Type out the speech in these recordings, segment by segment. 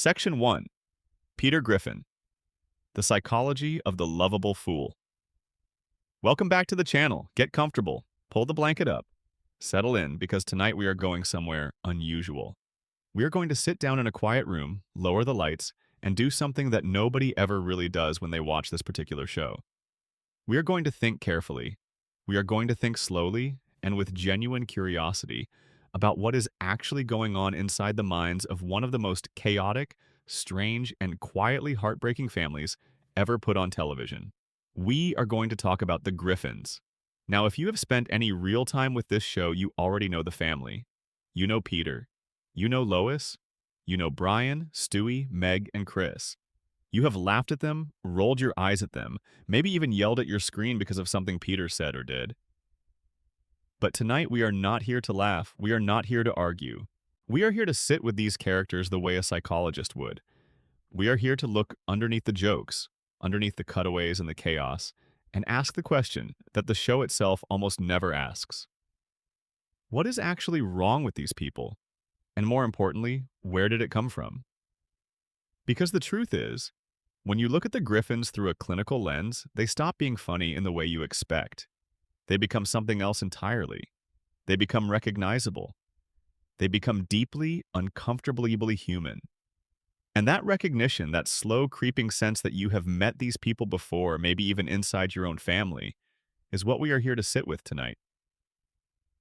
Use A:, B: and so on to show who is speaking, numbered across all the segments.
A: Section 1. Peter Griffin, The Psychology of the Lovable Fool. Welcome back to the channel. Get comfortable, pull the blanket up, settle in, because tonight we are going somewhere unusual. We are going to sit down in a quiet room, lower the lights, and do something that nobody ever really does when they watch this particular show. We are going to think carefully. We are going to think slowly and with genuine curiosity about what is actually going on inside the minds of one of the most chaotic, strange, and quietly heartbreaking families ever put on television. We are going to talk about the Griffins. Now, if you have spent any real time with this show, you already know the family. You know Peter. You know Lois. You know Brian, Stewie, Meg, and Chris. You have laughed at them, rolled your eyes at them, maybe even yelled at your screen because of something Peter said or did. But tonight we are not here to laugh. We are not here to argue. We are here to sit with these characters the way a psychologist would. We are here to look underneath the jokes, underneath the cutaways and the chaos, and ask the question that the show itself almost never asks. What is actually wrong with these people? And more importantly, where did it come from? Because the truth is, when you look at the Griffins through a clinical lens, they stop being funny in the way you expect. They become something else entirely. They become recognizable. They become deeply, uncomfortably human. And that recognition, that slow creeping sense that you have met these people before, maybe even inside your own family, is what we are here to sit with tonight.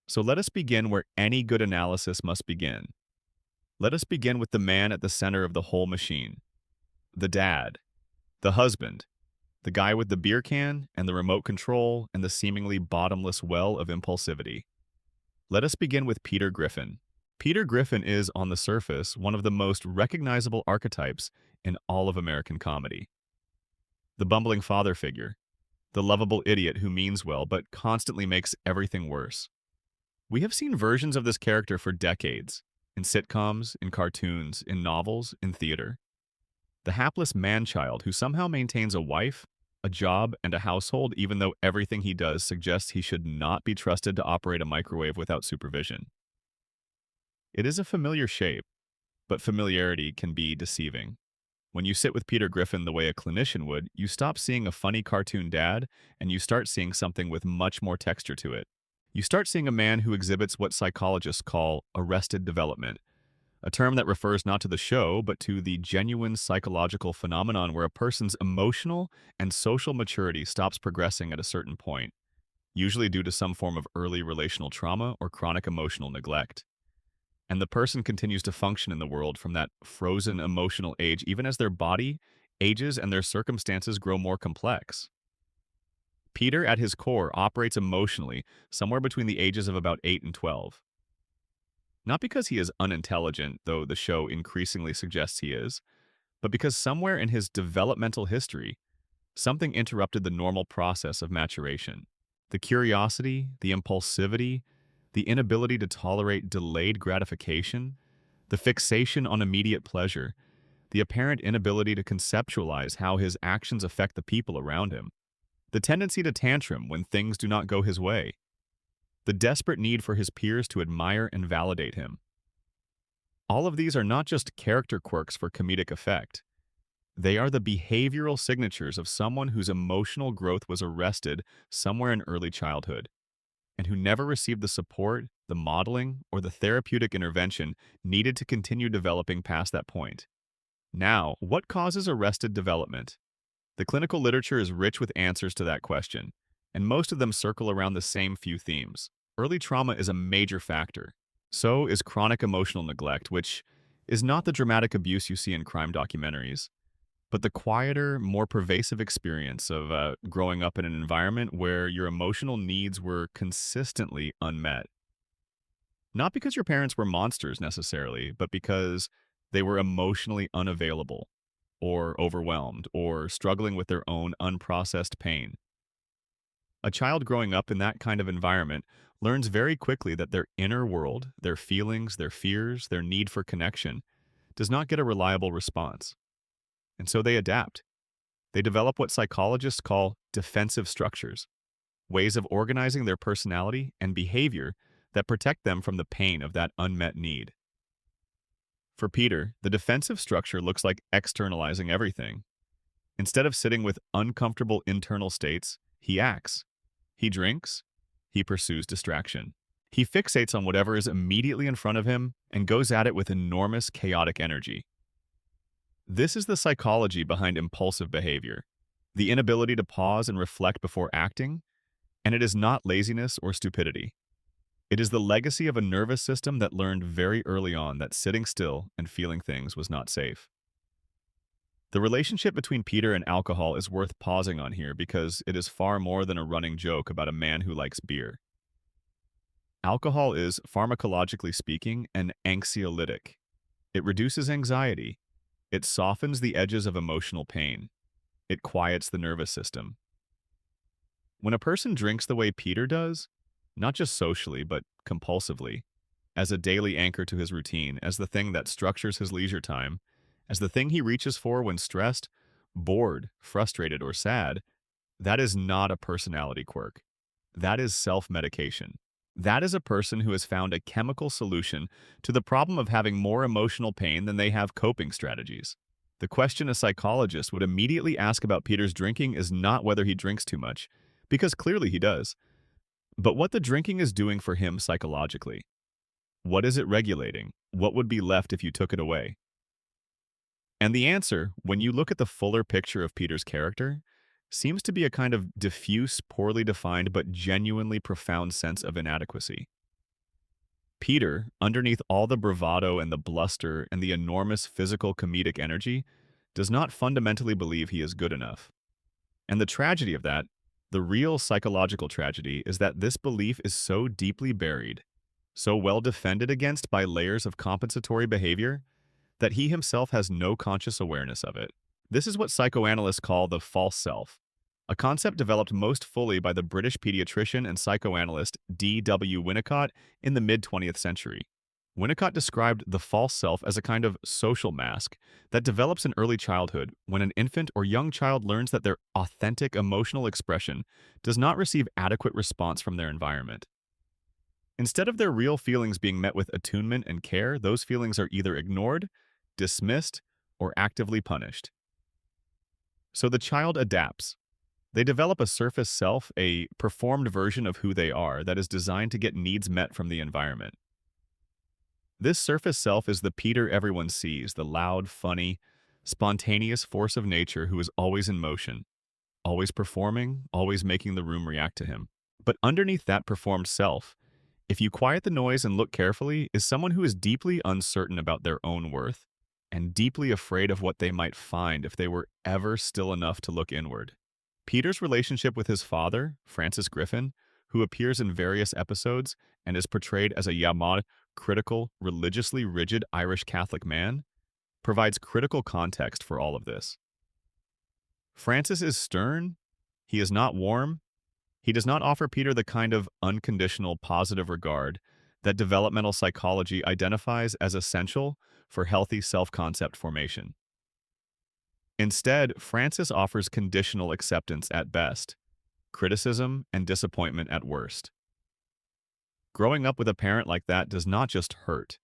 A: So let us begin where any good analysis must begin. Let us begin with the man at the center of the whole machine. The dad. The husband. The guy with the beer can and the remote control and the seemingly bottomless well of impulsivity. Let us begin with Peter Griffin. Peter Griffin is, on the surface, one of the most recognizable archetypes in all of American comedy. The bumbling father figure. The lovable idiot who means well but constantly makes everything worse. We have seen versions of this character for decades, in sitcoms, in cartoons, in novels, in theater. The hapless man-child who somehow maintains a wife, a job, and a household even though everything he does suggests he should not be trusted to operate a microwave without supervision. It is a familiar shape, but familiarity can be deceiving. When you sit with Peter Griffin the way a clinician would, you stop seeing a funny cartoon dad and you start seeing something with much more texture to it. You start seeing a man who exhibits what psychologists call arrested development, a term that refers not to the show, but to the genuine psychological phenomenon where a person's emotional and social maturity stops progressing at a certain point, usually due to some form of early relational trauma or chronic emotional neglect. And the person continues to function in the world from that frozen emotional age, even as their body ages and their circumstances grow more complex. Peter, at his core, operates emotionally somewhere between the ages of about 8 and 12. Not because he is unintelligent, though the show increasingly suggests he is, but because somewhere in his developmental history, something interrupted the normal process of maturation. The curiosity, the impulsivity, the inability to tolerate delayed gratification, the fixation on immediate pleasure, the apparent inability to conceptualize how his actions affect the people around him, the tendency to tantrum when things do not go his way, the desperate need for his peers to admire and validate him. All of these are not just character quirks for comedic effect. They are the behavioral signatures of someone whose emotional growth was arrested somewhere in early childhood, and who never received the support, the modeling, or the therapeutic intervention needed to continue developing past that point. Now, what causes arrested development? The clinical literature is rich with answers to that question, and most of them circle around the same few themes. Early trauma is a major factor. So is chronic emotional neglect, which is not the dramatic abuse you see in crime documentaries, but the quieter, more pervasive experience of growing up in an environment where your emotional needs were consistently unmet. Not because your parents were monsters necessarily, but because they were emotionally unavailable, or overwhelmed, or struggling with their own unprocessed pain. A child growing up in that kind of environment learns very quickly that their inner world, their feelings, their fears, their need for connection, does not get a reliable response. And so they adapt. They develop what psychologists call defensive structures, ways of organizing their personality and behavior that protect them from the pain of that unmet need. For Peter, the defensive structure looks like externalizing everything. Instead of sitting with uncomfortable internal states, he acts. He drinks. He pursues distraction. He fixates on whatever is immediately in front of him and goes at it with enormous chaotic energy. This is the psychology behind impulsive behavior, the inability to pause and reflect before acting, and it is not laziness or stupidity. It is the legacy of a nervous system that learned very early on that sitting still and feeling things was not safe. The relationship between Peter and alcohol is worth pausing on here because it is far more than a running joke about a man who likes beer. Alcohol is, pharmacologically speaking, an anxiolytic. It reduces anxiety. It softens the edges of emotional pain. It quiets the nervous system. When a person drinks the way Peter does, not just socially, but compulsively, as a daily anchor to his routine, as the thing that structures his leisure time, as the thing he reaches for when stressed, bored, frustrated, or sad, that is not a personality quirk. That is self-medication. That is a person who has found a chemical solution to the problem of having more emotional pain than they have coping strategies. The question a psychologist would immediately ask about Peter's drinking is not whether he drinks too much, because clearly he does, but what the drinking is doing for him psychologically. What is it regulating? What would be left if you took it away? And the answer, when you look at the fuller picture of Peter's character, seems to be a kind of diffuse, poorly defined, but genuinely profound sense of inadequacy. Peter, underneath all the bravado and the bluster and the enormous physical comedic energy, does not fundamentally believe he is good enough. And the tragedy of that, the real psychological tragedy, is that this belief is so deeply buried, so well defended against by layers of compensatory behavior, that he himself has no conscious awareness of it. This is what psychoanalysts call the false self, a concept developed most fully by the British pediatrician and psychoanalyst D.W. Winnicott in the mid-20th century. Winnicott described the false self as a kind of social mask that develops in early childhood when an infant or young child learns that their authentic emotional expression does not receive adequate response from their environment. Instead of their real feelings being met with attunement and care, those feelings are either ignored, dismissed, or actively punished. So the child adapts. They develop a surface self, a performed version of who they are that is designed to get needs met from the environment. This surface self is the Peter everyone sees, the loud, funny, spontaneous force of nature who is always in motion, always performing, always making the room react to him. But underneath that performed self, if you quiet the noise and look carefully, is someone who is deeply uncertain about their own worth and deeply afraid of what they might find if they were ever still enough to look inward. Peter's relationship with his father, Francis Griffin, who appears in various episodes and is portrayed as a Yamad, critical, religiously rigid Irish Catholic man, provides critical context for all of this. Francis is stern. He is not warm. He does not offer Peter the kind of unconditional positive regard that developmental psychology identifies as essential for healthy self-concept formation. Instead, Francis offers conditional acceptance at best, criticism and disappointment at worst. Growing up with a parent like that does not just hurt.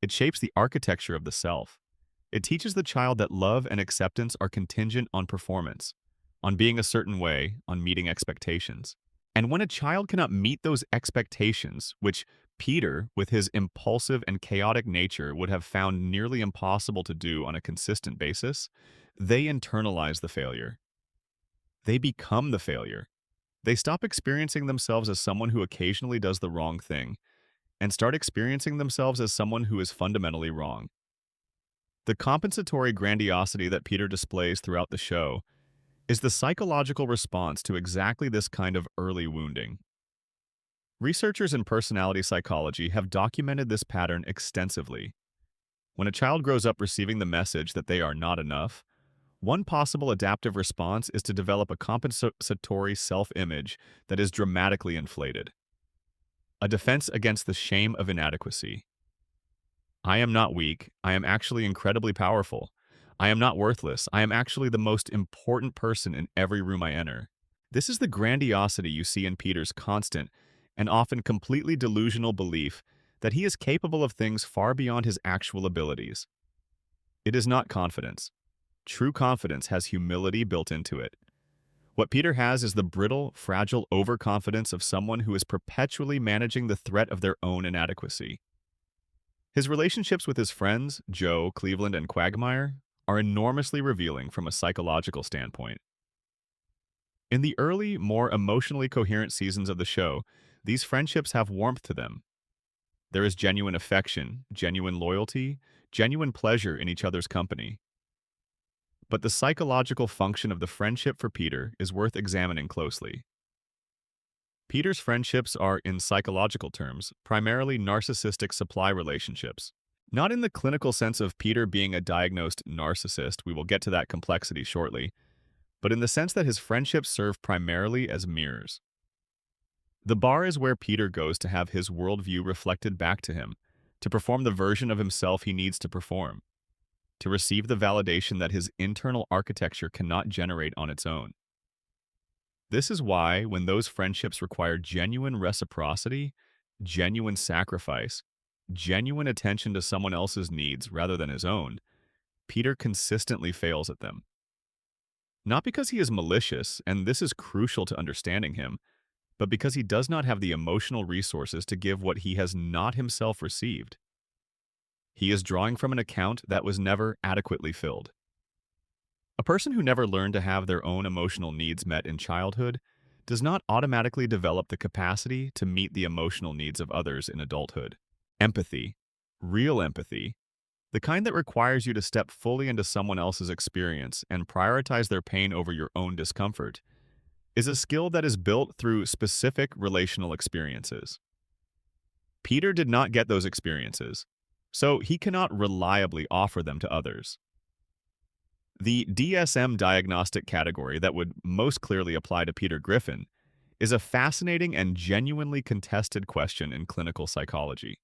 A: It shapes the architecture of the self. It teaches the child that love and acceptance are contingent on performance, on being a certain way, on meeting expectations. And when a child cannot meet those expectations, which Peter, with his impulsive and chaotic nature, would have found nearly impossible to do on a consistent basis, they internalize the failure. They become the failure. They stop experiencing themselves as someone who occasionally does the wrong thing and start experiencing themselves as someone who is fundamentally wrong. The compensatory grandiosity that Peter displays throughout the show is the psychological response to exactly this kind of early wounding. Researchers in personality psychology have documented this pattern extensively. When a child grows up receiving the message that they are not enough, one possible adaptive response is to develop a compensatory self-image that is dramatically inflated. A defense against the shame of inadequacy. I am not weak. I am actually incredibly powerful. I am not worthless. I am actually the most important person in every room I enter. This is the grandiosity you see in Peter's constant and often completely delusional belief that he is capable of things far beyond his actual abilities. It is not confidence. True confidence has humility built into it. What Peter has is the brittle, fragile overconfidence of someone who is perpetually managing the threat of their own inadequacy. His relationships with his friends, Joe, Cleveland, and Quagmire, are enormously revealing from a psychological standpoint. In the early, more emotionally coherent seasons of the show, these friendships have warmth to them. There is genuine affection, genuine loyalty, genuine pleasure in each other's company. But the psychological function of the friendship for Peter is worth examining closely. Peter's friendships are, in psychological terms, primarily narcissistic supply relationships. Not in the clinical sense of Peter being a diagnosed narcissist, we will get to that complexity shortly, but in the sense that his friendships serve primarily as mirrors. The bar is where Peter goes to have his worldview reflected back to him, to perform the version of himself he needs to perform, to receive the validation that his internal architecture cannot generate on its own. This is why, when those friendships require genuine reciprocity, genuine sacrifice, genuine attention to someone else's needs rather than his own, Peter consistently fails at them. Not because he is malicious, and this is crucial to understanding him, but because he does not have the emotional resources to give what he has not himself received. He is drawing from an account that was never adequately filled. A person who never learned to have their own emotional needs met in childhood does not automatically develop the capacity to meet the emotional needs of others in adulthood. Empathy, real empathy, the kind that requires you to step fully into someone else's experience and prioritize their pain over your own discomfort, is a skill that is built through specific relational experiences. Peter did not get those experiences, so he cannot reliably offer them to others. The DSM diagnostic category that would most clearly apply to Peter Griffin is a fascinating and genuinely contested question in clinical psychology.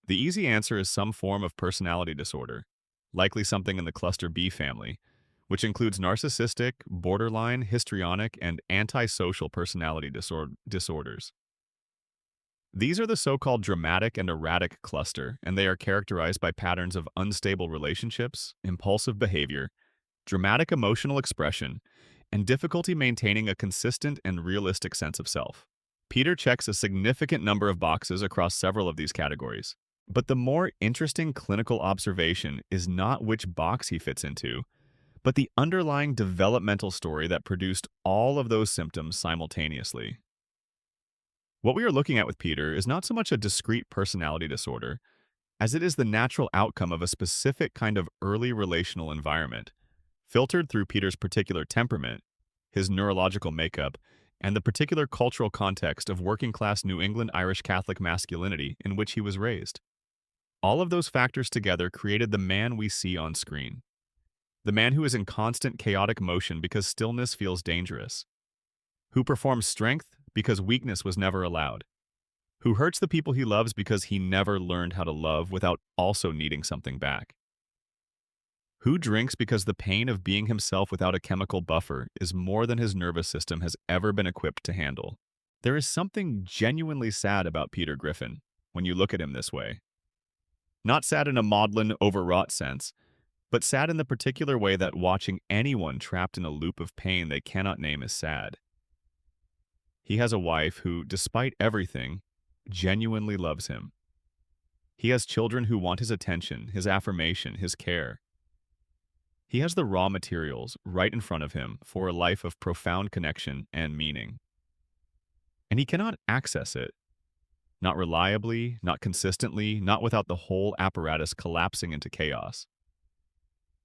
A: The easy answer is some form of personality disorder, likely something in the cluster B family, which includes narcissistic, borderline, histrionic, and antisocial personality disorders. These are the so-called dramatic and erratic cluster, and they are characterized by patterns of unstable relationships, impulsive behavior, dramatic emotional expression, and difficulty maintaining a consistent and realistic sense of self. Peter checks a significant number of boxes across several of these categories. But the more interesting clinical observation is not which box he fits into, but the underlying developmental story that produced all of those symptoms simultaneously. What we are looking at with Peter is not so much a discrete personality disorder, as it is the natural outcome of a specific kind of early relational environment, filtered through Peter's particular temperament, his neurological makeup, and the particular cultural context of working-class New England Irish Catholic masculinity in which he was raised. All of those factors together created the man we see on screen. The man who is in constant chaotic motion because stillness feels dangerous. Who performs strength because weakness was never allowed. Who hurts the people he loves because he never learned how to love without also needing something back. Who drinks because the pain of being himself without a chemical buffer is more than his nervous system has ever been equipped to handle. There is something genuinely sad about Peter Griffin when you look at him this way. Not sad in a maudlin, overwrought sense, but sad in the particular way that watching anyone trapped in a loop of pain they cannot name is sad. He has a wife who, despite everything, genuinely loves him. He has children who want his attention, his affirmation, his care. He has the raw materials right in front of him for a life of profound connection and meaning. And he cannot access it. Not reliably, not consistently, not without the whole apparatus collapsing into chaos.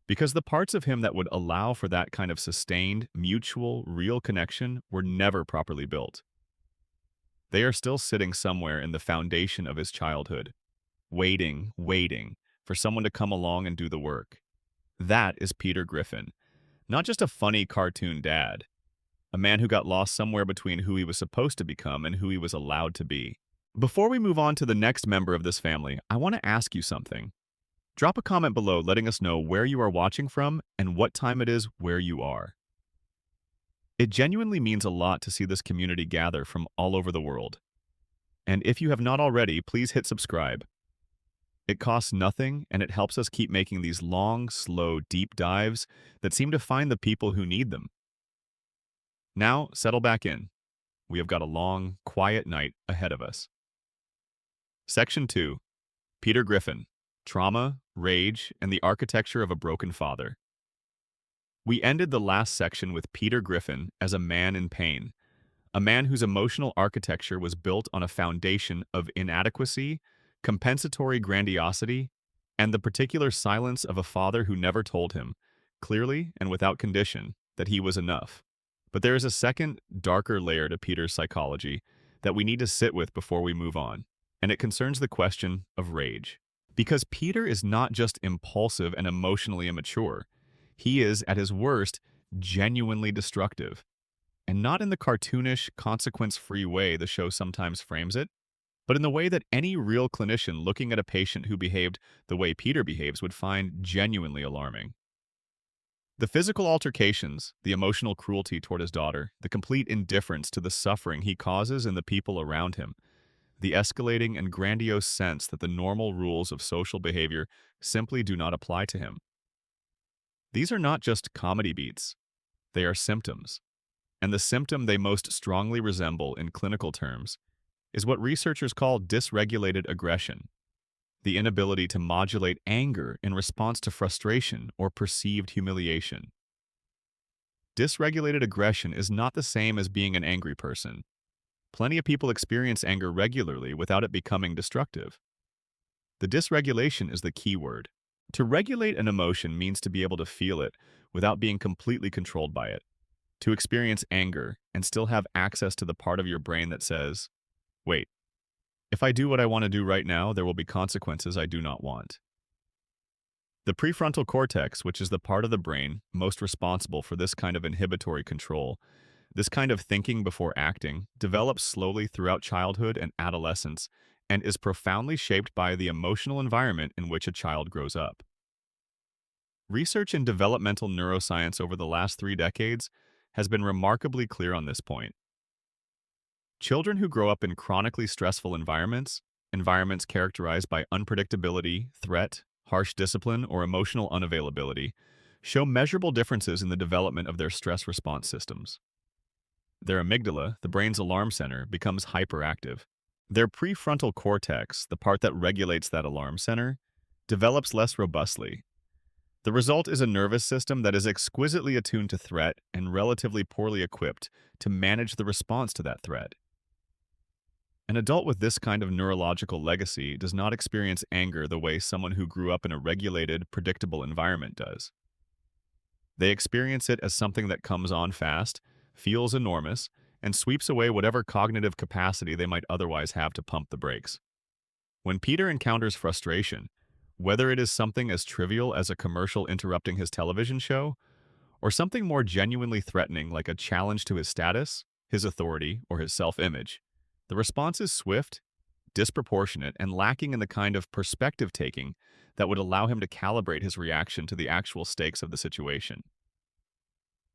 A: Because the parts of him that would allow for that kind of sustained, mutual, real connection were never properly built. They are still sitting somewhere in the foundation of his childhood, waiting for someone to come along and do the work. That is Peter Griffin, not just a funny cartoon dad, a man who got lost somewhere between who he was supposed to become and who he was allowed to be. Before we move on to the next member of this family, I want to ask you something. Drop a comment below letting us know where you are watching from and what time it is where you are. It genuinely means a lot to see this community gather from all over the world. And if you have not already, please hit subscribe. It costs nothing, and it helps us keep making these long, slow, deep dives that seem to find the people who need them. Now, settle back in. We have got a long, quiet night ahead of us. Section 2. Peter Griffin. Trauma, Rage, and the Architecture of a Broken Father. We ended the last section with Peter Griffin as a man in pain, a man whose emotional architecture was built on a foundation of inadequacy, compensatory grandiosity, and the particular silence of a father who never told him, clearly and without condition, that he was enough. But there is a second, darker layer to Peter's psychology that we need to sit with before we move on, and it concerns the question of rage. Because Peter is not just impulsive and emotionally immature, he is, at his worst, genuinely destructive. And not in the cartoonish, consequence-free way the show sometimes frames it, but in the way that any real clinician looking at a patient who behaved the way Peter behaves would find genuinely alarming. The physical altercations, the emotional cruelty toward his daughter, the complete indifference to the suffering he causes in the people around him, the escalating and grandiose sense that the normal rules of social behavior simply do not apply to him. These are not just comedy beats, they are symptoms. And the symptom they most strongly resemble in clinical terms is what researchers call dysregulated aggression, the inability to modulate anger in response to frustration or perceived humiliation. Dysregulated aggression is not the same as being an angry person. Plenty of people experience anger regularly without it becoming destructive. The dysregulation is the key word. To regulate an emotion means to be able to feel it without being completely controlled by it. To experience anger and still have access to the part of your brain that says, wait, if I do what I want to do right now, there will be consequences I do not want. The prefrontal cortex, which is the part of the brain most responsible for this kind of inhibitory control, this kind of thinking before acting, develops slowly throughout childhood and adolescence and is profoundly shaped by the emotional environment in which a child grows up. Research in developmental neuroscience over the last 3 decades has been remarkably clear on this point. Children who grow up in chronically stressful environments, environments characterized by unpredictability, threat, harsh discipline, or emotional unavailability, show measurable differences in the development of their stress response systems. Their amygdala, the brain's alarm center, becomes hyperactive. Their prefrontal cortex, the part that regulates that alarm center, develops less robustly. The result is a nervous system that is exquisitely attuned to threat and relatively poorly equipped to manage the response to that threat. An adult with this kind of neurological legacy does not experience anger the way someone who grew up in a regulated, predictable environment does. They experience it as something that comes on fast, feels enormous, and sweeps away whatever cognitive capacity they might otherwise have to pump the brakes. When Peter encounters frustration, whether it is something as trivial as a commercial interrupting his television show, or something more genuinely threatening like a challenge to his status, his authority, or his self-image, the response is swift, disproportionate, and lacking in the kind of perspective-taking that would allow him to calibrate his reaction to the actual stakes of the situation.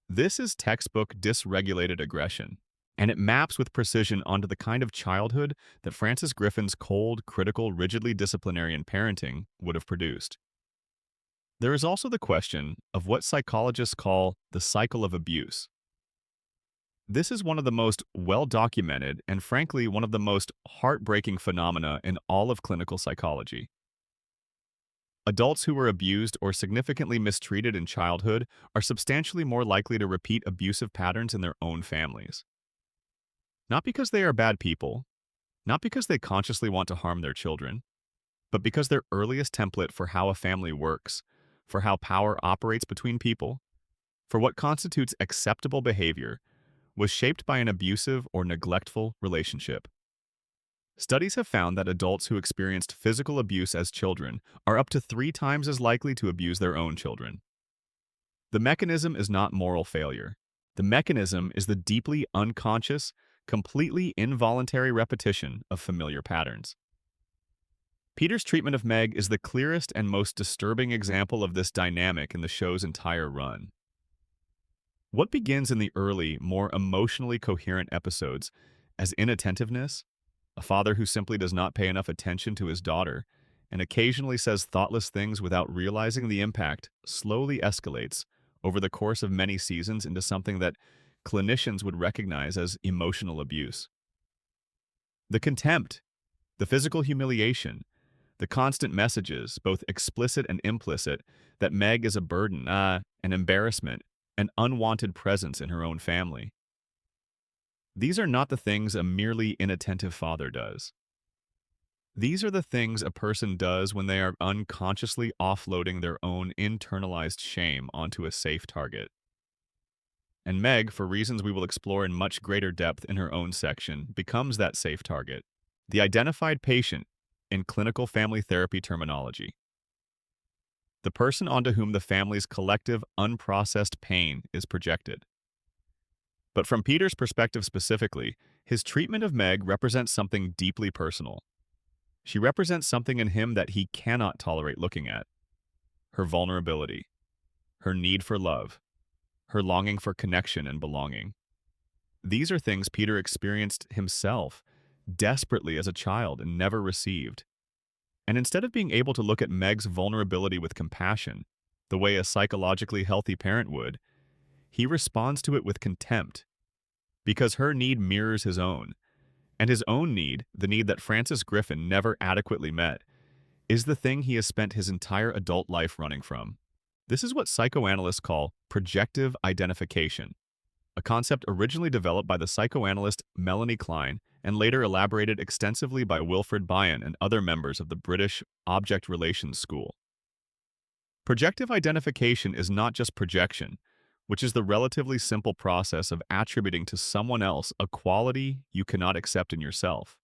A: This is textbook dysregulated aggression, and it maps with precision onto the kind of childhood that Francis Griffin's cold, critical, rigidly disciplinarian parenting would have produced. There is also the question of what psychologists call the cycle of abuse. This is one of the most well-documented and, frankly, one of the most heartbreaking phenomena in all of clinical psychology. Adults who were abused or significantly mistreated in childhood are substantially more likely to repeat abusive patterns in their own families. Not because they are bad people, not because they consciously want to harm their children, but because their earliest template for how a family works, for how power operates between people, for what constitutes acceptable behavior, was shaped by an abusive or neglectful relationship. Studies have found that adults who experienced physical abuse as children are up to 3 times as likely to abuse their own children. The mechanism is not moral failure. The mechanism is the deeply unconscious, completely involuntary repetition of familiar patterns. Peter's treatment of Meg is the clearest and most disturbing example of this dynamic in the show's entire run. What begins in the early, more emotionally coherent episodes as inattentiveness a father who simply does not pay enough attention to his daughter and occasionally says thoughtless things without realizing the impact, slowly escalates over the course of many seasons into something that clinicians would recognize as emotional abuse. The contempt, the physical humiliation, the constant messages, both explicit and implicit, that Meg is a burden, an embarrassment, an unwanted presence in her own family. These are not the things a merely inattentive father does. These are the things a person does when they are unconsciously offloading their own internalized shame onto a safe target. And Meg, for reasons we will explore in much greater depth in her own section, becomes that safe target, the identified patient in clinical family therapy terminology. The person onto whom the family's collective unprocessed pain is projected. But from Peter's perspective specifically, his treatment of Meg represents something deeply personal. She represents something in him that he cannot tolerate looking at. Her vulnerability, her need for love, her longing for connection and belonging. These are things Peter experienced himself desperately as a child and never received. And instead of being able to look at Meg's vulnerability with compassion, the way a psychologically healthy parent would, he responds to it with contempt, because her need mirrors his own, and his own need, the need that Francis Griffin never adequately met, is the thing he has spent his entire adult life running from. This is what psychoanalysts call projective identification, a concept originally developed by the psychoanalyst Melanie Klein and later elaborated extensively by Wilfred Bion and other members of the British Object Relations School. Projective identification is not just projection, which is the relatively simple process of attributing to someone else a quality you cannot accept in yourself.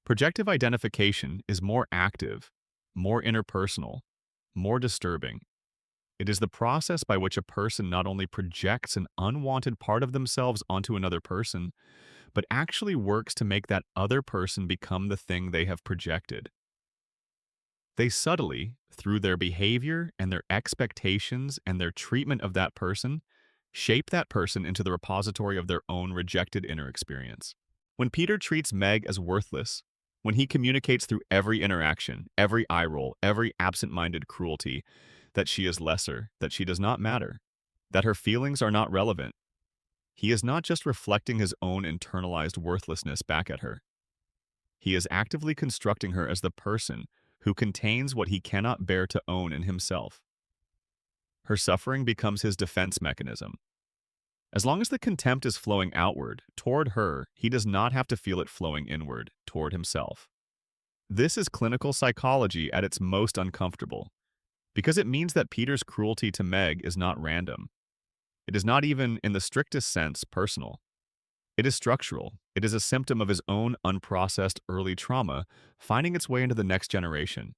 A: Projective identification is more active, more interpersonal, more disturbing. It is the process by which a person not only projects an unwanted part of themselves onto another person, but actually works to make that other person become the thing they have projected. They subtly, through their behavior and their expectations and their treatment of that person, shape that person into the repository of their own rejected inner experience. When Peter treats Meg as worthless, when he communicates through every interaction, every eye roll, every absent-minded cruelty, that she is lesser, that she does not matter, that her feelings are not relevant, he is not just reflecting his own internalized worthlessness back at her. He is actively constructing her as the person who contains what he cannot bear to own in himself. Her suffering becomes his defense mechanism. As long as the contempt is flowing outward, toward her, he does not have to feel it flowing inward, toward himself. This is clinical psychology at its most uncomfortable, because it means that Peter's cruelty to Meg is not random. It is not even, in the strictest sense, personal. It is structural. It is a symptom of his own unprocessed early trauma finding its way into the next generation,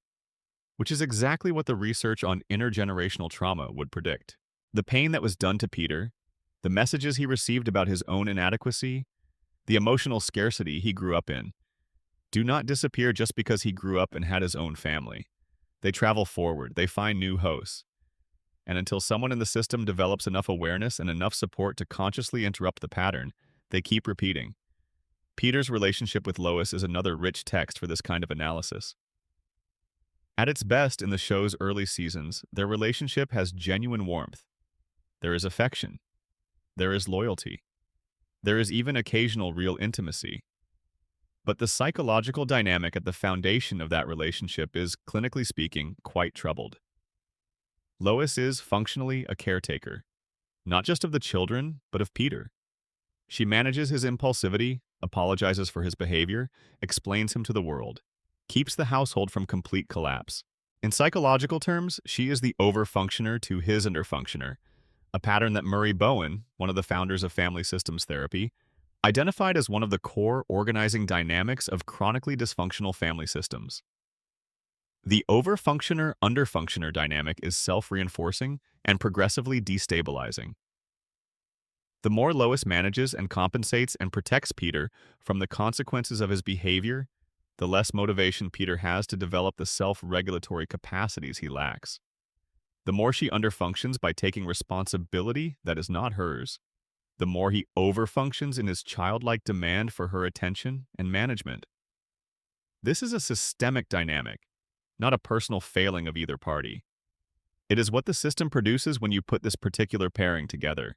A: which is exactly what the research on intergenerational trauma would predict. The pain that was done to Peter, the messages he received about his own inadequacy, the emotional scarcity he grew up in, do not disappear just because he grew up and had his own family. They travel forward, they find new hosts. And until someone in the system develops enough awareness and enough support to consciously interrupt the pattern, they keep repeating. Peter's relationship with Lois is another rich text for this kind of analysis. At its best in the show's early seasons, their relationship has genuine warmth. There is affection. There is loyalty. There is even occasional real intimacy. But the psychological dynamic at the foundation of that relationship is, clinically speaking, quite troubled. Lois is functionally a caretaker, not just of the children, but of Peter. She manages his impulsivity, apologizes for his behavior, explains him to the world, keeps the household from complete collapse. In psychological terms, she is the overfunctioner to his underfunctioner, a pattern that Murray Bowen, one of the founders of family systems therapy, identified as one of the core organizing dynamics of chronically dysfunctional family systems. The overfunctioner-underfunctioner dynamic is self-reinforcing and progressively destabilizing. The more Lois manages and compensates and protects Peter from the consequences of his behavior, the less motivation Peter has to develop the self-regulatory capacities he lacks. The more she underfunctions by taking responsibility that is not hers, the more he overfunctions in his childlike demand for her attention and management. This is a systemic dynamic, not a personal failing of either party. It is what the system produces when you put this particular pairing together.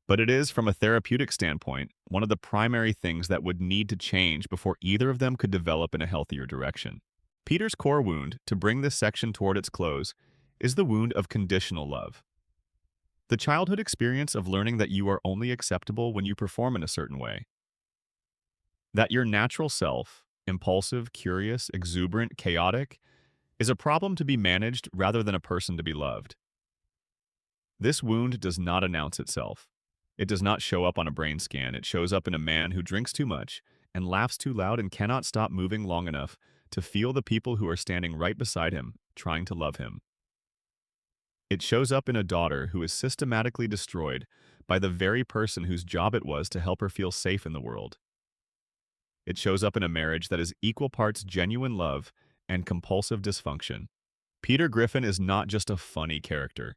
A: But it is, from a therapeutic standpoint, one of the primary things that would need to change before either of them could develop in a healthier direction. Peter's core wound, to bring this section toward its close, is the wound of conditional love. The childhood experience of learning that you are only acceptable when you perform in a certain way. That your natural self, impulsive, curious, exuberant, chaotic, is a problem to be managed rather than a person to be loved. This wound does not announce itself. It does not show up on a brain scan. It shows up in a man who drinks too much and laughs too loud and cannot stop moving long enough to feel the people who are standing right beside him trying to love him. It shows up in a daughter who is systematically destroyed by the very person whose job it was to help her feel safe in the world. It shows up in a marriage that is equal parts genuine love and compulsive dysfunction. Peter Griffin is not just a funny character.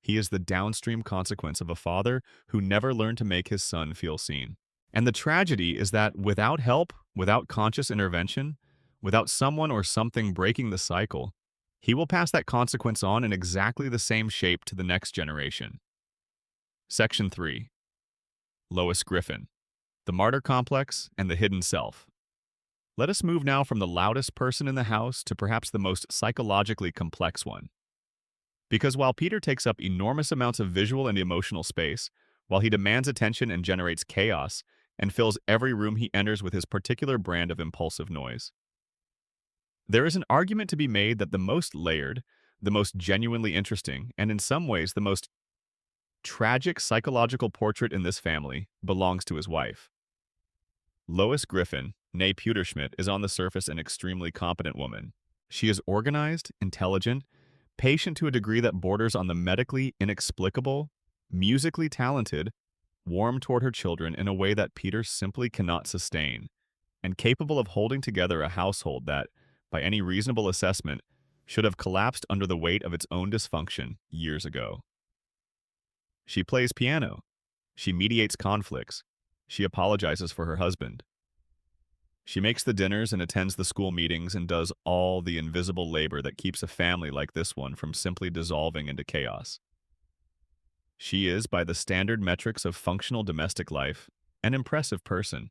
A: He is the downstream consequence of a father who never learned to make his son feel seen. And the tragedy is that without help, without conscious intervention, without someone or something breaking the cycle, he will pass that consequence on in exactly the same shape to the next generation. Section 3. Lois Griffin, the martyr complex and the hidden self. Let us move now from the loudest person in the house to perhaps the most psychologically complex one. Because while Peter takes up enormous amounts of visual and emotional space, while he demands attention and generates chaos, and fills every room he enters with his particular brand of impulsive noise, there is an argument to be made that the most layered, the most genuinely interesting, and in some ways the most tragic psychological portrait in this family belongs to his wife. Lois Griffin, née Pewterschmidt, is on the surface an extremely competent woman. She is organized, intelligent, patient to a degree that borders on the medically inexplicable, musically talented, warm toward her children in a way that Peter simply cannot sustain, and capable of holding together a household that, by any reasonable assessment, should have collapsed under the weight of its own dysfunction years ago. She plays piano. She mediates conflicts. She apologizes for her husband. She makes the dinners and attends the school meetings and does all the invisible labor that keeps a family like this one from simply dissolving into chaos. She is, by the standard metrics of functional domestic life, an impressive person.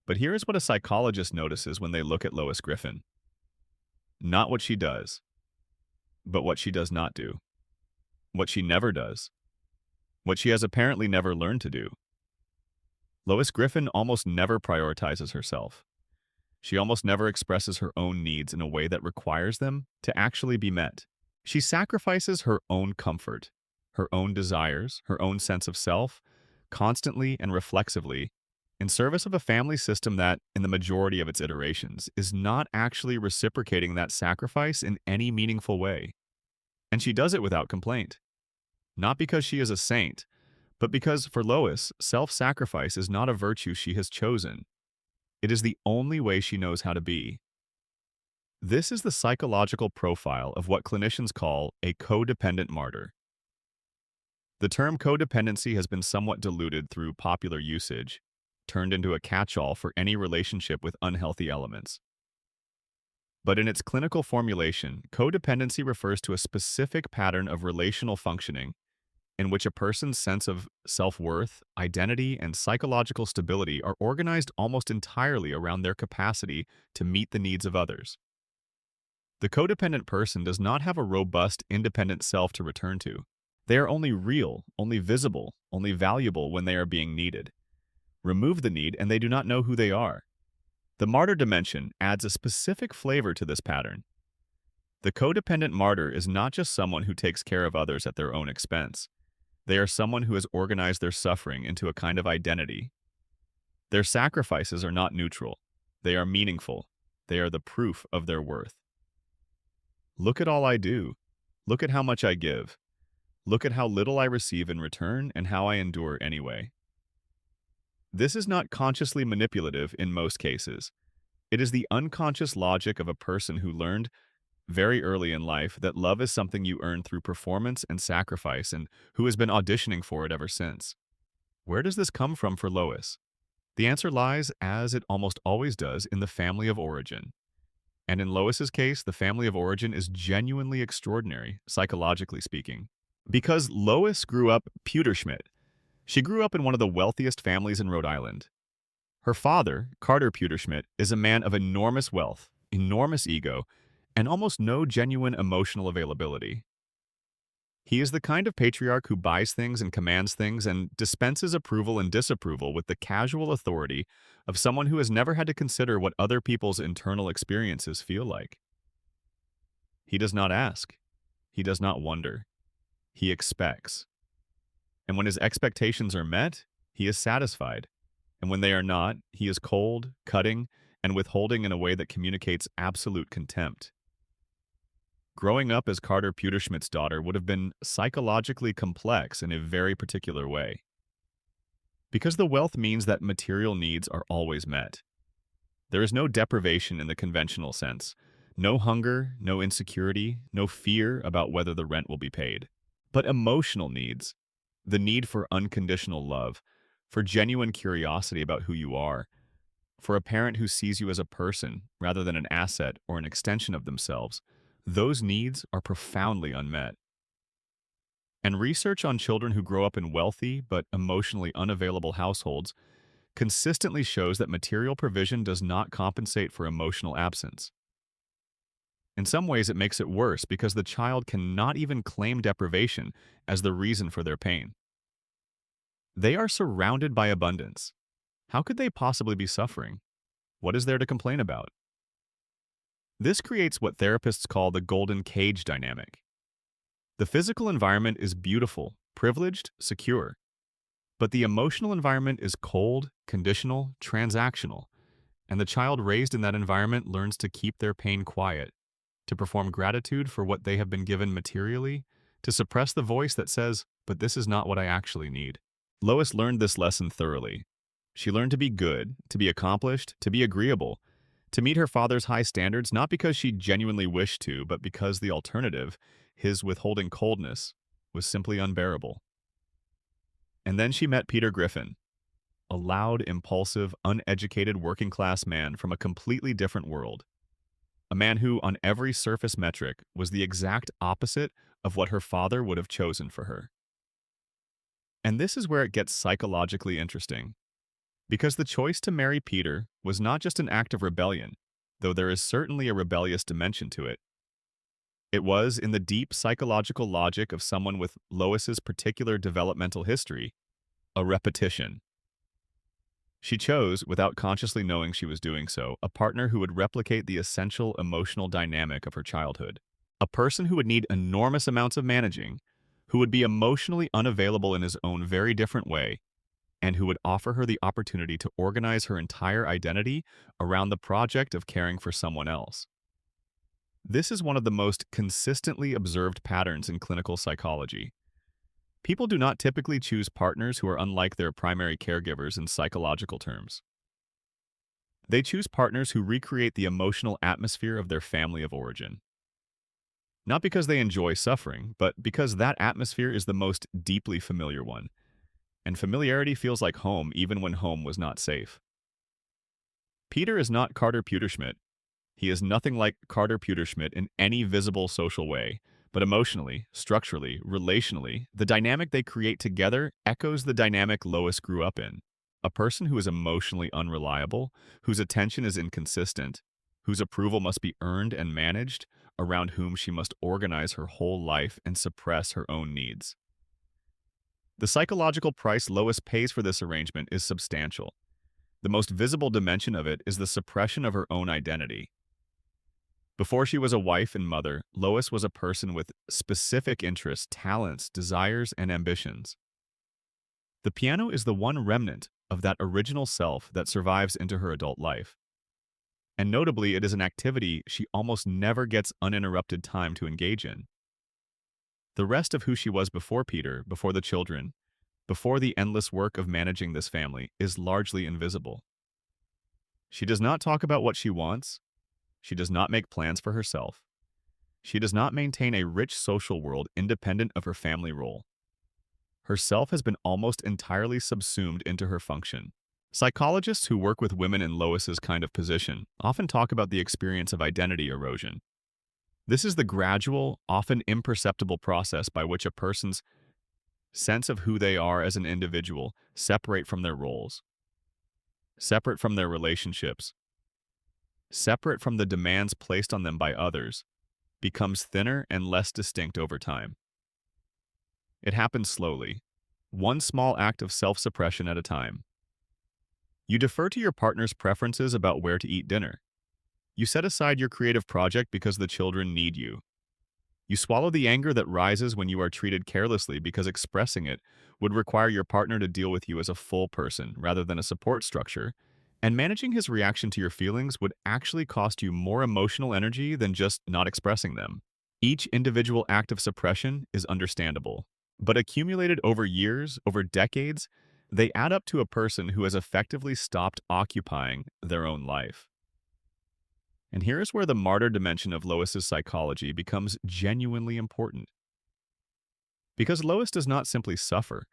A: But here is what a psychologist notices when they look at Lois Griffin. Not what she does, but what she does not do. What she never does. What she has apparently never learned to do. Lois Griffin almost never prioritizes herself. She almost never expresses her own needs in a way that requires them to actually be met. She sacrifices her own comfort, her own desires, her own sense of self, constantly and reflexively, in service of a family system that, in the majority of its iterations, is not actually reciprocating that sacrifice in any meaningful way. And she does it without complaint. Not because she is a saint, but because, for Lois, self-sacrifice is not a virtue she has chosen. It is the only way she knows how to be. This is the psychological profile of what clinicians call a codependent martyr. The term codependency has been somewhat diluted through popular usage, turned into a catch-all for any relationship with unhealthy elements. But in its clinical formulation, codependency refers to a specific pattern of relational functioning in which a person's sense of self-worth, identity, and psychological stability are organized almost entirely around their capacity to meet the needs of others. The codependent person does not have a robust, independent self to return to. They are only real, only visible, only valuable when they are being needed. Remove the need and they do not know who they are. The martyr dimension adds a specific flavor to this pattern. The codependent martyr is not just someone who takes care of others at their own expense. They are someone who has organized their suffering into a kind of identity. Their sacrifices are not neutral. They are meaningful. They are the proof of their worth. Look at all I do. Look at how much I give. Look at how little I receive in return and how I endure anyway. This is not consciously manipulative in most cases. It is the unconscious logic of a person who learned very early in life that love is something you earn through performance and sacrifice and who has been auditioning for it ever since. Where does this come from for Lois? The answer lies, as it almost always does, in the family of origin. And in Lois's case, the family of origin is genuinely extraordinary, psychologically speaking. Because Lois grew up Pewterschmidt. She grew up in one of the wealthiest families in Rhode Island. Her father, Carter Pewterschmidt, is a man of enormous wealth, enormous ego, and almost no genuine emotional availability. He is the kind of patriarch who buys things and commands things and dispenses approval and disapproval with the casual authority of someone who has never had to consider what other people's internal experiences feel like. He does not ask. He does not wonder. He expects. And when his expectations are met, he is satisfied. And when they are not, he is cold, cutting, and withholding in a way that communicates absolute contempt. Growing up as Carter Pewterschmidt's daughter would have been psychologically complex in a very particular way. Because the wealth means that material needs are always met. There is no deprivation in the conventional sense, no hunger, no insecurity, no fear about whether the rent will be paid. But emotional needs, the need for unconditional love, for genuine curiosity about who you are, for a parent who sees you as a person rather than an asset or an extension of themselves, those needs are profoundly unmet. And research on children who grow up in wealthy but emotionally unavailable households consistently shows that material provision does not compensate for emotional absence. In some ways, it makes it worse because the child cannot even claim deprivation as the reason for their pain. They are surrounded by abundance. How could they possibly be suffering? What is there to complain about? This creates what therapists call the golden cage dynamic. The physical environment is beautiful, privileged, secure. But the emotional environment is cold, conditional, transactional, and the child raised in that environment learns to keep their pain quiet, to perform gratitude for what they have been given materially, to suppress the voice that says, "But this is not what I actually need." Lois learned this lesson thoroughly. She learned to be good, to be accomplished, to be agreeable, to meet her father's high standards not because she genuinely wished to, but because the alternative, his withholding coldness, was simply unbearable. And then she met Peter Griffin, a loud, impulsive, uneducated working-class man from a completely different world. A man who, on every surface metric, was the exact opposite of what her father would have chosen for her. And this is where it gets psychologically interesting. Because the choice to marry Peter was not just an act of rebellion, though there is certainly a rebellious dimension to it. It was, in the deep psychological logic of someone with Lois's particular developmental history, a repetition. She chose, without consciously knowing she was doing so, a partner who would replicate the essential emotional dynamic of her childhood. A person who would need enormous amounts of managing, who would be emotionally unavailable in his own very different way, and who would offer her the opportunity to organize her entire identity around the project of caring for someone else. This is one of the most consistently observed patterns in clinical psychology. People do not typically choose partners who are unlike their primary caregivers in psychological terms. They choose partners who recreate the emotional atmosphere of their family of origin. Not because they enjoy suffering, but because that atmosphere is the most deeply familiar one. And familiarity feels like home even when home was not safe. Peter is not Carter Pewterschmidt. He is nothing like Carter Pewterschmidt in any visible social way, but emotionally, structurally, relationally, the dynamic they create together echoes the dynamic Lois grew up in. A person who is emotionally unreliable, whose attention is inconsistent, whose approval must be earned and managed, around whom she must organize her whole life and suppress her own needs. The psychological price Lois pays for this arrangement is substantial. The most visible dimension of it is the suppression of her own identity. Before she was a wife and mother, Lois was a person with specific interests, talents, desires, and ambitions. The piano is the one remnant of that original self that survives into her adult life. And notably, it is an activity she almost never gets uninterrupted time to engage in. The rest of who she was before Peter, before the children, before the endless work of managing this family is largely invisible. She does not talk about what she wants. She does not make plans for herself. She does not maintain a rich social world independent of her family role. Herself has been almost entirely subsumed into her function. Psychologists who work with women in Lois's kind of position often talk about the experience of identity erosion. This is the gradual, often imperceptible process by which a person's sense of who they are as an individual separate from their roles, separate from their relationships, separate from the demands placed on them by others, becomes thinner and less distinct over time. It happens slowly, one small act of self-suppression at a time. You defer to your partner's preferences about where to eat dinner. You set aside your creative project because the children need you. You swallow the anger that rises when you are treated carelessly because expressing it would require your partner to deal with you as a full person rather than a support structure, and managing his reaction to your feelings would actually cost you more emotional energy than just not expressing them. Each individual act of suppression is understandable, but accumulated over years, over decades, they add up to a person who has effectively stopped occupying their own life. And here's where the martyr dimension of Lois's psychology becomes genuinely important. Because Lois does not simply suffer,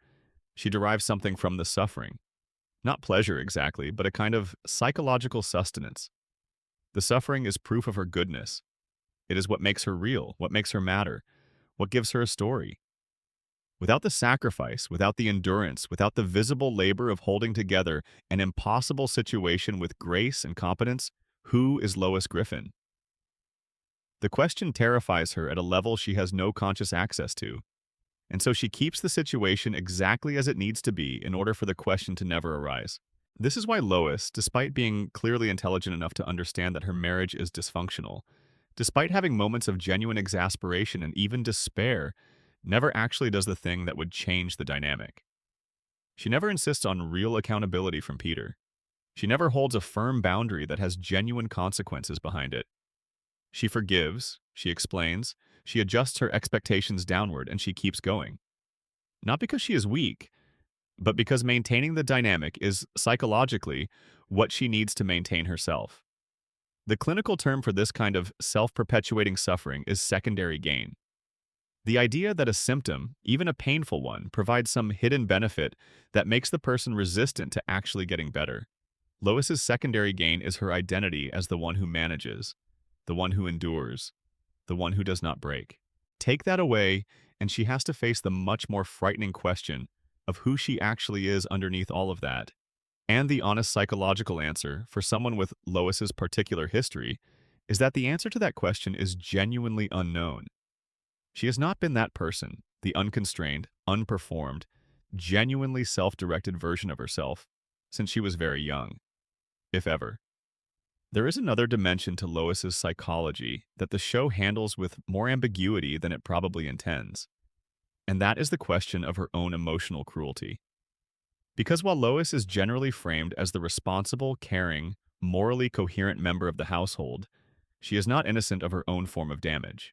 A: she derives something from the suffering. Not pleasure exactly, but a kind of psychological sustenance. The suffering is proof of her goodness. It is what makes her real, what makes her matter, what gives her a story. Without the sacrifice, without the endurance, without the visible labor of holding together an impossible situation with grace and competence, who is Lois Griffin? The question terrifies her at a level she has no conscious access to, and so she keeps the situation exactly as it needs to be in order for the question to never arise. This is why Lois, despite being clearly intelligent enough to understand that her marriage is dysfunctional, despite having moments of genuine exasperation and even despair, never actually does the thing that would change the dynamic. She never insists on real accountability from Peter. She never holds a firm boundary that has genuine consequences behind it. She forgives, she explains, she adjusts her expectations downward, and she keeps going. Not because she is weak, but because maintaining the dynamic is, psychologically, what she needs to maintain herself. The clinical term for this kind of self-perpetuating suffering is secondary gain. The idea that a symptom, even a painful one, provides some hidden benefit that makes the person resistant to actually getting better. Lois's secondary gain is her identity as the one who manages, the one who endures, the one who does not break. Take that away, and she has to face the much more frightening question of who she actually is underneath all of that. And the honest psychological answer, for someone with Lois's particular history, is that the answer to that question is genuinely unknown. She has not been that person, the unconstrained, unperformed, genuinely self-directed version of herself, since she was very young, if ever. There is another dimension to Lois's psychology that the show handles with more ambiguity than it probably intends, and that is the question of her own emotional cruelty. Because while Lois is generally framed as the responsible, caring, morally coherent member of the household, she is not innocent of her own form of damage.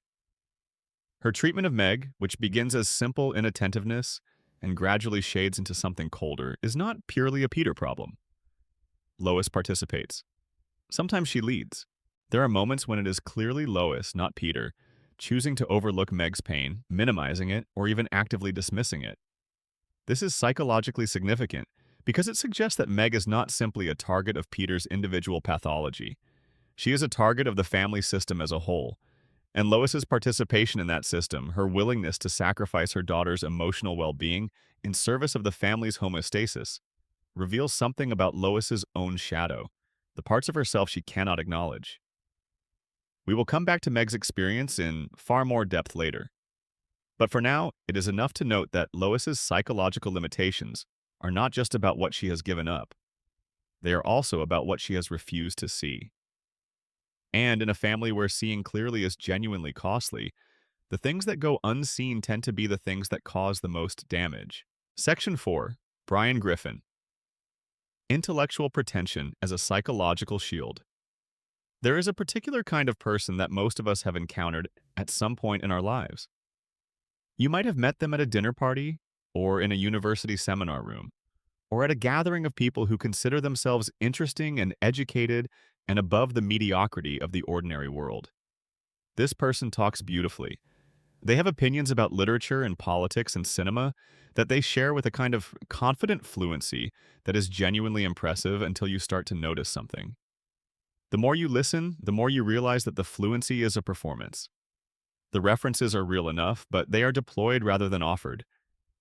A: Her treatment of Meg, which begins as simple inattentiveness and gradually shades into something colder, is not purely a Peter problem. Lois participates. Sometimes she leads. There are moments when it is clearly Lois, not Peter, choosing to overlook Meg's pain, minimizing it, or even actively dismissing it. This is psychologically significant because it suggests that Meg is not simply a target of Peter's individual pathology. She is a target of the family system as a whole, and Lois's participation in that system, her willingness to sacrifice her daughter's emotional well-being in service of the family's homeostasis, reveals something about Lois's own shadow, the parts of herself she cannot acknowledge. We will come back to Meg's experience in far more depth later. But for now, it is enough to note that Lois's psychological limitations are not just about what she has given up. They are also about what she has refused to see. And in a family where seeing clearly is genuinely costly, the things that go unseen tend to be the things that cause the most damage. Section 4. Brian Griffin. Intellectual pretension as a psychological shield. There is a particular kind of person that most of us have encountered at some point in our lives. You might have met them at a dinner party, or in a university seminar room, or at a gathering of people who consider themselves interesting and educated and above the mediocrity of the ordinary world. This person talks beautifully. They have opinions about literature and politics and cinema that they share with a kind of confident fluency that is genuinely impressive until you start to notice something. The more you listen, the more you realize that the fluency is a performance. The references are real enough, but they are deployed rather than offered,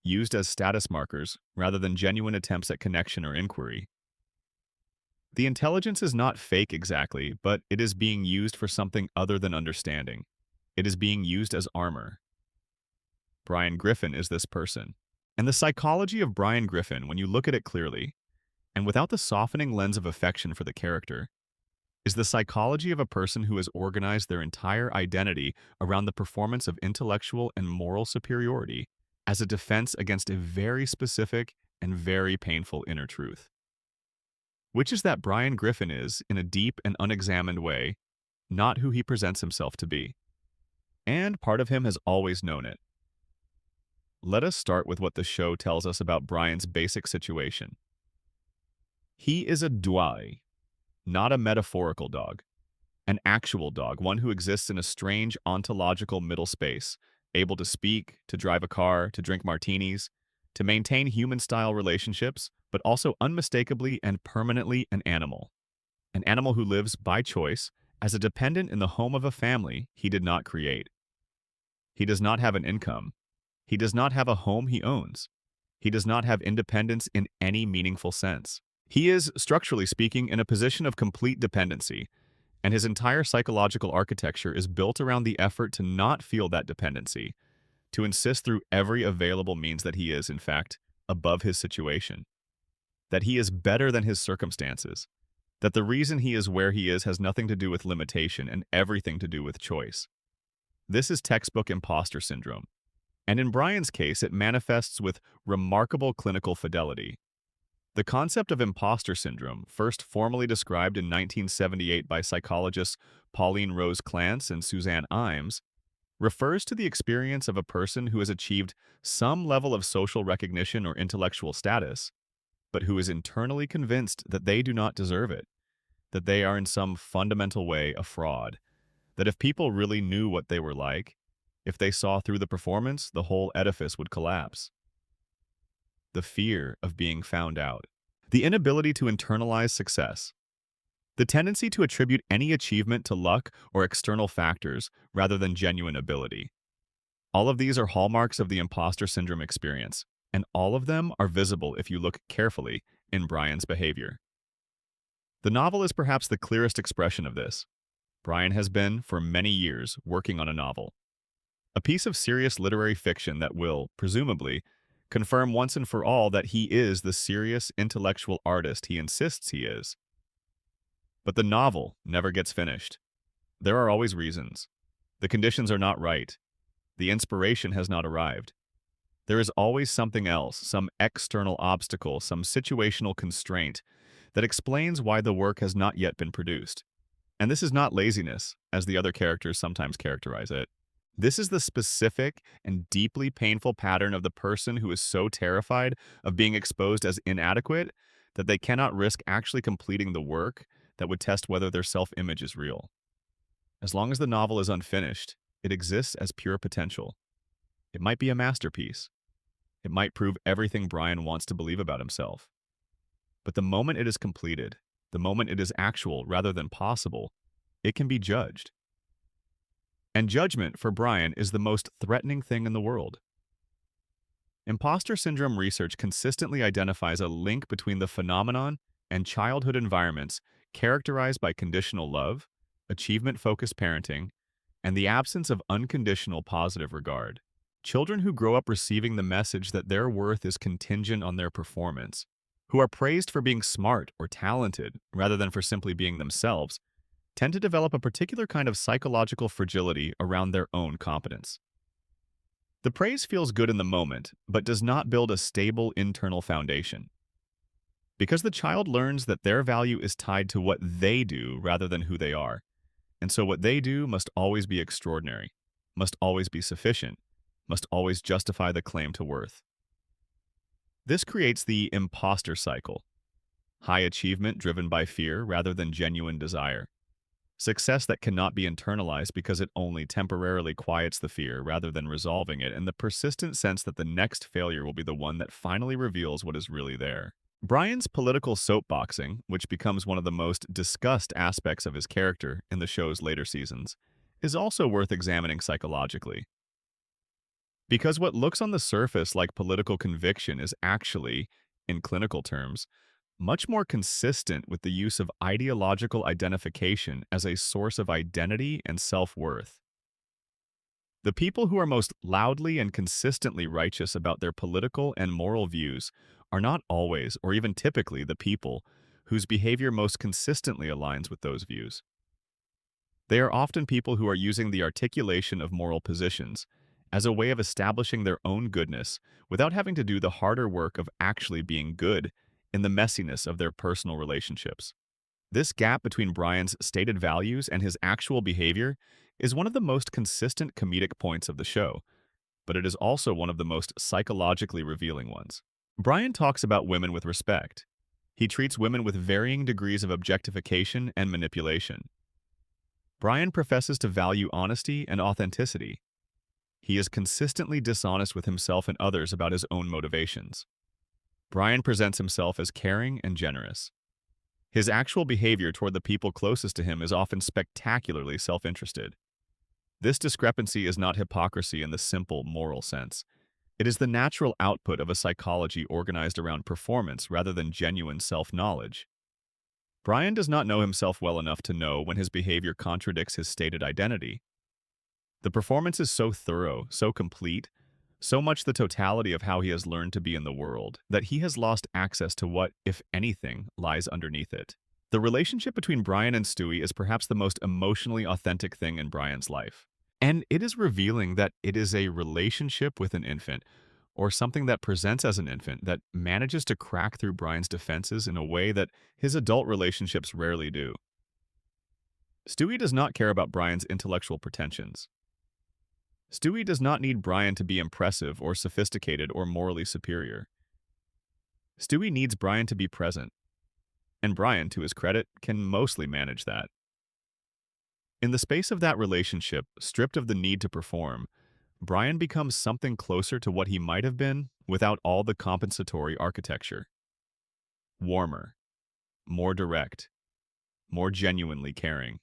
A: used as status markers rather than genuine attempts at connection or inquiry. The intelligence is not fake exactly, but it is being used for something other than understanding. It is being used as armor. Brian Griffin is this person. And the psychology of Brian Griffin, when you look at it clearly, and without the softening lens of affection for the character, is the psychology of a person who has organized their entire identity around the performance of intellectual and moral superiority as a defense against a very specific and very painful inner truth. Which is that Brian Griffin is, in a deep and unexamined way, not who he presents himself to be. And part of him has always known it. Let us start with what the show tells us about Brian's basic situation. He is a douai, not a metaphorical dog. An actual dog, one who exists in a strange ontological middle space, able to speak, to drive a car, to drink martinis, to maintain human-style relationships, but also unmistakably and permanently an animal. An animal who lives by choice as a dependent in the home of a family he did not create. He does not have an income. He does not have a home he owns. He does not have independence in any meaningful sense. He is, structurally speaking, in a position of complete dependency, and his entire psychological architecture is built around the effort to not feel that dependency, to insist through every available means that he is, in fact, above his situation, that he is better than his circumstances, that the reason he is where he is has nothing to do with limitation and everything to do with choice. This is textbook imposter syndrome, and in Brian's case, it manifests with remarkable clinical fidelity. The concept of imposter syndrome, first formally described in 1978 by psychologists Pauline Rose Clance and Suzanne Imes, refers to the experience of a person who has achieved some level of social recognition or intellectual status, but who is internally convinced that they do not deserve it, that they are in some fundamental way a fraud, that if people really knew what they were like, if they saw through the performance, the whole edifice would collapse. The fear of being found out. The inability to internalize success. The tendency to attribute any achievement to luck or external factors rather than genuine ability. All of these are hallmarks of the imposter syndrome experience, and all of them are visible if you look carefully in Brian's behavior. The novel is perhaps the clearest expression of this. Brian has been, for many years, working on a novel. A piece of serious literary fiction that will, presumably, confirm once and for all that he is the serious intellectual artist he insists he is. But the novel never gets finished. There are always reasons. The conditions are not right. The inspiration has not arrived. There is always something else, some external obstacle, some situational constraint that explains why the work has not yet been produced. And this is not laziness, as the other characters sometimes characterize it. This is the specific and deeply painful pattern of the person who is so terrified of being exposed as inadequate that they cannot risk actually completing the work that would test whether their self-image is real. As long as the novel is unfinished, it exists as pure potential. It might be a masterpiece. It might prove everything Brian wants to believe about himself. But the moment it is completed, the moment it is actual rather than possible, it can be judged. And judgment, for Brian, is the most threatening thing in the world. Imposter syndrome research consistently identifies a link between the phenomenon and childhood environments characterized by conditional love, achievement-focused parenting, and the absence of unconditional positive regard. Children who grow up receiving the message that their worth is contingent on their performance, who are praised for being smart or talented rather than for simply being themselves, tend to develop a particular kind of psychological fragility around their own competence. The praise feels good in the moment, but does not build a stable internal foundation. Because the child learns that their value is tied to what they do rather than who they are, and so what they do must always be extraordinary, must always be sufficient, must always justify the claim to worth. This creates the imposter cycle, high achievement driven by fear rather than genuine desire. success that cannot be internalized because it only temporarily quiets the fear rather than resolving it, and the persistent sense that the next failure will be the one that finally reveals what is really there. Brian's political soapboxing, which becomes one of the most discussed aspects of his character in the show's later seasons, is also worth examining psychologically. Because what looks on the surface like political conviction is actually, in clinical terms, much more consistent with the use of ideological identification as a source of identity and self-worth. The people who are most loudly and consistently righteous about their political and moral views are not always, or even typically, the people whose behavior most consistently aligns with those views. They are often people who are using the articulation of moral positions as a way of establishing their own goodness without having to do the harder work of actually being good in the messiness of their personal relationships. This gap between Brian's stated values and his actual behavior is one of the most consistent comedic points of the show, but it is also one of the most psychologically revealing ones. Brian talks about women with respect. He treats women with varying degrees of objectification and manipulation. Brian professes to value honesty and authenticity. He is consistently dishonest with himself and others about his own motivations. Brian presents himself as caring and generous. His actual behavior toward the people closest to him is often spectacularly self-interested. This discrepancy is not hypocrisy in the simple moral sense. It is the natural output of a psychology organized around performance rather than genuine self-knowledge. Brian does not know himself well enough to know when his behavior contradicts his stated identity. The performance is so thorough, so complete, so much the totality of how he has learned to be in the world, that he has lost access to what, if anything, lies underneath it. The relationship between Brian and Stewie is perhaps the most emotionally authentic thing in Brian's life. And it is revealing that it is a relationship with an infant, or something that presents as an infant, that manages to crack through Brian's defenses in a way that his adult relationships rarely do. Stewie does not care about Brian's intellectual pretensions. Stewie does not need Brian to be impressive or sophisticated or morally superior. Stewie needs Brian to be present, and Brian, to his credit, can mostly manage that. In the space of that relationship, stripped of the need to perform, Brian becomes something closer to what he might have been without all the compensatory architecture. Warmer, more direct, more genuinely caring.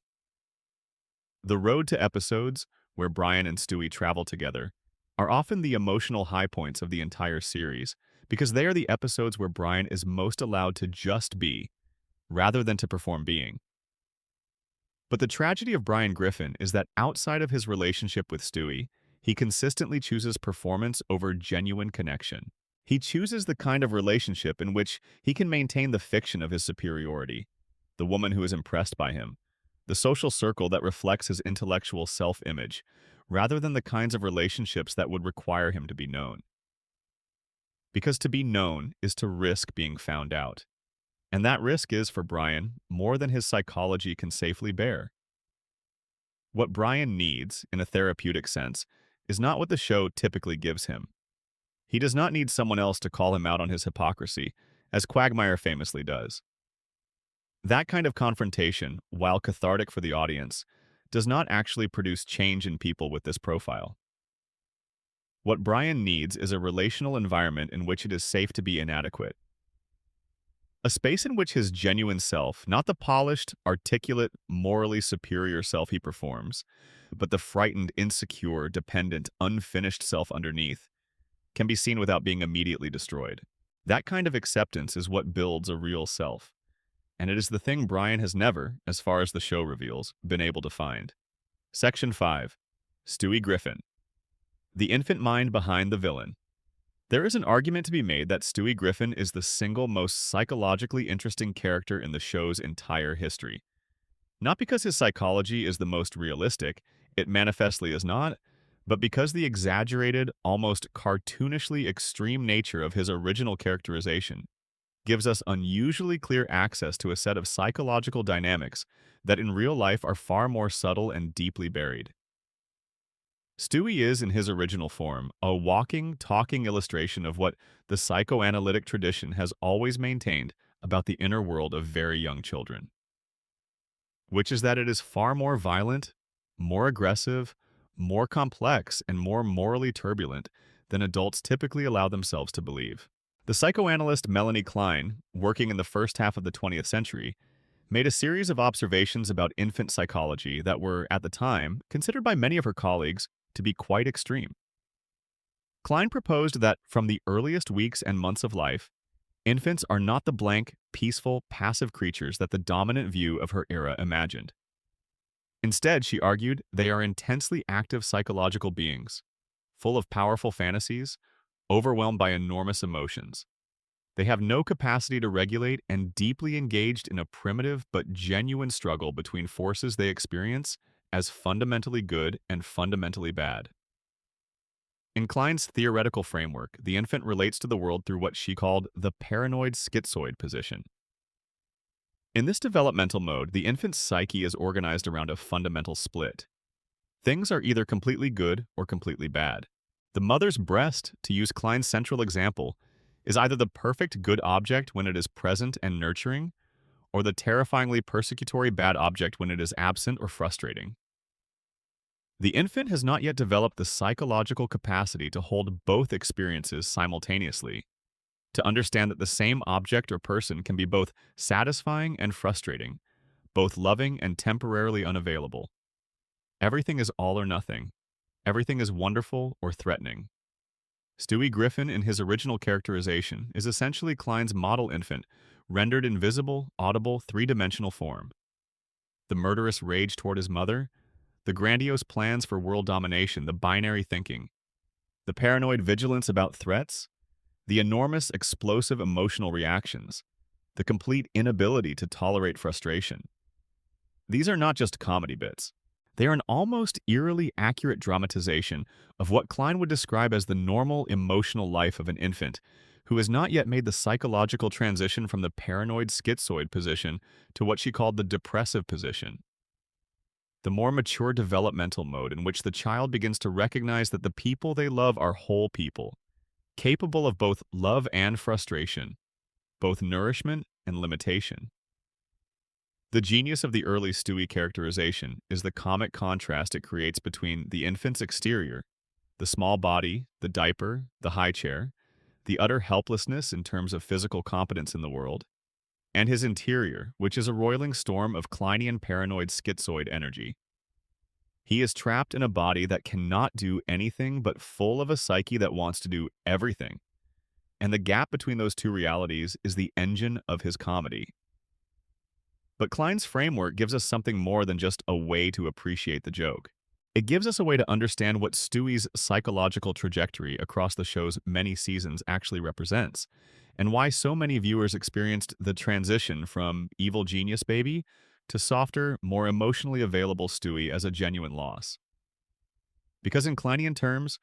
A: The road to episodes, where Brian and Stewie travel together, are often the emotional high points of the entire series, because they are the episodes where Brian is most allowed to just be, rather than to perform being. But the tragedy of Brian Griffin is that outside of his relationship with Stewie, he consistently chooses performance over genuine connection. He chooses the kind of relationship in which he can maintain the fiction of his superiority, the woman who is impressed by him, the social circle that reflects his intellectual self-image, rather than the kinds of relationships that would require him to be known. Because to be known is to risk being found out. And that risk is, for Brian, more than his psychology can safely bear. What Brian needs, in a therapeutic sense, is not what the show typically gives him. He does not need someone else to call him out on his hypocrisy, as Quagmire famously does. That kind of confrontation, while cathartic for the audience, does not actually produce change in people with this profile. What Brian needs is a relational environment in which it is safe to be inadequate. A space in which his genuine self, not the polished, articulate, morally superior self he performs, but the frightened, insecure, dependent, unfinished self underneath, can be seen without being immediately destroyed. That kind of acceptance is what builds a real self. And it is the thing Brian has never, as far as the show reveals, been able to find. Section 5. Stewie Griffin. The infant mind behind the villain. There is an argument to be made that Stewie Griffin is the single most psychologically interesting character in the show's entire history. Not because his psychology is the most realistic, it manifestly is not, but because the exaggerated, almost cartoonishly extreme nature of his original characterization gives us unusually clear access to a set of psychological dynamics that in real life are far more subtle and deeply buried. Stewie is, in his original form, a walking, talking illustration of what the psychoanalytic tradition has always maintained about the inner world of very young children. which is that it is far more violent, more aggressive, more complex, and more morally turbulent than adults typically allow themselves to believe. The psychoanalyst Melanie Klein, working in the first half of the 20th century, made a series of observations about infant psychology that were, at the time, considered by many of her colleagues to be quite extreme. Klein proposed that from the earliest weeks and months of life, infants are not the blank, peaceful, passive creatures that the dominant view of her era imagined. Instead, she argued, they are intensely active psychological beings, full of powerful fantasies, overwhelmed by enormous emotions. They have no capacity to regulate and deeply engaged in a primitive but genuine struggle between forces they experience as fundamentally good and fundamentally bad. In Klein's theoretical framework, the infant relates to the world through what she called the paranoid schizoid position. In this developmental mode, the infant's psyche is organized around a fundamental split. Things are either completely good or completely bad. The mother's breast, to use Klein's central example, is either the perfect good object when it is present and nurturing, or the terrifyingly persecutory bad object when it is absent or frustrating. The infant has not yet developed the psychological capacity to hold both experiences simultaneously, to understand that the same object or person can be both satisfying and frustrating, both loving and temporarily unavailable. Everything is all or nothing. Everything is wonderful or threatening. Stewie Griffin, in his original characterization, is essentially Klein's model infant, rendered in visible, audible, three-dimensional form. The murderous rage toward his mother, the grandiose plans for world domination, the binary thinking, the paranoid vigilance about threats, the enormous explosive emotional reactions, the complete inability to tolerate frustration. These are not just comedy bits. They are an almost eerily accurate dramatization of what Klein would describe as the normal emotional life of an infant who has not yet made the psychological transition from the paranoid schizoid position to what she called the depressive position. The more mature developmental mode in which the child begins to recognize that the people they love are whole people, capable of both love and frustration, both nourishment and limitation. The genius of the early Stewie characterization is the comic contrast it creates between the infant's exterior, the small body, the diaper, the high chair, the utter helplessness in terms of physical competence in the world, and his interior, which is a roiling storm of Kleinian paranoid schizoid energy. He is trapped in a body that cannot do anything but full of a psyche that wants to do everything. And the gap between those two realities is the engine of his comedy. But Klein's framework gives us something more than just a way to appreciate the joke. It gives us a way to understand what Stewie's psychological trajectory across the show's many seasons actually represents, and why so many viewers experienced the transition from evil genius baby to softer, more emotionally available Stewie as a genuine loss. Because in Kleinian terms,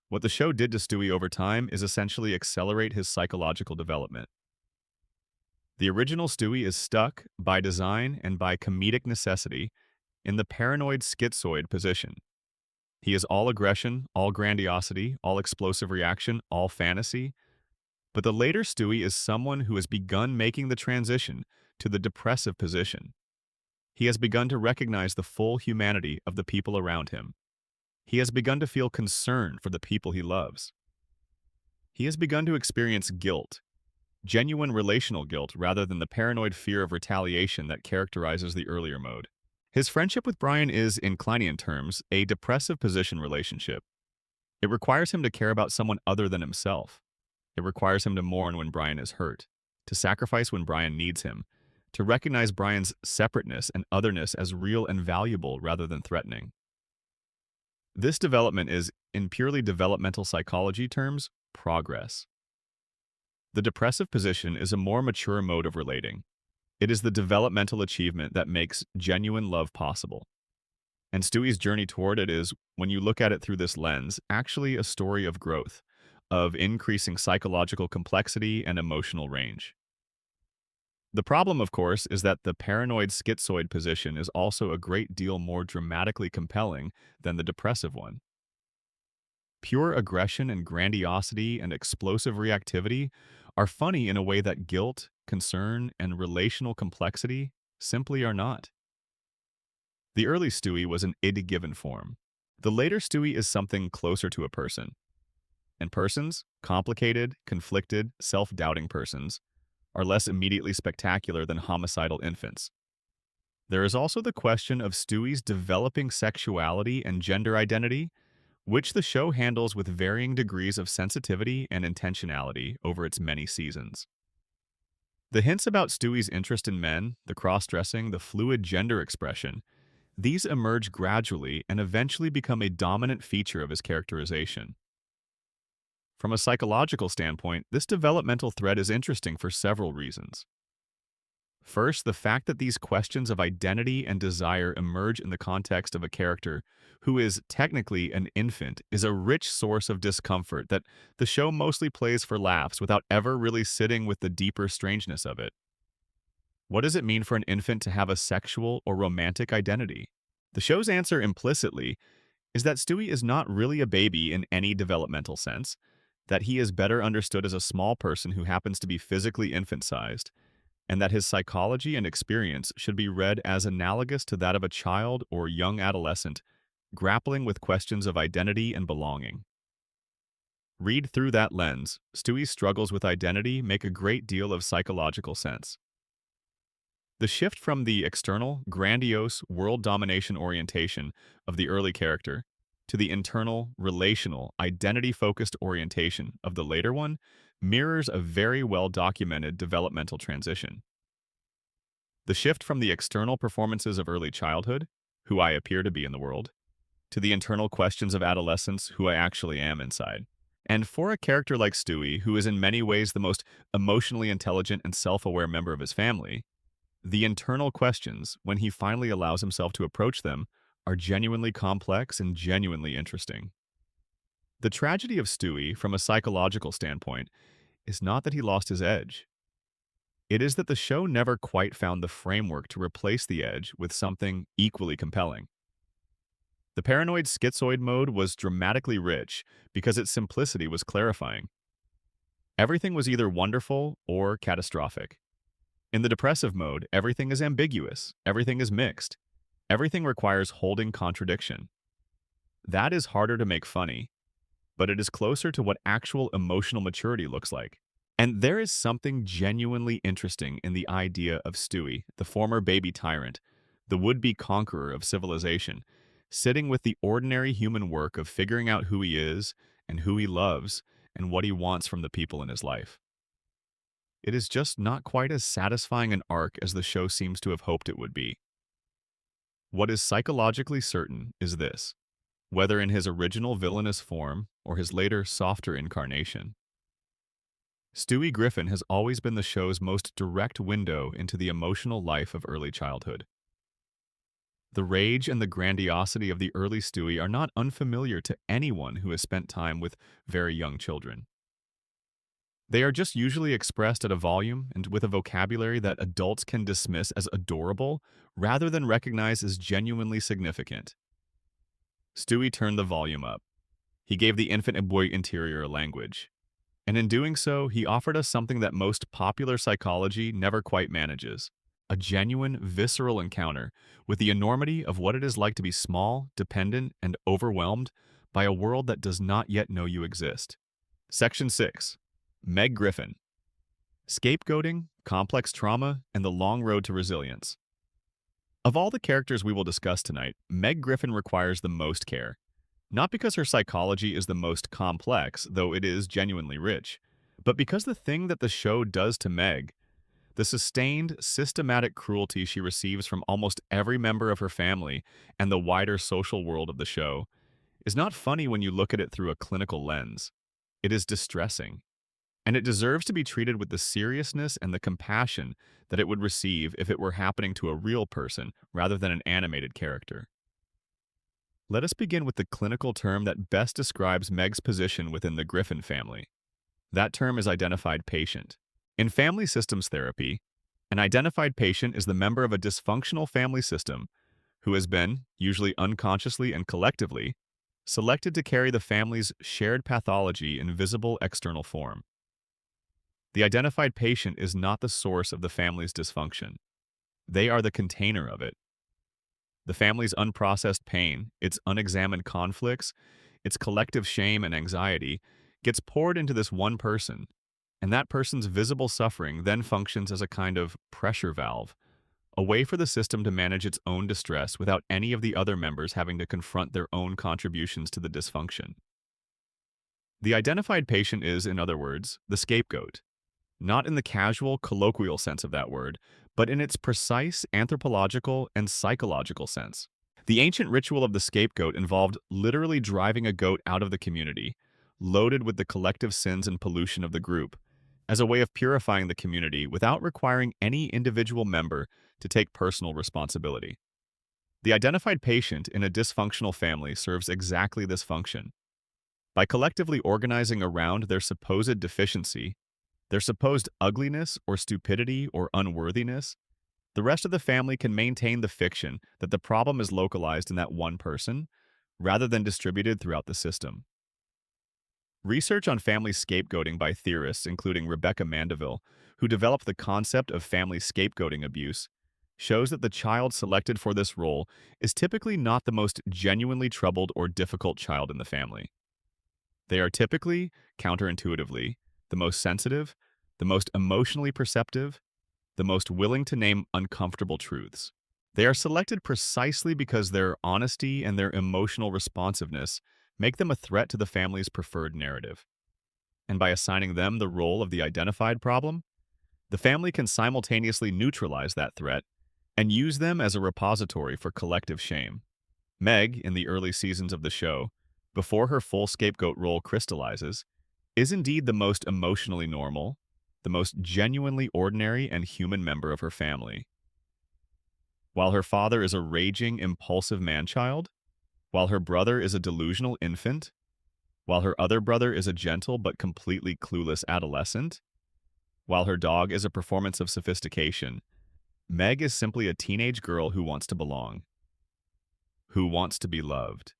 A: what the show did to Stewie over time is essentially accelerate his psychological development. The original Stewie is stuck, by design and by comedic necessity, in the paranoid schizoid position. He is all aggression, all grandiosity, all explosive reaction, all fantasy. But the later Stewie is someone who has begun making the transition to the depressive position. He has begun to recognize the full humanity of the people around him. He has begun to feel concern for the people he loves. He has begun to experience guilt, genuine relational guilt rather than the paranoid fear of retaliation that characterizes the earlier mode. His friendship with Brian is, in Kleinian terms, a depressive position relationship. It requires him to care about someone other than himself. It requires him to mourn when Brian is hurt, to sacrifice when Brian needs him, to recognize Brian's separateness and otherness as real and valuable rather than threatening. This development is, in purely developmental psychology terms, progress. The depressive position is a more mature mode of relating. It is the developmental achievement that makes genuine love possible. And Stewie's journey toward it is, when you look at it through this lens, actually a story of growth, of increasing psychological complexity and emotional range. The problem, of course, is that the paranoid schizoid position is also a great deal more dramatically compelling than the depressive one. Pure aggression and grandiosity and explosive reactivity are funny in a way that guilt, concern, and relational complexity simply are not. The early Stewie was an id given form. The later Stewie is something closer to a person. And persons, complicated, conflicted, self-doubting persons, are less immediately spectacular than homicidal infants. There is also the question of Stewie's developing sexuality and gender identity, which the show handles with varying degrees of sensitivity and intentionality over its many seasons. The hints about Stewie's interest in men, the cross-dressing, the fluid gender expression, these emerge gradually and eventually become a dominant feature of his characterization. From a psychological standpoint, this developmental thread is interesting for several reasons. First, the fact that these questions of identity and desire emerge in the context of a character who is technically an infant is a rich source of discomfort that the show mostly plays for laughs without ever really sitting with the deeper strangeness of it. What does it mean for an infant to have a sexual or romantic identity? The show's answer implicitly is that Stewie is not really a baby in any developmental sense, that he is better understood as a small person who happens to be physically infant-sized, and that his psychology and experience should be read as analogous to that of a child or young adolescent grappling with questions of identity and belonging. Read through that lens, Stewie's struggles with identity make a great deal of psychological sense. The shift from the external, grandiose, world domination orientation of the early character to the internal, relational, identity-focused orientation of the later one mirrors a very well-documented developmental transition. The shift from the external performances of early childhood, who I appear to be in the world, to the internal questions of adolescence, who I actually am inside. And for a character like Stewie, who is in many ways the most emotionally intelligent and self-aware member of his family, the internal questions, when he finally allows himself to approach them, are genuinely complex and genuinely interesting. The tragedy of Stewie, from a psychological standpoint, is not that he lost his edge. It is that the show never quite found the framework to replace the edge with something equally compelling. The paranoid schizoid mode was dramatically rich because its simplicity was clarifying. Everything was either wonderful or catastrophic. In the depressive mode, everything is ambiguous, everything is mixed, everything requires holding contradiction. That is harder to make funny, but it is closer to what actual emotional maturity looks like. And there is something genuinely interesting in the idea of Stewie, the former baby tyrant, the would-be conqueror of civilization, sitting with the ordinary human work of figuring out who he is and who he loves and what he wants from the people in his life. It is just not quite as satisfying an arc as the show seems to have hoped it would be. What is psychologically certain is this: whether in his original villainous form or his later, softer incarnation, Stewie Griffin has always been the show's most direct window into the emotional life of early childhood. The rage and the grandiosity of the early Stewie are not unfamiliar to anyone who has spent time with very young children. They are just usually expressed at a volume and with a vocabulary that adults can dismiss as adorable rather than recognize as genuinely significant. Stewie turned the volume up. He gave the infant boy interior a language. And in doing so, he offered us something that most popular psychology never quite manages: a genuine, visceral encounter with the enormity of what it is like to be small, dependent, and overwhelmed by a world that does not yet know you exist. Section 6. Meg Griffin. Scapegoating, complex trauma, and the long road to resilience. Of all the characters we will discuss tonight, Meg Griffin requires the most care. Not because her psychology is the most complex, though it is genuinely rich, but because the thing that the show does to Meg, the sustained, systematic cruelty she receives from almost every member of her family and the wider social world of the show, is not funny when you look at it through a clinical lens. It is distressing. And it deserves to be treated with the seriousness and the compassion that it would receive if it were happening to a real person rather than an animated character. Let us begin with the clinical term that best describes Meg's position within the Griffin family. That term is identified patient. In family systems therapy, an identified patient is the member of a dysfunctional family system who has been, usually unconsciously and collectively, selected to carry the family's shared pathology in visible external form. The identified patient is not the source of the family's dysfunction. They are the container of it. The family's unprocessed pain, its unexamined conflicts, its collective shame and anxiety gets poured into this one person, and that person's visible suffering then functions as a kind of pressure valve, a way for the system to manage its own distress without any of the other members having to confront their own contributions to the dysfunction. The identified patient is, in other words, the scapegoat, not in the casual, colloquial sense of that word, but in its precise anthropological and psychological sense. The ancient ritual of the scapegoat involved literally driving a goat out of the community, loaded with the collective sins and pollution of the group, as a way of purifying the community without requiring any individual member to take personal responsibility. The identified patient in a dysfunctional family serves exactly this function. By collectively organizing around their supposed deficiency, their supposed ugliness or stupidity or unworthiness, the rest of the family can maintain the fiction that the problem is localized in that one person, rather than distributed throughout the system. Research on family scapegoating by theorists including Rebecca Mandeville, who developed the concept of family scapegoating abuse, shows that the child selected for this role is typically not the most genuinely troubled or difficult child in the family. They are typically, counterintuitively, the most sensitive, the most emotionally perceptive, the most willing to name uncomfortable truths. They are selected precisely because their honesty and their emotional responsiveness make them a threat to the family's preferred narrative. And by assigning them the role of the identified problem, the family can simultaneously neutralize that threat and use them as a repository for collective shame. Meg, in the early seasons of the show, before her full scapegoat role crystallizes, is indeed the most emotionally normal, the most genuinely ordinary and human member of her family. While her father is a raging, impulsive man-child, while her brother is a delusional infant, while her other brother is a gentle but completely clueless adolescent, while her dog is a performance of sophistication, Meg is simply a teenage girl who wants to belong, who wants to be loved,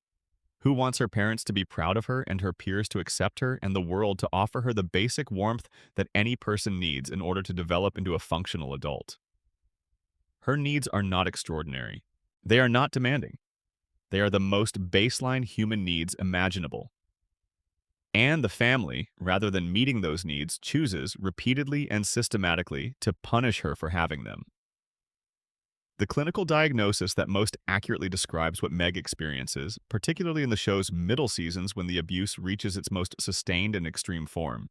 A: who wants her parents to be proud of her and her peers to accept her and the world to offer her the basic warmth that any person needs in order to develop into a functional adult. Her needs are not extraordinary. They are not demanding. They are the most baseline human needs imaginable. And the family, rather than meeting those needs, chooses repeatedly and systematically to punish her for having them. The clinical diagnosis that most accurately describes what Meg experiences, particularly in the show's middle seasons when the abuse reaches its most sustained and extreme form,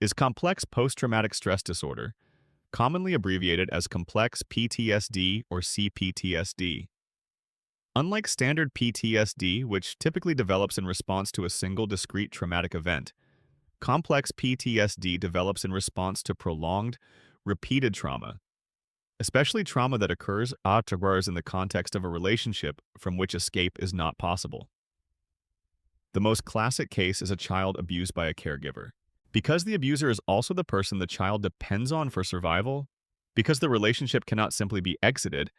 A: is complex post-traumatic stress disorder, commonly abbreviated as complex PTSD or CPTSD. Unlike standard PTSD, which typically develops in response to a single discrete traumatic event, complex PTSD develops in response to prolonged, repeated trauma, especially trauma that occurs in the context of a relationship from which escape is not possible. The most classic case is a child abused by a caregiver. Because the abuser is also the person the child depends on for survival, because the relationship cannot simply be exited,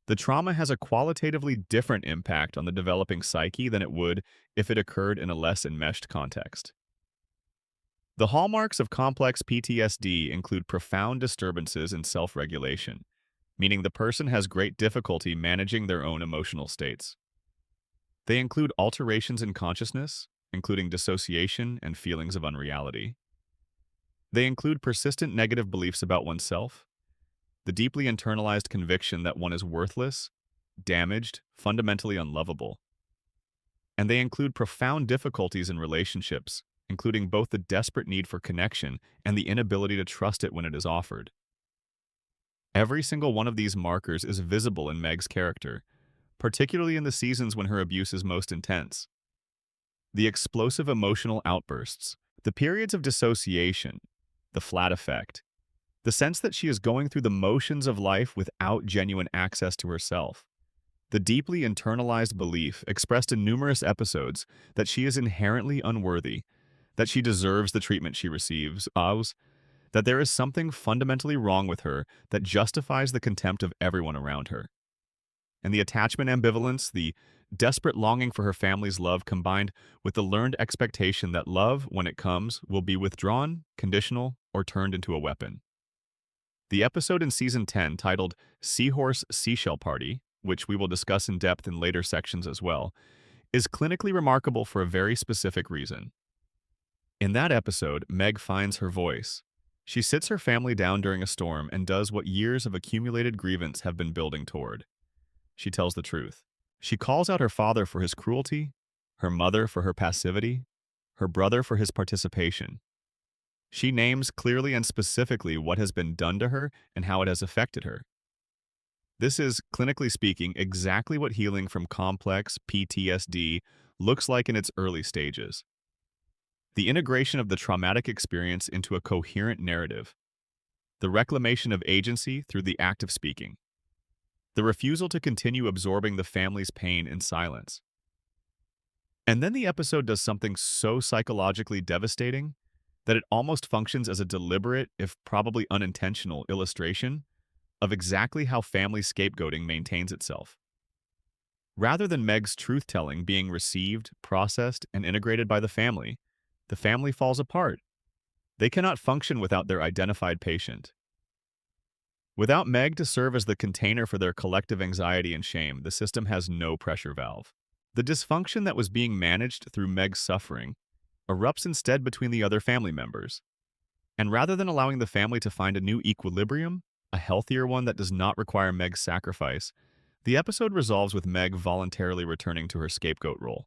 A: the trauma has a qualitatively different impact on the developing psyche than it would if it occurred in a less enmeshed context. The hallmarks of complex PTSD include profound disturbances in self-regulation, meaning the person has great difficulty managing their own emotional states. They include alterations in consciousness, including dissociation and feelings of unreality. They include persistent negative beliefs about oneself, the deeply internalized conviction that one is worthless, damaged, fundamentally unlovable. And they include profound difficulties in relationships, including both the desperate need for connection and the inability to trust it when it is offered. Every single one of these markers is visible in Meg's character, particularly in the seasons when her abuse is most intense. The explosive emotional outbursts, the periods of dissociation, the flat effect, the sense that she is going through the motions of life without genuine access to herself, the deeply internalized belief expressed in numerous episodes that she is inherently unworthy, that she deserves the treatment she receives, that there is something fundamentally wrong with her that justifies the contempt of everyone around her. And the attachment ambivalence, the desperate longing for her family's love combined with the learned expectation that love, when it comes, will be withdrawn, conditional, or turned into a weapon. The episode in Season 10 titled Seahorse Seashell Party, which we will discuss in depth in later sections as well, is clinically remarkable for a very specific reason. In that episode, Meg finds her voice. She sits her family down during a storm and does what years of accumulated grievance have been building toward. She tells the truth. She calls out her father for his cruelty, her mother for her passivity, her brother for his participation. She names clearly and specifically what has been done to her and how it has affected her. This is, clinically speaking, exactly what healing from complex PTSD looks like in its early stages. The integration of the traumatic experience into a coherent narrative, the reclamation of agency through the act of speaking, the refusal to continue absorbing the family's pain in silence. And then the episode does something so psychologically devastating that it almost functions as a deliberate, if probably unintentional, illustration of exactly how family scapegoating maintains itself. Rather than Meg's truth-telling being received, processed, and integrated by the family falls apart. They cannot function without their identified patient. Without Meg to serve as the container for their collective anxiety and shame, the system has no pressure valve. The dysfunction that was being managed through Meg's suffering erupts instead between the other family members. And rather than allowing the family to find a new equilibrium, a healthier one that does not require Meg's sacrifice, the episode resolves with Meg voluntarily returning to her scapegoat role.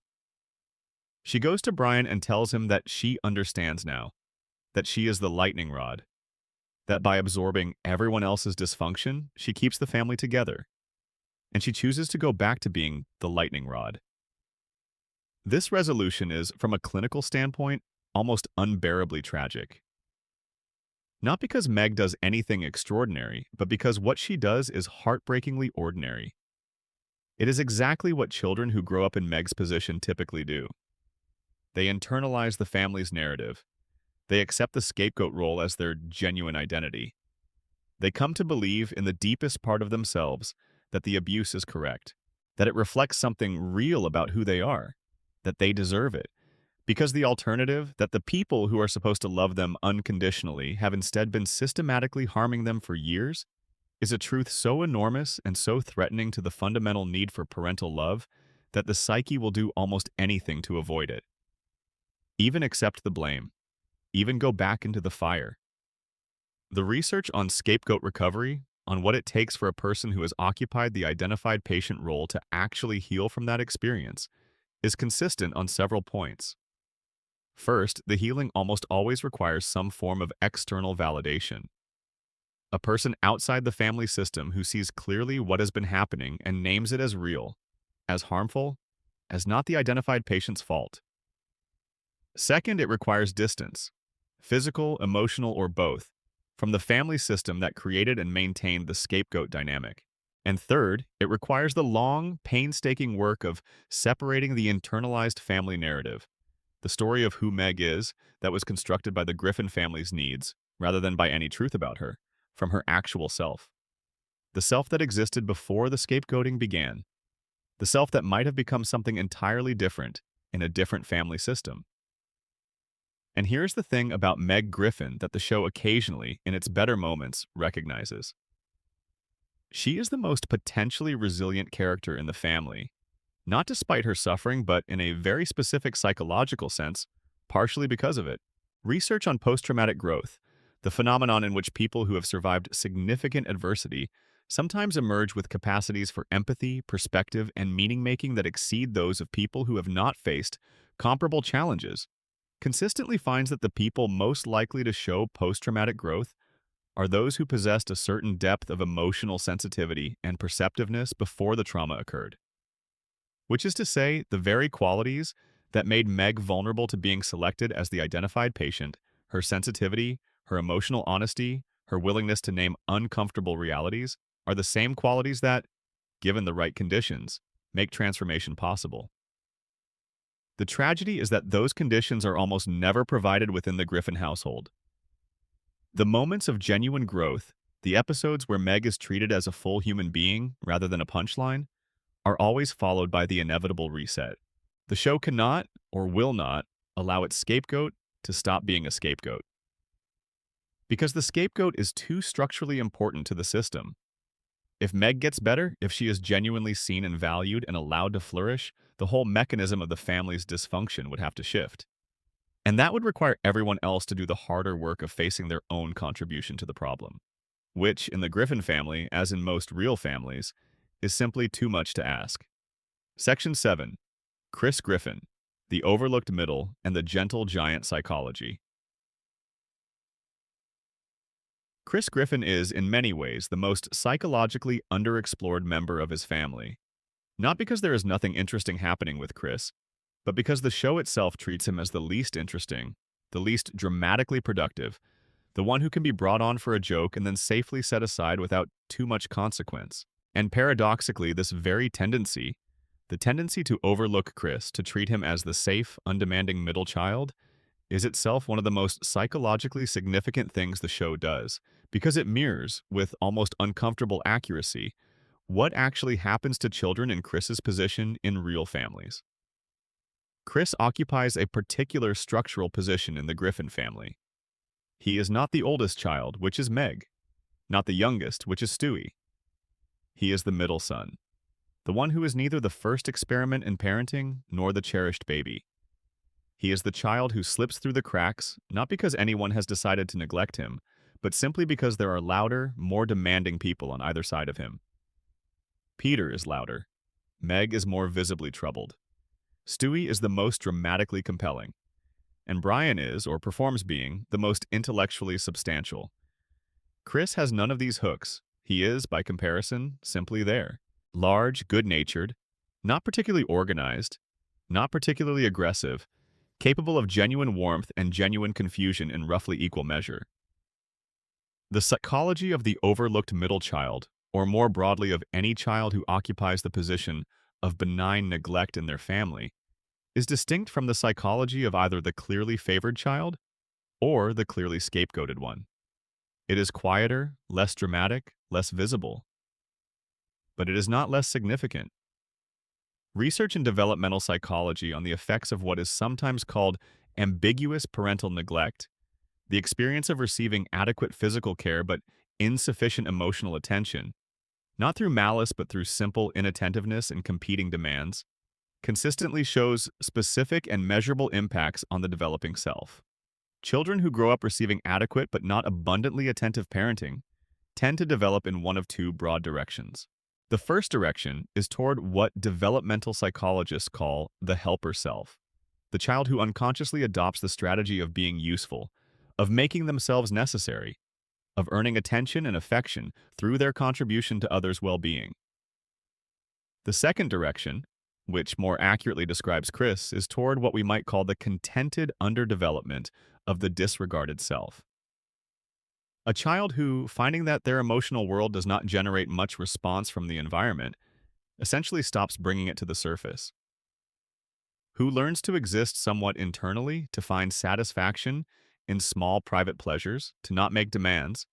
A: She goes to Brian and tells him that she understands now, that she is the lightning rod, that by absorbing everyone else's dysfunction, she keeps the family together, and she chooses to go back to being the lightning rod. This resolution is, from a clinical standpoint, almost unbearably tragic. Not because Meg does anything extraordinary, but because what she does is heartbreakingly ordinary. It is exactly what children who grow up in Meg's position typically do. They internalize the family's narrative. They accept the scapegoat role as their genuine identity. They come to believe in the deepest part of themselves that the abuse is correct, that it reflects something real about who they are, that they deserve it, because the alternative, that the people who are supposed to love them unconditionally have instead been systematically harming them for years, is a truth so enormous and so threatening to the fundamental need for parental love that the psyche will do almost anything to avoid it. Even accept the blame. Even go back into the fire. The research on scapegoat recovery, on what it takes for a person who has occupied the identified patient role to actually heal from that experience, is consistent on several points. First, the healing almost always requires some form of external validation. A person outside the family system who sees clearly what has been happening and names it as real, as harmful, as not the identified patient's fault. Second, it requires distance, physical, emotional, or both, from the family system that created and maintained the scapegoat dynamic. And third, it requires the long, painstaking work of separating the internalized family narrative, the story of who Meg is, that was constructed by the Griffin family's needs, rather than by any truth about her, from her actual self. The self that existed before the scapegoating began. The self that might have become something entirely different in a different family system. And here's the thing about Meg Griffin that the show occasionally, in its better moments, recognizes. She is the most potentially resilient character in the family, not despite her suffering, but in a very specific psychological sense, partially because of it. Research on post-traumatic growth, the phenomenon in which people who have survived significant adversity sometimes emerge with capacities for empathy, perspective, and meaning-making that exceed those of people who have not faced comparable challenges, consistently finds that the people most likely to show post-traumatic growth are those who possessed a certain depth of emotional sensitivity and perceptiveness before the trauma occurred. Which is to say, the very qualities that made Meg vulnerable to being selected as the identified patient, her sensitivity, her emotional honesty, her willingness to name uncomfortable realities, are the same qualities that, given the right conditions, make transformation possible. The tragedy is that those conditions are almost never provided within the Griffin household. The moments of genuine growth, the episodes where Meg is treated as a full human being rather than a punchline, are always followed by the inevitable reset. The show cannot, or will not, allow its scapegoat to stop being a scapegoat. Because the scapegoat is too structurally important to the system. If Meg gets better, if she is genuinely seen and valued and allowed to flourish, the whole mechanism of the family's dysfunction would have to shift. And that would require everyone else to do the harder work of facing their own contribution to the problem, which, in the Griffin family, as in most real families, is simply too much to ask. Section 7. Chris Griffin, the overlooked middle and the gentle giant psychology. Chris Griffin is, in many ways, the most psychologically underexplored member of his family. Not because there is nothing interesting happening with Chris, but because the show itself treats him as the least interesting, the least dramatically productive, the one who can be brought on for a joke and then safely set aside without too much consequence. And paradoxically, this very tendency, the tendency to overlook Chris, to treat him as the safe, undemanding middle child, is itself one of the most psychologically significant things the show does, because it mirrors, with almost uncomfortable accuracy, what actually happens to children in Chris's position in real families. Chris occupies a particular structural position in the Griffin family. He is not the oldest child, which is Meg, not the youngest, which is Stewie. He is the middle son, the one who is neither the first experiment in parenting nor the cherished baby. He is the child who slips through the cracks, not because anyone has decided to neglect him, but simply because there are louder, more demanding people on either side of him. Peter is louder. Meg is more visibly troubled. Stewie is the most dramatically compelling. And Brian is, or performs being, the most intellectually substantial. Chris has none of these hooks. He is, by comparison, simply there. Large, good-natured, not particularly organized, not particularly aggressive, capable of genuine warmth and genuine confusion in roughly equal measure. The psychology of the overlooked middle child, or more broadly of any child who occupies the position of benign neglect in their family, is distinct from the psychology of either the clearly favored child or the clearly scapegoated one. It is quieter, less dramatic, less visible. But it is not less significant. Research in developmental psychology on the effects of what is sometimes called ambiguous parental neglect, the experience of receiving adequate physical care but insufficient emotional attention, not through malice but through simple inattentiveness and competing demands, consistently shows specific and measurable impacts on the developing self. Children who grow up receiving adequate but not abundantly attentive parenting tend to develop in one of two broad directions. The first direction is toward what developmental psychologists call the helper self, the child who unconsciously adopts the strategy of being useful, of making themselves necessary, of earning attention and affection through their contribution to others' well-being. The second direction, which more accurately describes Chris, is toward what we might call the contented underdevelopment of the disregarded self. A child who, finding that their emotional world does not generate much response from the environment, essentially stops bringing it to the surface. Who learns to exist somewhat internally, to find satisfaction in small private pleasures, to not make demands,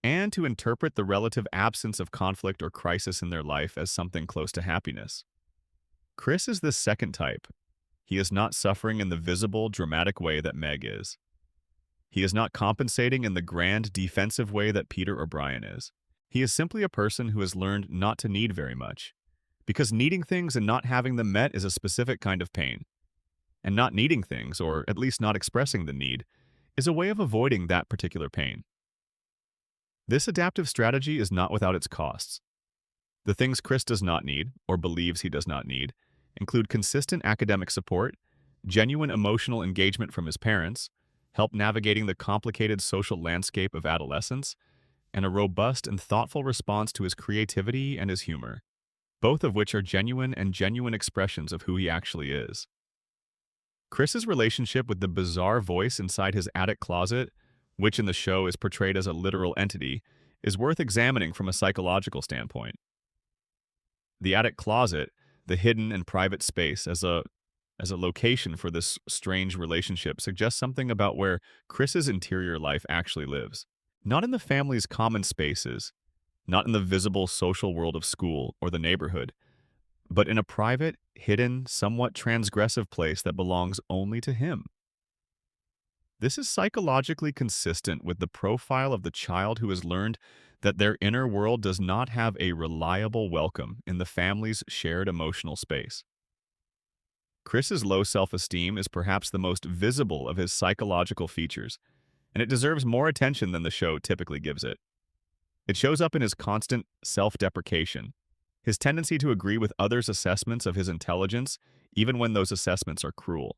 A: and to interpret the relative absence of conflict or crisis in their life as something close to happiness. Chris is this second type. He is not suffering in the visible, dramatic way that Meg is. He is not compensating in the grand, defensive way that Peter or Brian is. He is simply a person who has learned not to need very much, because needing things and not having them met is a specific kind of pain. And not needing things, or at least not expressing the need, is a way of avoiding that particular pain. This adaptive strategy is not without its costs. The things Chris does not need, or believes he does not need, include consistent academic support, genuine emotional engagement from his parents, help navigating the complicated social landscape of adolescence, and a robust and thoughtful response to his creativity and his humor, both of which are genuine expressions of who he actually is. Chris's relationship with the bizarre voice inside his attic closet, which in the show is portrayed as a literal entity, is worth examining from a psychological standpoint. The attic closet, the hidden and private space as a location for this strange relationship, suggests something about where Chris's interior life actually lives. Not in the family's common spaces, not in the visible social world of school or the neighborhood, but in a private, hidden, somewhat transgressive place that belongs only to him. This is psychologically consistent with the profile of the child who has learned that their inner world does not have a reliable welcome in the family's shared emotional space. Chris's low self-esteem is perhaps the most visible of his psychological features, and it deserves more attention than the show typically gives it. It shows up in his constant self-deprecation, his tendency to agree with others' assessments of his intelligence, even when those assessments are cruel,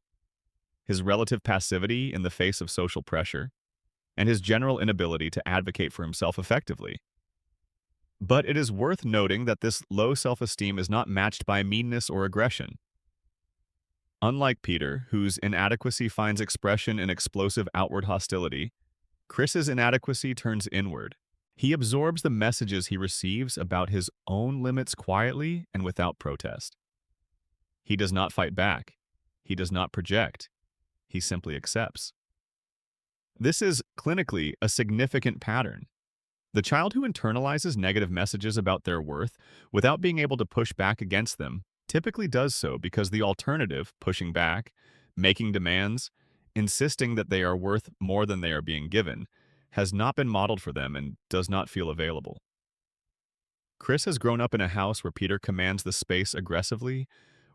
A: his relative passivity in the face of social pressure, and his general inability to advocate for himself effectively. But it is worth noting that this low self-esteem is not matched by meanness or aggression. Unlike Peter, whose inadequacy finds expression in explosive outward hostility, Chris's inadequacy turns inward. He absorbs the messages he receives about his own limits quietly and without protest. He does not fight back. He does not project. He simply accepts. This is clinically a significant pattern. The child who internalizes negative messages about their worth without being able to push back against them typically does so because the alternative, pushing back, making demands, insisting that they are worth more than they are being given, has not been modeled for them and does not feel available. Chris has grown up in a house where Peter commands the space aggressively,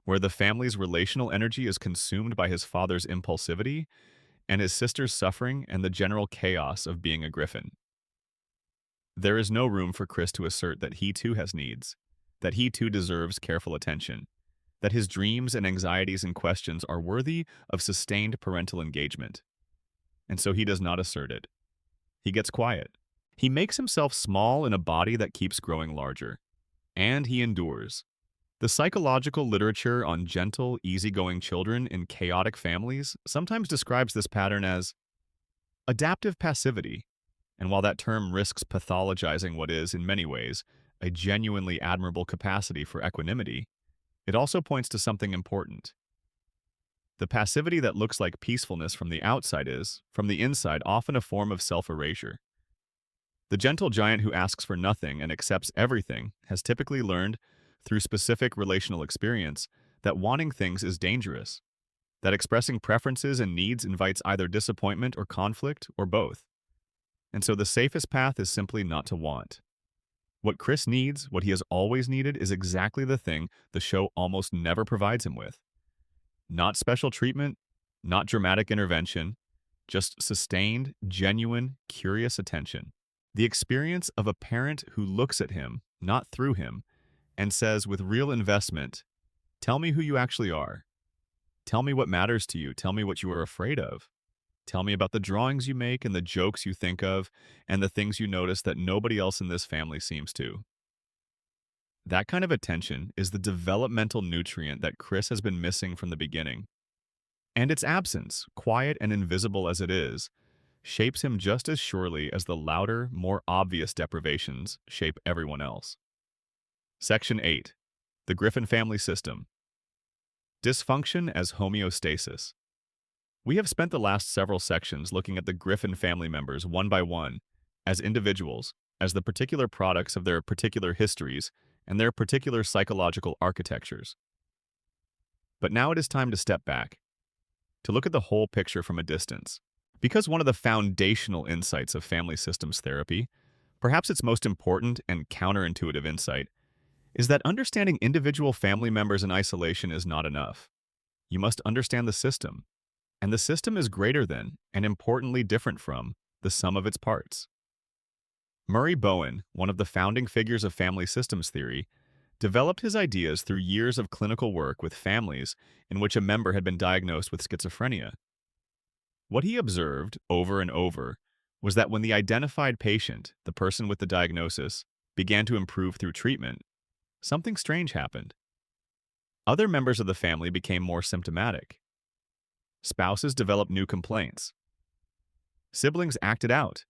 A: where the family's relational energy is consumed by his father's impulsivity and his sister's suffering and the general chaos of being a Griffin. There is no room for Chris to assert that he too has needs, that he too deserves careful attention, that his dreams and anxieties and questions are worthy of sustained parental engagement. And so he does not assert it. He gets quiet. He makes himself small in a body that keeps growing larger. And he endures. The psychological literature on gentle, easygoing children in chaotic families sometimes describes this pattern as adaptive passivity. And while that term risks pathologizing what is, in many ways, a genuinely admirable capacity for equanimity, it also points to something important. The passivity that looks like peacefulness from the outside is, from the inside, often a form of self-erasure. The gentle giant who asks for nothing and accepts everything has typically learned, through specific relational experience, that wanting things is dangerous, that expressing preferences and needs invites either disappointment or conflict, or both. And so the safest path is simply not to want. What Chris needs, what he has always needed, is exactly the thing the show almost never provides him with. Not special treatment, not dramatic intervention, just sustained, genuine, curious attention. The experience of a parent who looks at him, not through him, and says with real investment, "Tell me who you actually are. Tell me what matters to you. Tell me what you are afraid of. Tell me about the drawings you make and the jokes you think of and the things you notice that nobody else in this family seems to." That kind of attention is the developmental nutrient that Chris has been missing from the beginning. And its absence, quiet and invisible as it is, shapes him just as surely as the louder, more obvious deprivations shape everyone else. Section 8. The Griffin Family System. Dysfunction as homeostasis. We have spent the last several sections looking at the Griffin family members one by one, as individuals, as the particular products of their particular histories and their particular psychological architectures. But now it is time to step back, to look at the whole picture from a distance. Because one of the foundational insights of family systems therapy, perhaps its most important and counterintuitive insight, is that understanding individual family members in isolation is not enough. You must understand the system, and the system is greater than, and importantly different from, the sum of its parts. Murray Bowen, one of the founding figures of family systems theory, developed his ideas through years of clinical work with families in which a member had been diagnosed with schizophrenia. What he observed over and over was that when the identified patient, the person with the diagnosis, began to improve through treatment, something strange happened. Other members of the family became more symptomatic. Spouses developed new complaints. Siblings acted out.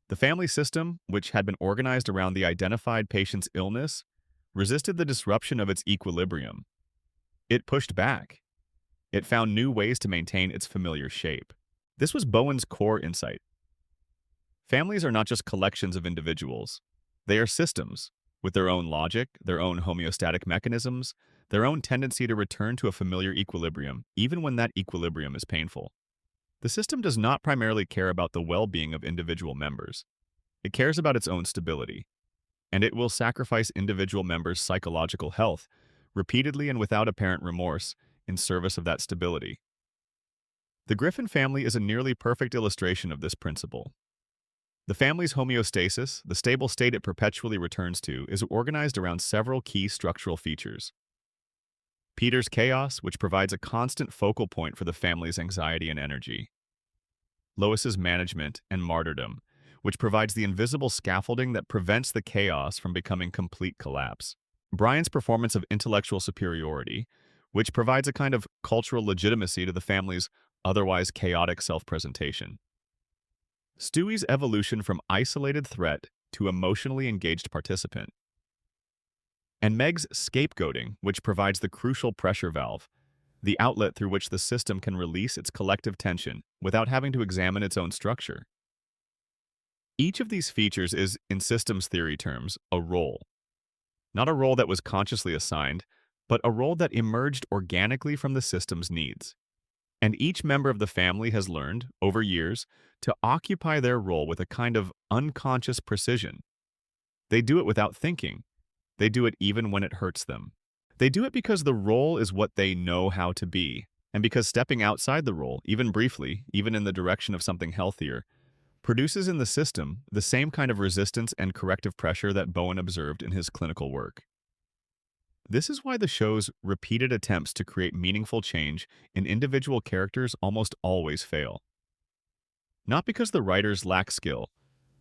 A: The family system, which had been organized around the identified patient's illness, resisted the disruption of its equilibrium. It pushed back. It found new ways to maintain its familiar shape. This was Bowen's core insight. Families are not just collections of individuals. They are systems, with their own logic, their own homeostatic mechanisms, their own tendency to return to a familiar equilibrium, even when that equilibrium is painful. The system does not primarily care about the well-being of individual members. It cares about its own stability, and it will sacrifice individual members' psychological health repeatedly and without apparent remorse in service of that stability. The Griffin family is a nearly perfect illustration of this principle. The family's homeostasis, the stable state it perpetually returns to, is organized around several key structural features. Peter's chaos, which provides a constant focal point for the family's anxiety and energy. Lois's management and martyrdom, which provides the invisible scaffolding that prevents the chaos from becoming complete collapse. Brian's performance of intellectual superiority, which provides a kind of cultural legitimacy to the family's otherwise chaotic self-presentation. Stewie's evolution from isolated threat to emotionally engaged participant. And Meg's scapegoating, which provides the crucial pressure valve, the outlet through which the system can release its collective tension without having to examine its own structure. Each of these features is, in systems theory terms, a role. Not a role that was consciously assigned, but a role that emerged organically from the system's needs. And each member of the family has learned, over years, to occupy their role with a kind of unconscious precision. They do it without thinking. They do it even when it hurts them. They do it because the role is what they know how to be, and because stepping outside the role, even briefly, even in the direction of something healthier, produces in the system the same kind of resistance and corrective pressure that Bowen observed in his clinical work. This is why the show's repeated attempts to create meaningful change in individual characters almost always fail. Not because the writers lack skill,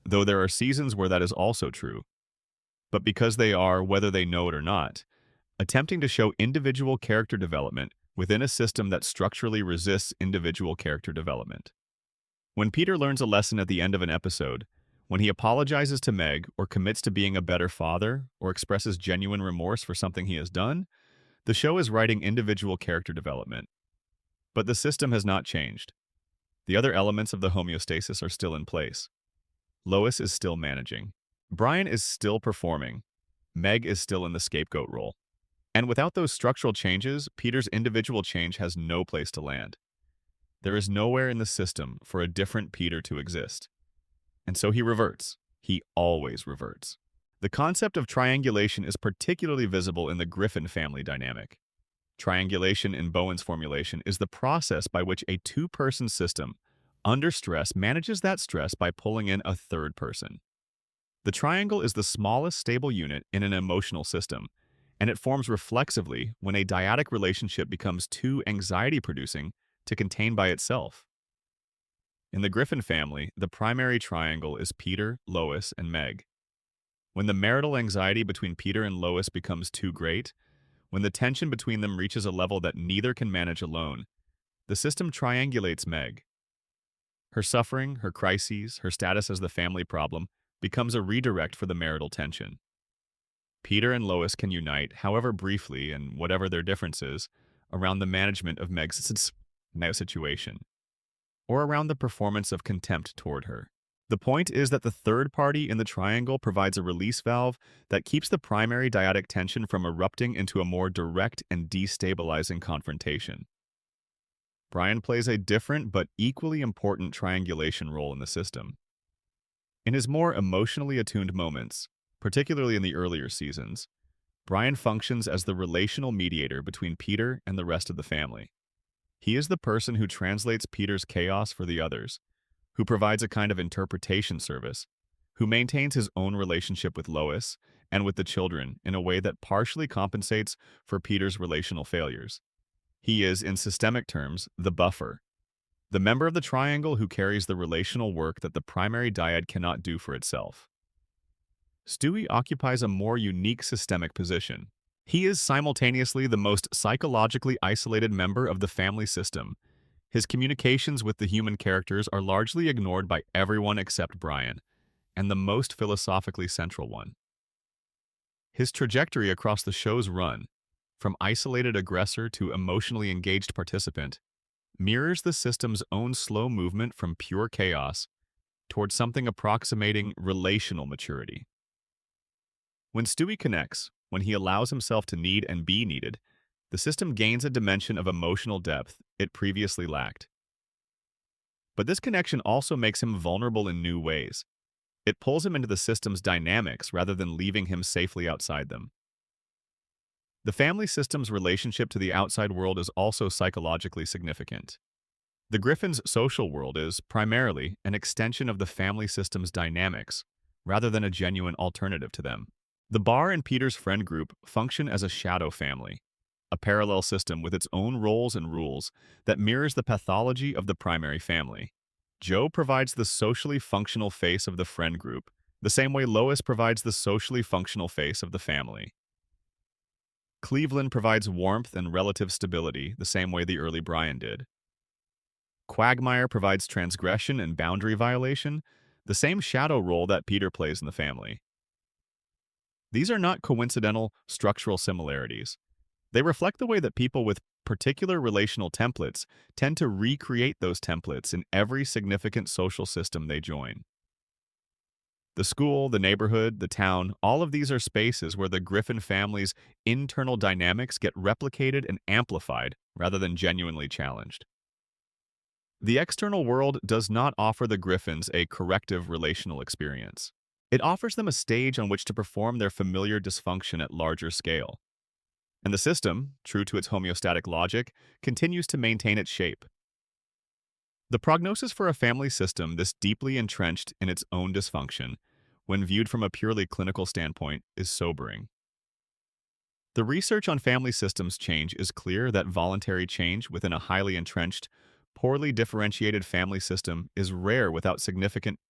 A: though there are seasons where that is also true, but because they are, whether they know it or not, attempting to show individual character development within a system that structurally resists individual character development. When Peter learns a lesson at the end of an episode, when he apologizes to Meg or commits to being a better father or expresses genuine remorse for something he has done, the show is writing individual character development. But the system has not changed. The other elements of the homeostasis are still in place. Lois is still managing. Brian is still performing. Meg is still in the scapegoat role. And without those structural changes, Peter's individual change has no place to land. There is nowhere in the system for a different Peter to exist. And so he reverts. He always reverts. The concept of triangulation is particularly visible in the Griffin family dynamic. Triangulation in Bowen's formulation is the process by which a two-person system, under stress, manages that stress by pulling in a third person. The triangle is the smallest stable unit in an emotional system, and it forms reflexively when a dyadic relationship becomes too anxiety-producing to contain by itself. In the Griffin family, the primary triangle is Peter, Lois, and Meg. When the marital anxiety between Peter and Lois becomes too great, when the tension between them reaches a level that neither can manage alone, the system triangulates Meg. Her suffering, her crises, her status as the family problem becomes a redirect for the marital tension. Peter and Lois can unite, however briefly and whatever their differences, around the management of Meg's situation, or around the performance of contempt toward her. The point is that the third party in the triangle provides a release valve that keeps the primary dyadic tension from erupting into a more direct and destabilizing confrontation. Brian plays a different but equally important triangulation role in the system. In his more emotionally attuned moments, particularly in the earlier seasons, Brian functions as the relational mediator between Peter and the rest of the family. He is the person who translates Peter's chaos for the others, who provides a kind of interpretation service, who maintains his own relationship with Lois and with the children in a way that partially compensates for Peter's relational failures. He is, in systemic terms, the buffer, the member of the triangle who carries the relational work that the primary dyad cannot do for itself. Stewie occupies a more unique systemic position. He is simultaneously the most psychologically isolated member of the family system. His communications with the human characters are largely ignored by everyone except Brian, and the most philosophically central one. His trajectory across the show's run, from isolated aggressor to emotionally engaged participant, mirrors the system's own slow movement from pure chaos toward something approximating relational maturity. When Stewie connects, when he allows himself to need and be needed, the system gains a dimension of emotional depth it previously lacked. But this connection also makes him vulnerable in new ways. It pulls him into the system's dynamics rather than leaving him safely outside them. The family system's relationship to the outside world is also psychologically significant. The Griffin's social world is, primarily, an extension of the family system's dynamics, rather than a genuine alternative to them. The Bar and Peter's friend group function as a shadow family, a parallel system with its own roles and rules that mirrors the pathology of the primary family. Joe provides the socially functional face of the friend group, the same way Lois provides the socially functional face of the family. Cleveland provides warmth and relative stability, the same way the early Brian did. Quagmire provides transgression and boundary violation, the same shadow role that Peter plays in the family. These are not coincidental structural similarities. They reflect the way that people with particular relational templates tend to recreate those templates in every significant social system they join. The school, the neighborhood, the town, all of these are spaces where the Griffin family's internal dynamics get replicated and amplified rather than genuinely challenged. The external world does not offer the Griffins a corrective relational experience. It offers them a stage on which to perform their familiar dysfunction at larger scale. And the system, true to its homeostatic logic, continues to maintain its shape. The prognosis for a family system this deeply entrenched in its own dysfunction, when viewed from a purely clinical standpoint, is sobering. The research on family systems change is clear that voluntary change within a highly entrenched, poorly differentiated family system is rare without significant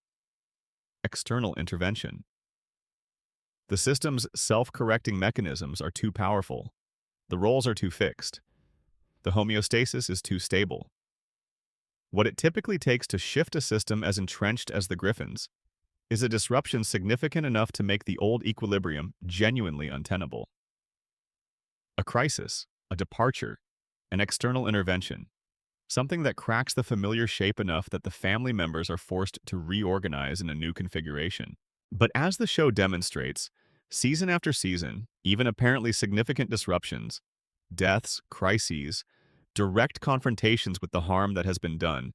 A: external intervention. The system's self-correcting mechanisms are too powerful. The roles are too fixed. The homeostasis is too stable. What it typically takes to shift a system as entrenched as the Griffins is a disruption significant enough to make the old equilibrium genuinely untenable. A crisis, a departure, an external intervention, something that cracks the familiar shape enough that the family members are forced to reorganize in a new configuration. But as the show demonstrates, season after season, even apparently significant disruptions, deaths, crises, direct confrontations with the harm that has been done,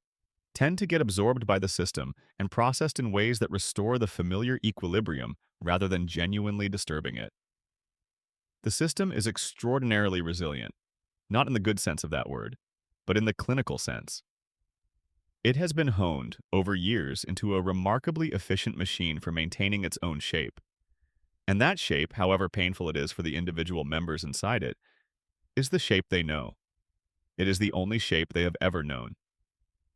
A: tend to get absorbed by the system and processed in ways that restore the familiar equilibrium rather than genuinely disturbing it. The system is extraordinarily resilient, not in the good sense of that word, but in the clinical sense. It has been honed over years into a remarkably efficient machine for maintaining its own shape. And that shape, however painful it is for the individual members inside it, is the shape they know. It is the only shape they have ever known.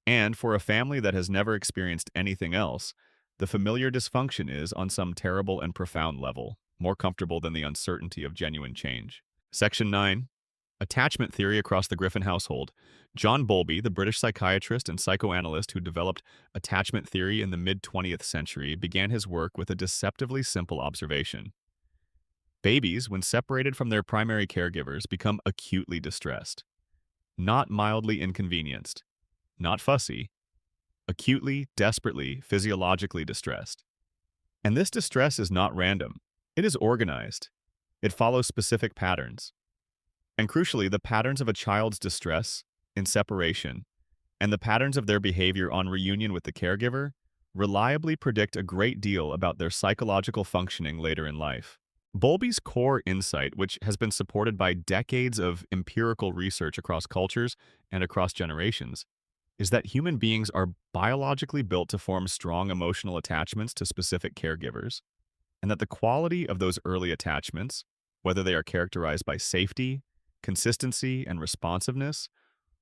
A: And for a family that has never experienced anything else, the familiar dysfunction is, on some terrible and profound level, more comfortable than the uncertainty of genuine change. Section 9. Attachment theory across the Griffin household. John Bowlby, the British psychiatrist and psychoanalyst who developed attachment theory in the mid-20th century, began his work with a deceptively simple observation. Babies, when separated from their primary caregivers, become acutely distressed. Not mildly inconvenienced. Not fussy. Acutely, desperately, physiologically distressed. And this distress is not random. It is organized. It follows specific patterns. And crucially, the patterns of a child's distress in separation and the patterns of their behavior on reunion with the caregiver reliably predict a great deal about their psychological functioning later in life. Bowlby's core insight, which has been supported by decades of empirical research across cultures and across generations, is that human beings are biologically built to form strong emotional attachments to specific caregivers, and that the quality of those early attachments, whether they are characterized by safety, consistency, and responsiveness,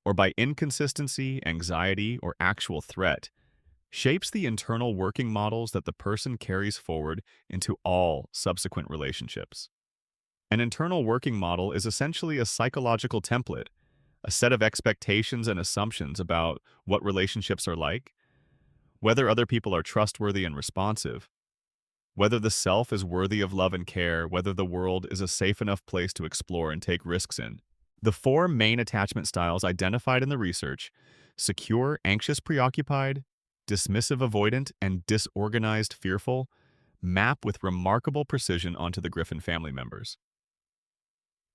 A: or by inconsistency, anxiety, or actual threat, shapes the internal working models that the person carries forward into all subsequent relationships. An internal working model is essentially a psychological template, a set of expectations and assumptions about what relationships are like, whether other people are trustworthy and responsive, whether the self is worthy of love and care, whether the world is a safe enough place to explore and take risks in. The four main attachment styles identified in the research, secure, anxious, preoccupied, dismissive, avoidant, and disorganized, fearful, map with remarkable precision onto the Griffin family members.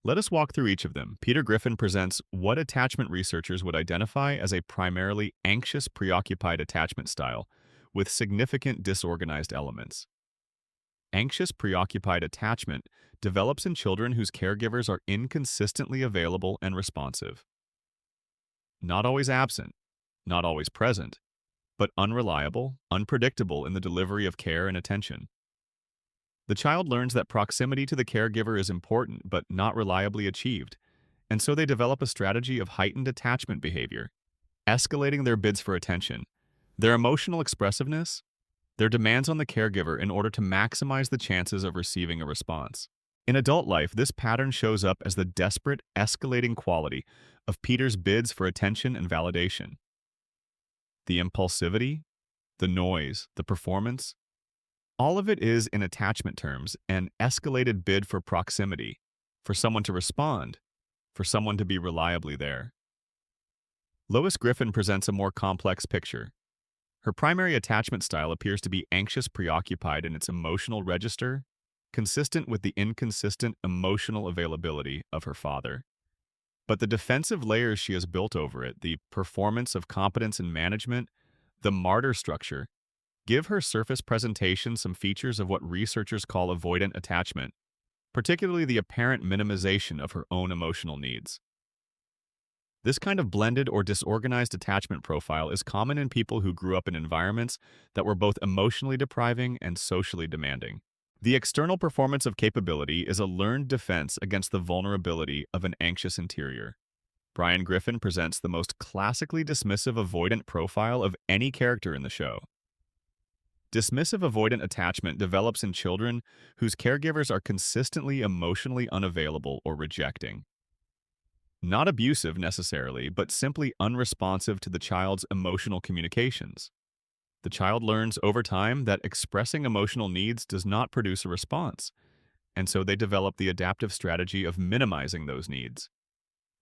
A: Let us walk through each of them. Peter Griffin presents what attachment researchers would identify as a primarily anxious, preoccupied attachment style with significant disorganized elements. Anxious, preoccupied attachment develops in children whose caregivers are inconsistently available and responsive. Not always absent, not always present, but unreliable, unpredictable in the delivery of care and attention. The child learns that proximity to the caregiver is important but not reliably achieved, and so they develop a strategy of heightened attachment behavior, escalating their bids for attention, their emotional expressiveness, their demands on the caregiver in order to maximize the chances of receiving a response. In adult life, this pattern shows up as the desperate, escalating quality of Peter's bids for attention and validation. The impulsivity, the noise, the performance, all of it is, in attachment terms, an escalated bid for proximity, for someone to respond, for someone to be reliably there. Lois Griffin presents a more complex picture. Her primary attachment style appears to be anxious, preoccupied in its emotional register, consistent with the inconsistent emotional availability of her father. But the defensive layers she has built over it, the performance of competence and management, the martyr structure, give her surface presentation some features of what researchers call avoidant attachment, particularly the apparent minimization of her own emotional needs. This kind of blended or disorganized attachment profile is common in people who grew up in environments that were both emotionally depriving and socially demanding. The external performance of capability is a learned defense against the vulnerability of an anxious interior. Brian Griffin presents the most classically dismissive avoidant profile of any character in the show. Dismissive avoidant attachment develops in children whose caregivers are consistently emotionally unavailable or rejecting. Not abusive necessarily, but simply unresponsive to the child's emotional communications. The child learns over time that expressing emotional needs does not produce a response, and so they develop the adaptive strategy of minimizing those needs,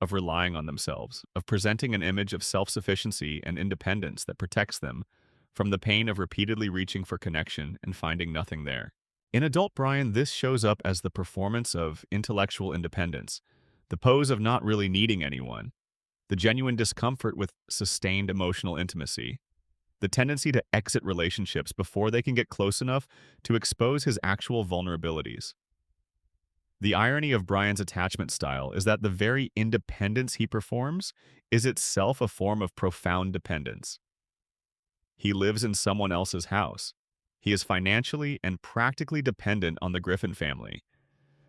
A: of relying on themselves, of presenting an image of self-sufficiency and independence that protects them from the pain of repeatedly reaching for connection and finding nothing there. In adult Brian, this shows up as the performance of intellectual independence, the pose of not really needing anyone, the genuine discomfort with sustained emotional intimacy, the tendency to exit relationships before they can get close enough to expose his actual vulnerabilities. The irony of Brian's attachment style is that the very independence he performs is itself a form of profound dependence. He lives in someone else's house. He is financially and practically dependent on the Griffin family.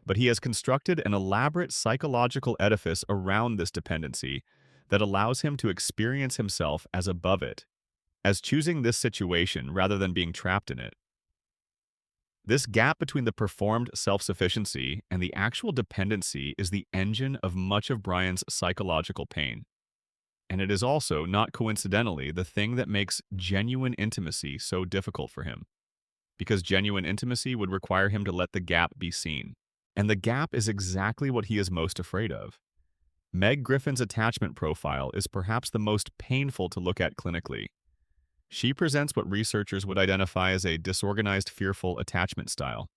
A: But he has constructed an elaborate psychological edifice around this dependency that allows him to experience himself as above it, as choosing this situation rather than being trapped in it. This gap between the performed self-sufficiency and the actual dependency is the engine of much of Brian's psychological pain. And it is also, not coincidentally, the thing that makes genuine intimacy so difficult for him. Because genuine intimacy would require him to let the gap be seen. And the gap is exactly what he is most afraid of. Meg Griffin's attachment profile is perhaps the most painful to look at clinically. She presents what researchers would identify as a disorganized, fearful attachment style,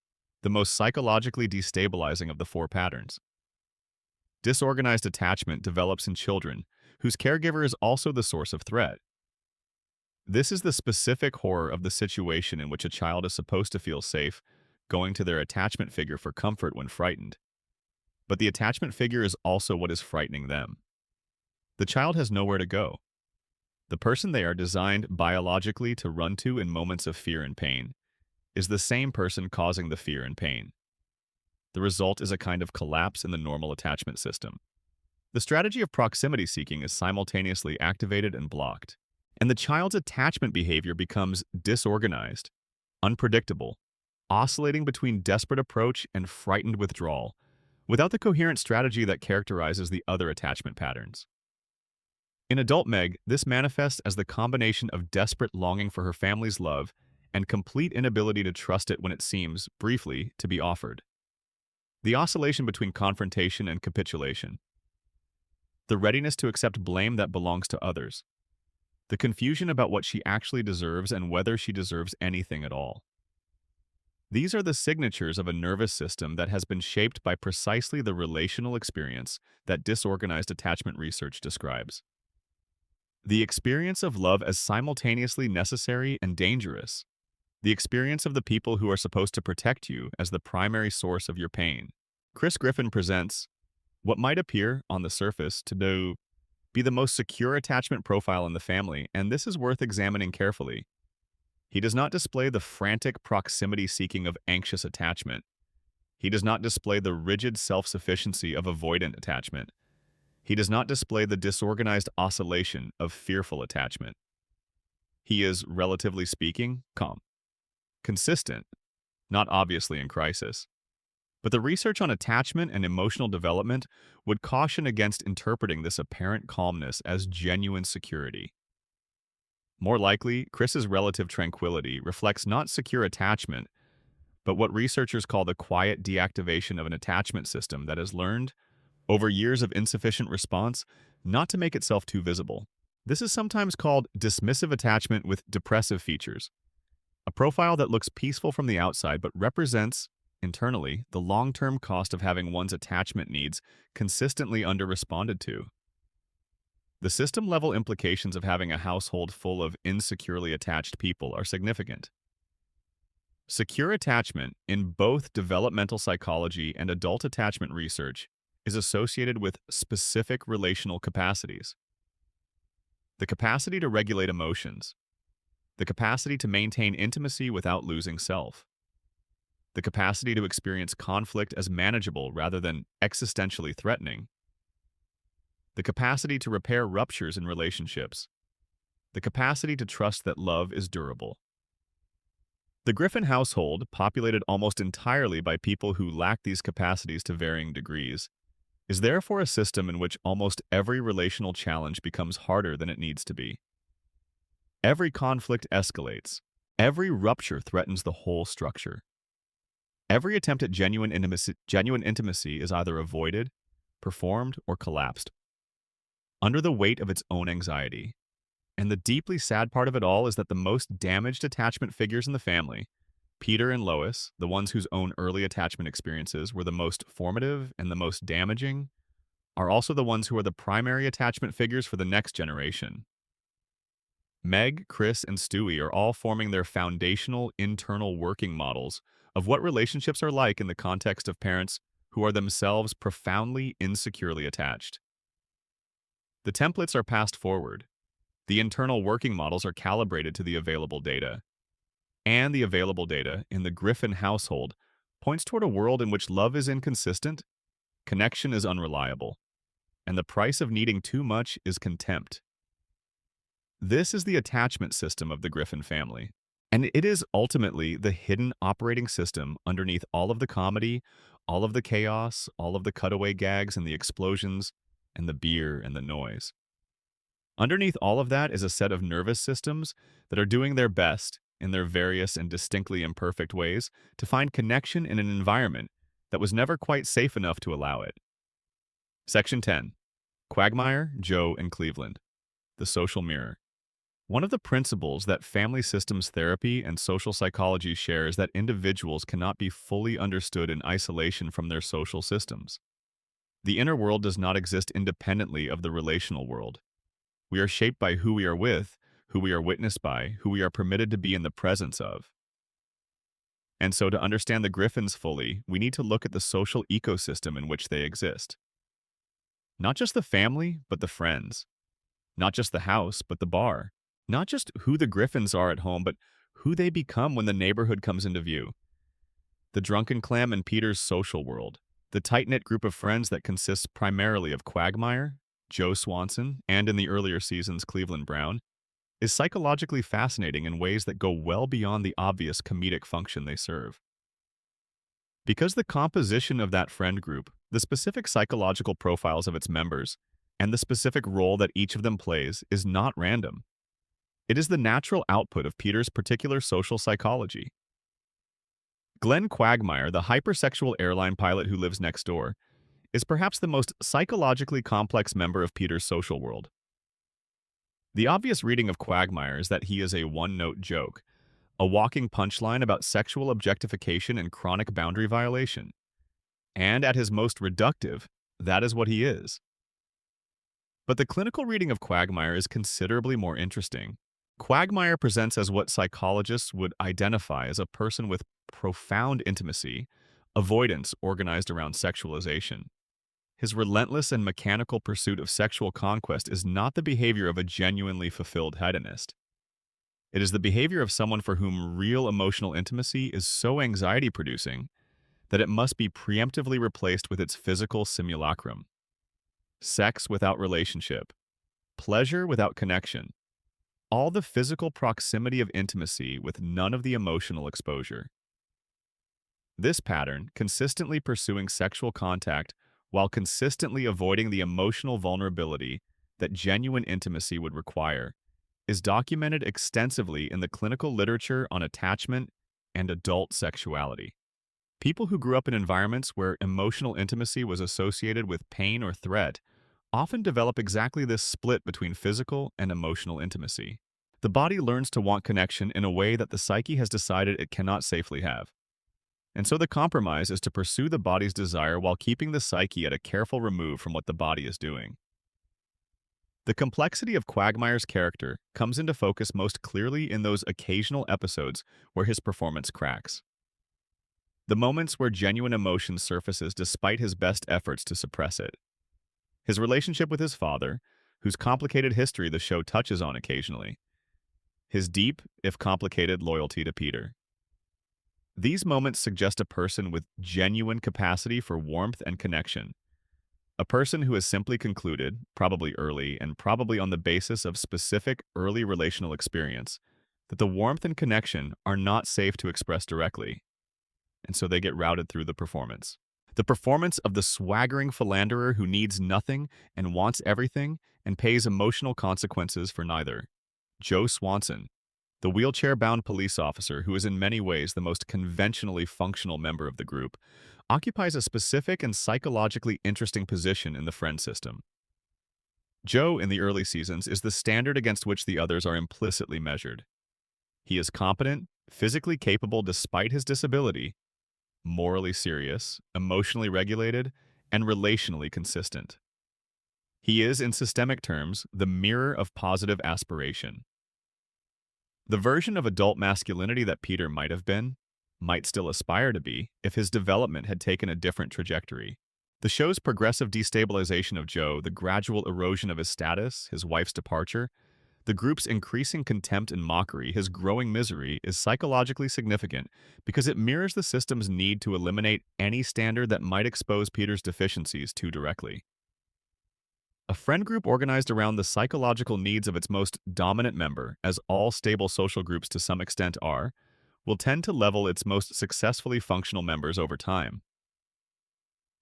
A: the most psychologically destabilizing of the four patterns. Disorganized attachment develops in children whose caregiver is also the source of threat. This is the specific horror of the situation in which a child is supposed to feel safe, going to their attachment figure for comfort when frightened. But the attachment figure is also what is frightening them. The child has nowhere to go. The person they are designed biologically to run to in moments of fear and pain is the same person causing the fear and pain. The result is a kind of collapse in the normal attachment system. The strategy of proximity seeking is simultaneously activated and blocked, and the child's attachment behavior becomes disorganized, unpredictable, oscillating between desperate approach and frightened withdrawal, without the coherent strategy that characterizes the other attachment patterns. In adult Meg, this manifests as the combination of desperate longing for her family's love and complete inability to trust it when it seems, briefly, to be offered. The oscillation between confrontation and capitulation. The readiness to accept blame that belongs to others. The confusion about what she actually deserves and whether she deserves anything at all. These are the signatures of a nervous system that has been shaped by precisely the relational experience that disorganized attachment research describes. The experience of love as simultaneously necessary and dangerous. The experience of the people who are supposed to protect you as the primary source of your pain. Griffin presents what might appear, on the surface, be the most secure attachment profile in the family, and this is worth examining carefully. He does not display the frantic proximity-seeking of anxious attachment. He does not display the rigid self-sufficiency of avoidant attachment. He does not display the disorganized oscillation of fearful attachment. He is, relatively speaking, calm, consistent, not obviously in crisis. But the research on attachment and emotional development would caution against interpreting this apparent calmness as genuine security. More likely, Chris's relative tranquility reflects not secure attachment, but what researchers call the quiet deactivation of an attachment system that has learned, over years of insufficient response, not to make itself too visible. This is sometimes called dismissive attachment with depressive features, a profile that looks peaceful from the outside but represents, internally, the long-term cost of having one's attachment needs consistently under-responded to. The system-level implications of having a household full of insecurely attached people are significant. Secure attachment, in both developmental psychology and adult attachment research, is associated with specific relational capacities. The capacity to regulate emotions, the capacity to maintain intimacy without losing self, the capacity to experience conflict as manageable rather than existentially threatening, the capacity to repair ruptures in relationships, the capacity to trust that love is durable. The Griffin household, populated almost entirely by people who lack these capacities to varying degrees, is therefore a system in which almost every relational challenge becomes harder than it needs to be. Every conflict escalates. Every rupture threatens the whole structure. Every attempt at genuine intimacy is either avoided, performed, or collapsed, under the weight of its own anxiety. And the deeply sad part of it all is that the most damaged attachment figures in the family, Peter and Lois, the ones whose own early attachment experiences were the most formative and the most damaging, are also the ones who are the primary attachment figures for the next generation. Meg, Chris, and Stewie are all forming their foundational internal working models of what relationships are like in the context of parents who are themselves profoundly insecurely attached. The templates are passed forward. The internal working models are calibrated to the available data. And the available data in the Griffin household points toward a world in which love is inconsistent, connection is unreliable, and the price of needing too much is contempt. This is the attachment system of the Griffin family, and it is ultimately the hidden operating system underneath all of the comedy, all of the chaos, all of the cutaway gags and the explosions, and the beer and the noise. Underneath all of that is a set of nervous systems that are doing their best, in their various and distinctly imperfect ways, to find connection in an environment that was never quite safe enough to allow it. Section 10. Quagmire, Joe, and Cleveland. The Social Mirror. One of the principles that family systems therapy and social psychology share is that individuals cannot be fully understood in isolation from their social systems. The inner world does not exist independently of the relational world. We are shaped by who we are with, who we are witnessed by, who we are permitted to be in the presence of. And so to understand the Griffins fully, we need to look at the social ecosystem in which they exist. Not just the family, but the friends. Not just the house, but the bar. Not just who the Griffins are at home, but who they become when the neighborhood comes into view. The drunken clam in Peter's social world. The tight-knit group of friends that consists primarily of Quagmire, Joe Swanson, and in the earlier seasons, Cleveland Brown, is psychologically fascinating in ways that go well beyond the obvious comedic function they serve. Because the composition of that friend group, the specific psychological profiles of its members, and the specific role that each of them plays is not random. It is the natural output of Peter's particular social psychology. Glenn Quagmire, the hypersexual airline pilot who lives next door, is perhaps the most psychologically complex member of Peter's social world. The obvious reading of Quagmire is that he is a one-note joke, a walking punchline about sexual objectification and chronic boundary violation. And at his most reductive, that is what he is. But the clinical reading of Quagmire is considerably more interesting. Quagmire presents as what psychologists would identify as a person with profound intimacy, avoidance organized around sexualization. His relentless and mechanical pursuit of sexual conquest is not the behavior of a genuinely fulfilled hedonist. It is the behavior of someone for whom real emotional intimacy is so anxiety-producing that it must be preemptively replaced with its physical simulacrum. Sex without relationship, pleasure without connection, all the physical proximity of intimacy with none of the emotional exposure. This pattern, consistently pursuing sexual contact while consistently avoiding the emotional vulnerability that genuine intimacy would require, is documented extensively in the clinical literature on attachment and adult sexuality. People who grew up in environments where emotional intimacy was associated with pain or threat often develop exactly this split between physical and emotional intimacy. The body learns to want connection in a way that the psyche has decided it cannot safely have. And so the compromise is to pursue the body's desire while keeping the psyche at a careful remove from what the body is doing. The complexity of Quagmire's character comes into focus most clearly in those occasional episodes where his performance cracks. The moments where genuine emotion surfaces despite his best efforts to suppress it. His relationship with his father, whose complicated history the show touches on occasionally. His deep, if complicated, loyalty to Peter. These moments suggest a person with genuine capacity for warmth and connection. A person who has simply concluded, probably early and probably on the basis of specific early relational experience, that the warmth and connection are not safe to express directly, and so they get routed through the performance. The performance of the swaggering philanderer who needs nothing and wants everything and pays emotional consequences for neither. Joe Swanson, the wheelchair-bound police officer who is in many ways the most conventionally functional member of the group, occupies a specific and psychologically interesting position in the friend system. Joe, in the early seasons, is the standard against which the others are implicitly measured. He is competent, physically capable despite his disability, morally serious, emotionally regulated, and relationally consistent. He is, in systemic terms, the mirror of positive aspiration. The version of adult masculinity that Peter might have been, might still aspire to be, if his development had taken a different trajectory. The show's progressive destabilization of Joe, the gradual erosion of his status, his wife's departure, the group's increasing contempt and mockery, his growing misery, is psychologically significant because it mirrors the system's need to eliminate any standard that might expose Peter's deficiencies too directly. A friend group organized around the psychological needs of its most dominant member, as all stable social groups to some extent are, will tend to level its most successfully functional members over time.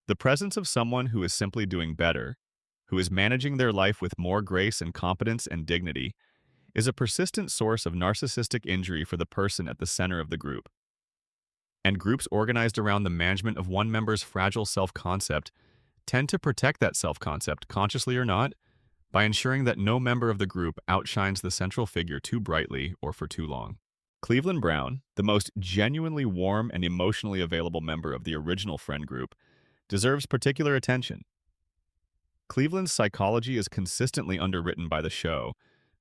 A: The presence of someone who is simply doing better, who is managing their life with more grace and competence and dignity, is a persistent source of narcissistic injury for the person at the center of the group. And groups organized around the management of one member's fragile self-concept tend to protect that self-concept, consciously or not, by ensuring that no member of the group outshines the central figure too brightly or for too long. Cleveland Brown, the most genuinely warm and emotionally available member of the original friend group, deserves particular attention. Cleveland's psychology is consistently underwritten by the show,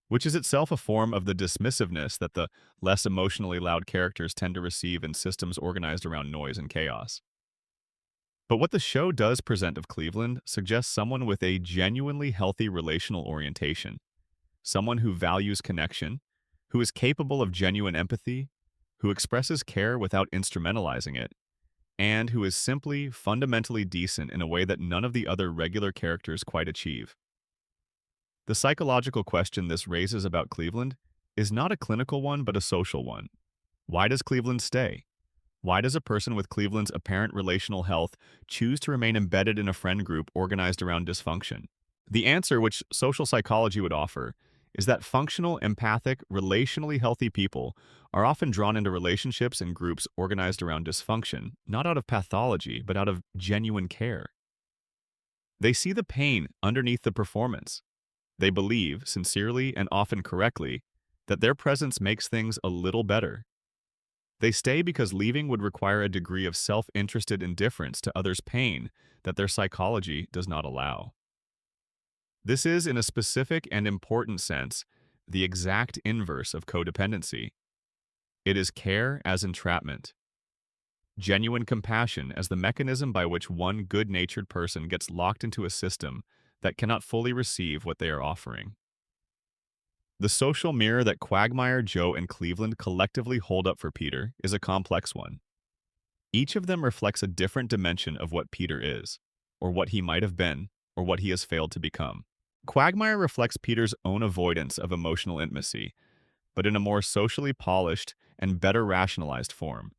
A: which is itself a form of the dismissiveness that the less emotionally loud characters tend to receive in systems organized around noise and chaos. But what the show does present of Cleveland suggests someone with a genuinely healthy relational orientation, someone who values connection, who is capable of genuine empathy, who expresses care without instrumentalizing it, and who is simply fundamentally decent in a way that none of the other regular characters quite achieve. The psychological question this raises about Cleveland is not a clinical one but a social one. Why does Cleveland stay? Why does a person with Cleveland's apparent relational health choose to remain embedded in a friend group organized around dysfunction? The answer, which social psychology would offer, is that functional, empathic, relationally healthy people are often drawn into relationships and groups organized around dysfunction, not out of pathology, but out of genuine care. They see the pain underneath the performance. They believe, sincerely and often correctly, that their presence makes things a little better, They stay because leaving would require a degree of self-interested indifference to others' pain that their psychology does not allow. This is, in a specific and important sense, the exact inverse of codependency. It is care as entrapment, genuine compassion as the mechanism by which one good-natured person gets locked into a system that cannot fully receive what they are offering. The social mirror that Quagmire, Joe, and Cleveland collectively hold up for Peter is a complex one. Each of them reflects a different dimension of what Peter is, or what he might have been, or what he has failed to become. Quagmire reflects Peter's own avoidance of emotional intimacy, but in a more socially polished and better rationalized form.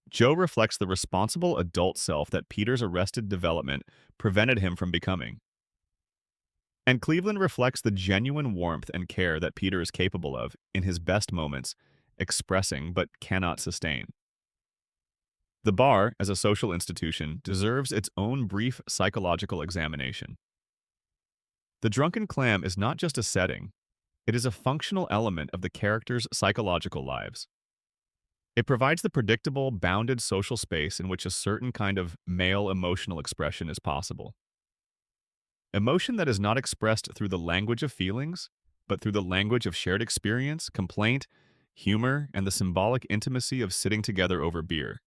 A: Joe reflects the responsible adult self that Peter's arrested development prevented him from becoming. And Cleveland reflects the genuine warmth and care that Peter is capable of, in his best moments, expressing but cannot sustain. The bar, as a social institution, deserves its own brief psychological examination. The drunken clam is not just a setting, it is a functional element of the characters' psychological lives. It provides the predictable, bounded social space in which a certain kind of male emotional expression is possible. Emotion that is not expressed through the language of feelings, but through the language of shared experience, complaint, humor, and the symbolic intimacy of sitting together over beer.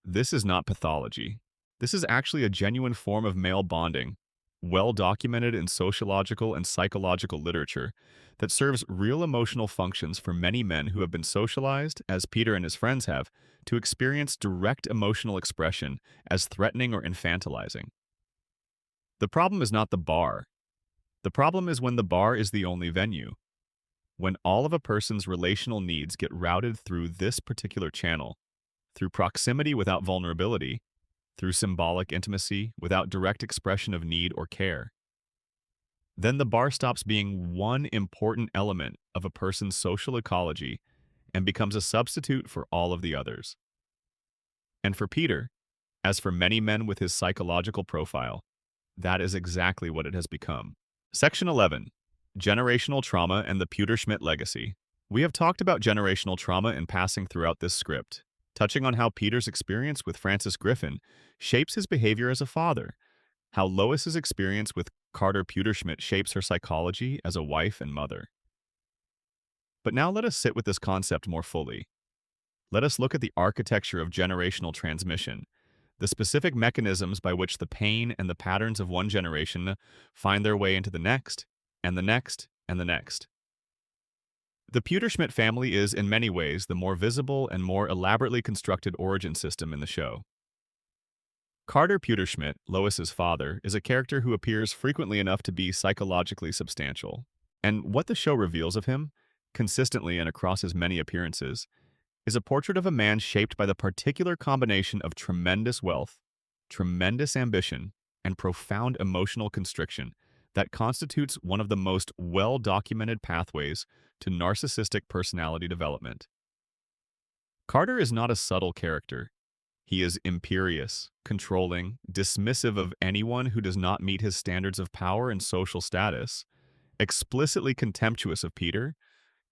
A: This is not pathology. This is actually a genuine form of male bonding, well documented in sociological and psychological literature, that serves real emotional functions for many men who have been socialized, as Peter and his friends have, to experience direct emotional expression as threatening or infantilizing. The problem is not the bar. The problem is when the bar is the only venue. When all of a person's relational needs get routed through this particular channel, through proximity without vulnerability, through symbolic intimacy without direct expression of need or care, then the bar stops being one important element of a person's social ecology and becomes a substitute for all of the others. And for Peter, as for many men with his psychological profile, that is exactly what it has become. Section 11. Generational Trauma and the Pewter-Schmidt Legacy. We have talked about generational trauma in passing throughout this script, touching on how Peter's experience with Frances Griffin shapes his behavior as a father, how Lois's experience with Carter Pewter-Schmidt shapes her psychology as a wife and mother. But now let us sit with this concept more fully. Let us look at the architecture of generational transmission, the specific mechanisms by which the pain and the patterns of one generation find their way into the next, and the next, and the next. The Pewter-Schmidt family is, in many ways, the more visible and more elaborately constructed origin system in the show. Carter Pewter-Schmidt, Lois's father, is a character who appears frequently enough to be psychologically substantial. And what the show reveals of him, consistently and across his many appearances, is a portrait of a man shaped by the particular combination of tremendous wealth, tremendous ambition, and profound emotional constriction that constitutes one of the most well-documented pathways to narcissistic personality development. Carter is not a subtle character. He is imperious, controlling, dismissive of anyone who does not meet his standards of power and social status, explicitly contemptuous of Peter,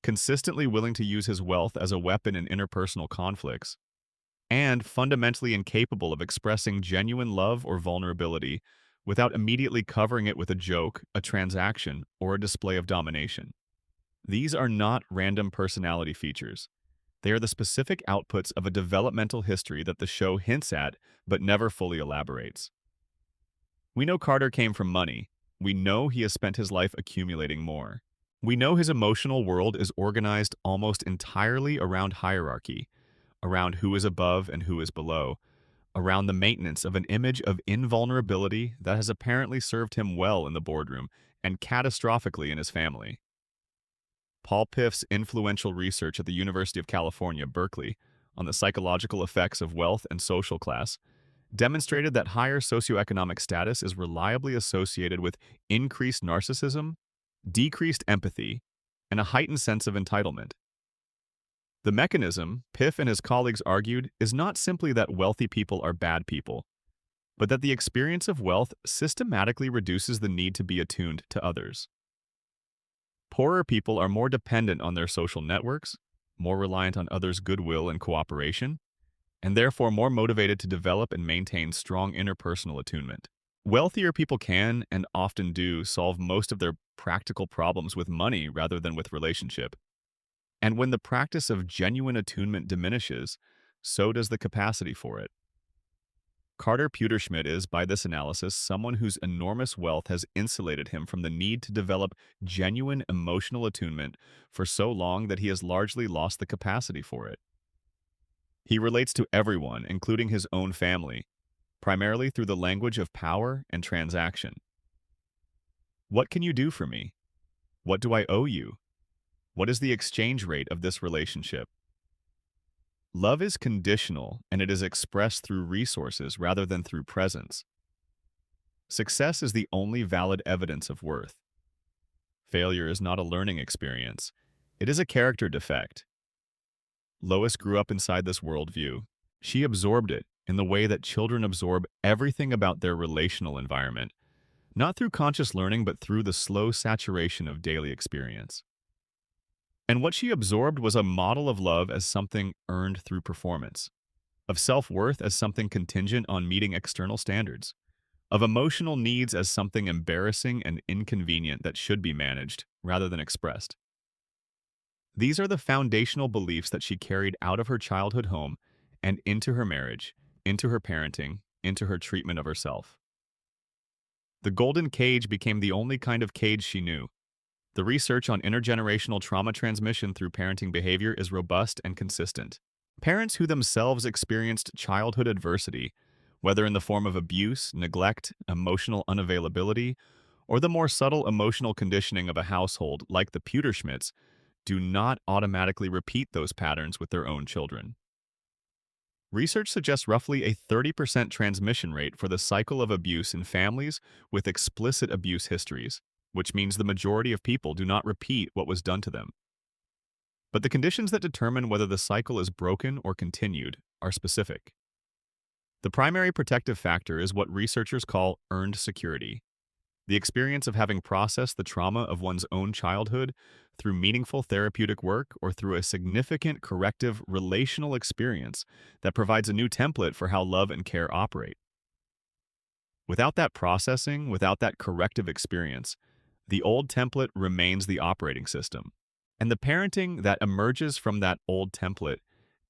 A: consistently willing to use his wealth as a weapon in interpersonal conflicts, and fundamentally incapable of expressing genuine love or vulnerability without immediately covering it with a joke, a transaction, or a display of domination. These are not random personality features. They are the specific outputs of a developmental history that the show hints at but never fully elaborates. We know Carter came from money. We know he has spent his life accumulating more. We know his emotional world is organized almost entirely around hierarchy, around who is above and who is below, around the maintenance of an image of invulnerability that has apparently served him well in the boardroom and catastrophically in his family. Paul Piff's influential research at the University of California, Berkeley, on the psychological effects of wealth and social class demonstrated that higher socioeconomic status is reliably associated with increased narcissism, decreased empathy, and a heightened sense of entitlement. The mechanism, Piff and his colleagues argued, is not simply that wealthy people are bad people, but that the experience of wealth systematically reduces the need to be attuned to others. Poorer people are more dependent on their social networks, more reliant on others' goodwill and cooperation, and therefore more motivated to develop and maintain strong interpersonal attunement. Wealthier people can, and often do, solve most of their practical problems with money rather than with relationship. And when the practice of genuine attunement diminishes, so does the capacity for it. Carter Pewterschmidt is, by this analysis, someone whose enormous wealth has insulated him from the need to develop genuine emotional attunement for so long that he has largely lost the capacity for it. He relates to everyone, including his own family, primarily through the language of power and transaction. What can you do for me? What do I owe you? What is the exchange rate of this relationship? Love is conditional, and it is expressed through resources rather than through presence. Success is the only valid evidence of worth. Failure is not a learning experience. It is a character defect. Lois grew up inside this worldview. She absorbed it in the way that children absorb everything about their relational environment, not through conscious learning, but through the slow saturation of daily experience. And what she absorbed was a model of love as something earned through performance, of self-worth as something contingent on meeting external standards, of emotional needs as something embarrassing and inconvenient that should be managed rather than expressed. These are the foundational beliefs that she carried out of her childhood home and into her marriage, into her parenting, into her treatment of herself. The golden cage became the only kind of cage she knew. The research on intergenerational trauma transmission through parenting behavior is robust and consistent. Parents who themselves experienced childhood adversity, whether in the form of abuse, neglect, emotional unavailability, or the more subtle emotional conditioning of a household like the Pewterschmidts, do not automatically repeat those patterns with their own children. Research suggests roughly a 30% transmission rate for the cycle of abuse in families with explicit abuse histories, which means the majority of people do not repeat what was done to them. But the conditions that determine whether the cycle is broken or continued are specific. The primary protective factor is what researchers call earned security, the experience of having processed the trauma of one's own childhood through meaningful therapeutic work or through a significant corrective relational experience that provides a new template for how love and care operate. Without that processing, without that corrective experience, the old template remains the operating system, and the parenting that emerges from that old template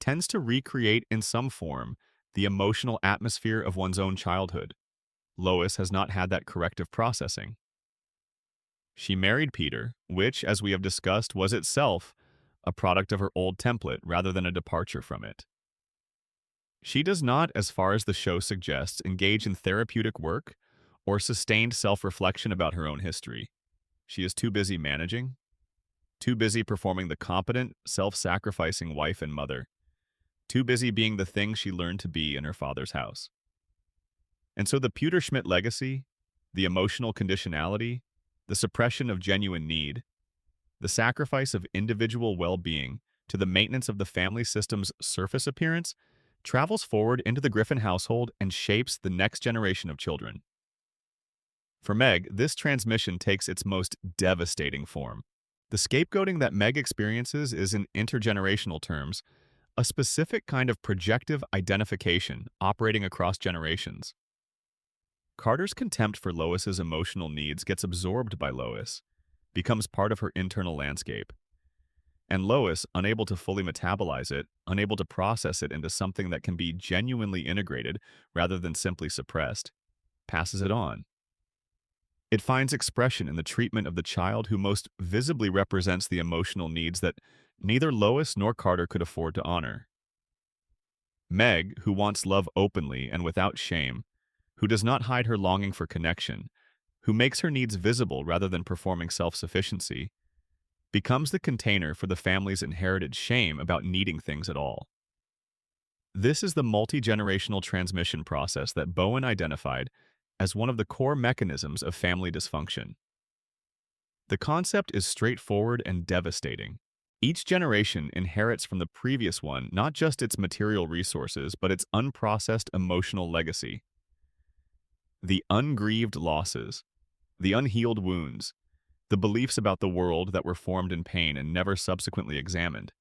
A: tends to recreate in some form the emotional atmosphere of one's own childhood. Lois has not had that corrective processing. She married Peter, which, as we have discussed, was itself a product of her old template rather than a departure from it. She does not, as far as the show suggests, engage in therapeutic work or sustained self-reflection about her own history. She is too busy managing, too busy performing the competent, self-sacrificing wife and mother, too busy being the thing she learned to be in her father's house. And so the Pewterschmidt legacy, the emotional conditionality, the suppression of genuine need, the sacrifice of individual well-being to the maintenance of the family system's surface appearance, travels forward into the Griffin household and shapes the next generation of children. For Meg, this transmission takes its most devastating form. The scapegoating that Meg experiences is, in intergenerational terms, a specific kind of projective identification operating across generations. Carter's contempt for Lois's emotional needs gets absorbed by Lois, becomes part of her internal landscape. And Lois, unable to fully metabolize it, unable to process it into something that can be genuinely integrated rather than simply suppressed, passes it on. It finds expression in the treatment of the child who most visibly represents the emotional needs that neither Lois nor Carter could afford to honor. Meg, who wants love openly and without shame, who does not hide her longing for connection, who makes her needs visible rather than performing self-sufficiency, becomes the container for the family's inherited shame about needing things at all. This is the multi-generational transmission process that Bowen identified as one of the core mechanisms of family dysfunction. The concept is straightforward and devastating. Each generation inherits from the previous one not just its material resources, but its unprocessed emotional legacy. The ungrieved losses, the unhealed wounds, the beliefs about the world that were formed in pain and never subsequently examined.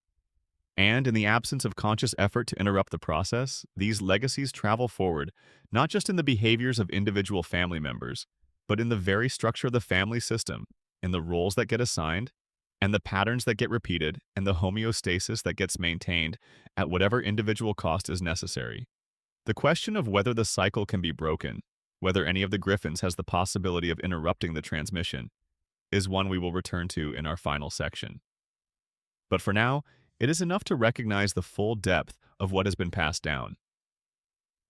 A: And in the absence of conscious effort to interrupt the process, these legacies travel forward, not just in the behaviors of individual family members, but in the very structure of the family system, in the roles that get assigned, and the patterns that get repeated, and the homeostasis that gets maintained at whatever individual cost is necessary. The question of whether the cycle can be broken, whether any of the Griffins has the possibility of interrupting the transmission, is one we will return to in our final section. But for now, it is enough to recognize the full depth of what has been passed down.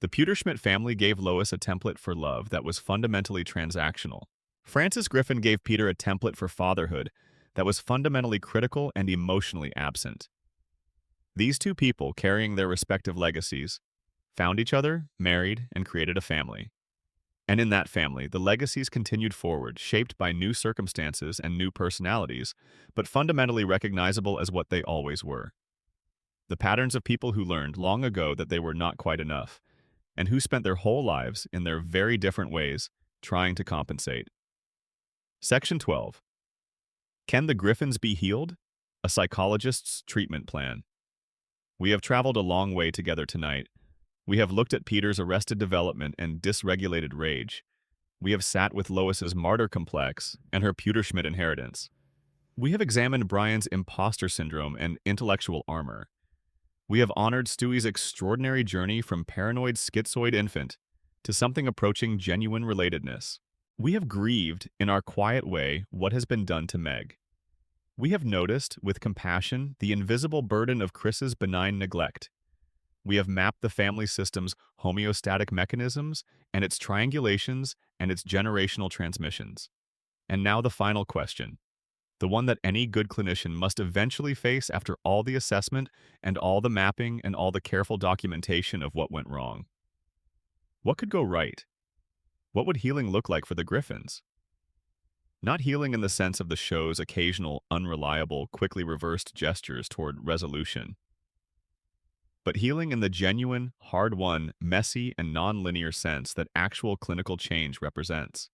A: The Pewterschmidt family gave Lois a template for love that was fundamentally transactional. Francis Griffin gave Peter a template for fatherhood that was fundamentally critical and emotionally absent. These two people, carrying their respective legacies, found each other, married, and created a family. And in that family, the legacies continued forward, shaped by new circumstances and new personalities, but fundamentally recognizable as what they always were. The patterns of people who learned long ago that they were not quite enough, and who spent their whole lives, in their very different ways, trying to compensate. Section 12. Can the Griffins be healed? A psychologist's treatment plan. We have traveled a long way together tonight. We have looked at Peter's arrested development and dysregulated rage. We have sat with Lois's martyr complex and her Pewterschmidt inheritance. We have examined Brian's imposter syndrome and intellectual armor. We have honored Stewie's extraordinary journey from paranoid schizoid infant to something approaching genuine relatedness. We have grieved, in our quiet way, what has been done to Meg. We have noticed, with compassion, the invisible burden of Chris's benign neglect. We have mapped the family system's homeostatic mechanisms and its triangulations and its generational transmissions. And now the final question, the one that any good clinician must eventually face after all the assessment and all the mapping and all the careful documentation of what went wrong. What could go right? What would healing look like for the Griffins? Not healing in the sense of the show's occasional, unreliable, quickly reversed gestures toward resolution, but healing in the genuine, hard-won, messy, and non-linear sense that actual clinical change represents.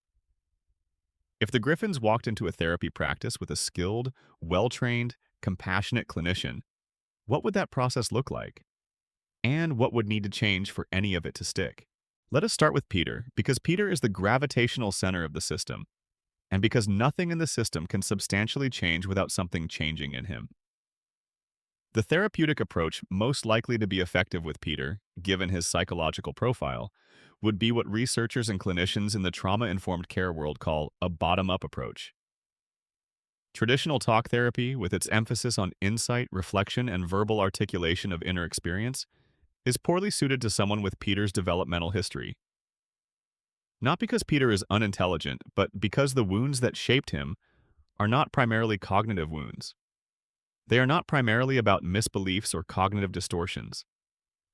A: If the Griffins walked into a therapy practice with a skilled, well-trained, compassionate clinician, what would that process look like? And what would need to change for any of it to stick? Let us start with Peter, because Peter is the gravitational center of the system, and because nothing in the system can substantially change without something changing in him. The therapeutic approach most likely to be effective with Peter, given his psychological profile, would be what researchers and clinicians in the trauma-informed care world call a bottom-up approach. Traditional talk therapy, with its emphasis on insight, reflection, and verbal articulation of inner experience, is poorly suited to someone with Peter's developmental history. Not because Peter is unintelligent, but because the wounds that shaped him are not primarily cognitive wounds. They are not primarily about misbeliefs or cognitive distortions.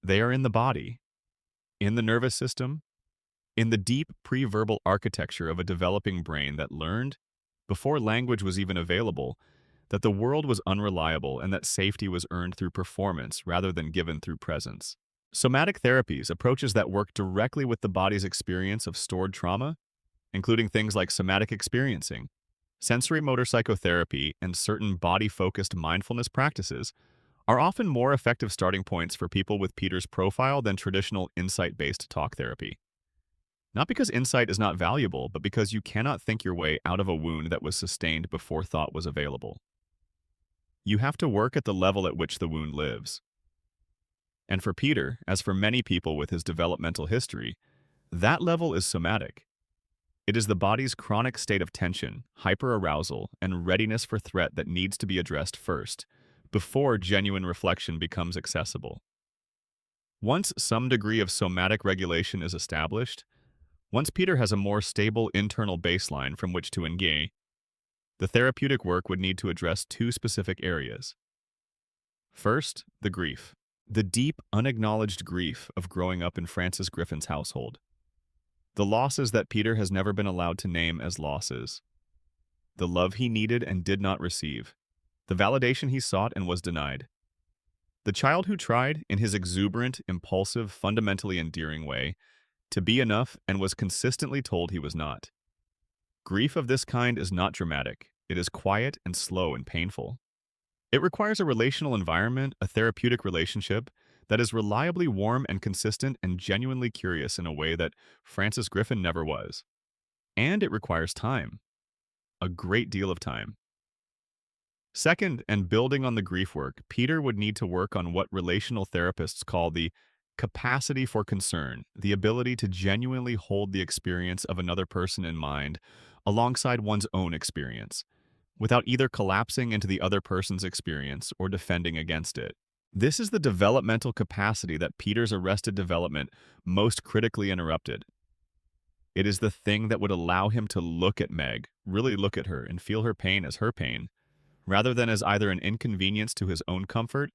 A: They are in the body, in the nervous system, in the deep pre-verbal architecture of a developing brain that learned, before language was even available, that the world was unreliable and that safety was earned through performance rather than given through presence. Somatic therapies, approaches that work directly with the body's experience of stored trauma, including things like somatic experiencing, sensory motor psychotherapy, and certain body-focused mindfulness practices, are often more effective starting points for people with Peter's profile than traditional insight-based talk therapy. Not because insight is not valuable, but because you cannot think your way out of a wound that was sustained before thought was available. You have to work at the level at which the wound lives. And for Peter, as for many people with his developmental history, that level is somatic. It is the body's chronic state of tension, hyperarousal, and readiness for threat that needs to be addressed first, before genuine reflection becomes accessible. Once some degree of somatic regulation is established, once Peter has a more stable internal baseline from which to engage, the therapeutic work would need to address two specific areas. First, the grief. The deep, unacknowledged grief of growing up in Francis Griffin's household. The losses that Peter has never been allowed to name as losses. The love he needed and did not receive. The validation he sought and was denied. The child who tried, in his exuberant, impulsive, fundamentally endearing way, to be enough and was consistently told he was not. Grief of this kind is not dramatic. It is quiet and slow and painful. It requires a relational environment, a therapeutic relationship that is reliably warm and consistent and genuinely curious in a way that Francis Griffin never was. And it requires time, a great deal of time. Second, and building on the grief work, Peter would need to work on what relational therapists call the capacity for concern, the ability to genuinely hold the experience of another person in mind alongside one's own experience, without either collapsing into the other person's experience or defending against it. This is the developmental capacity that Peter's arrested development most critically interrupted. It is the thing that would allow him to look at Meg, really look at her, and feel her pain as her pain, rather than as either an inconvenience to his own comfort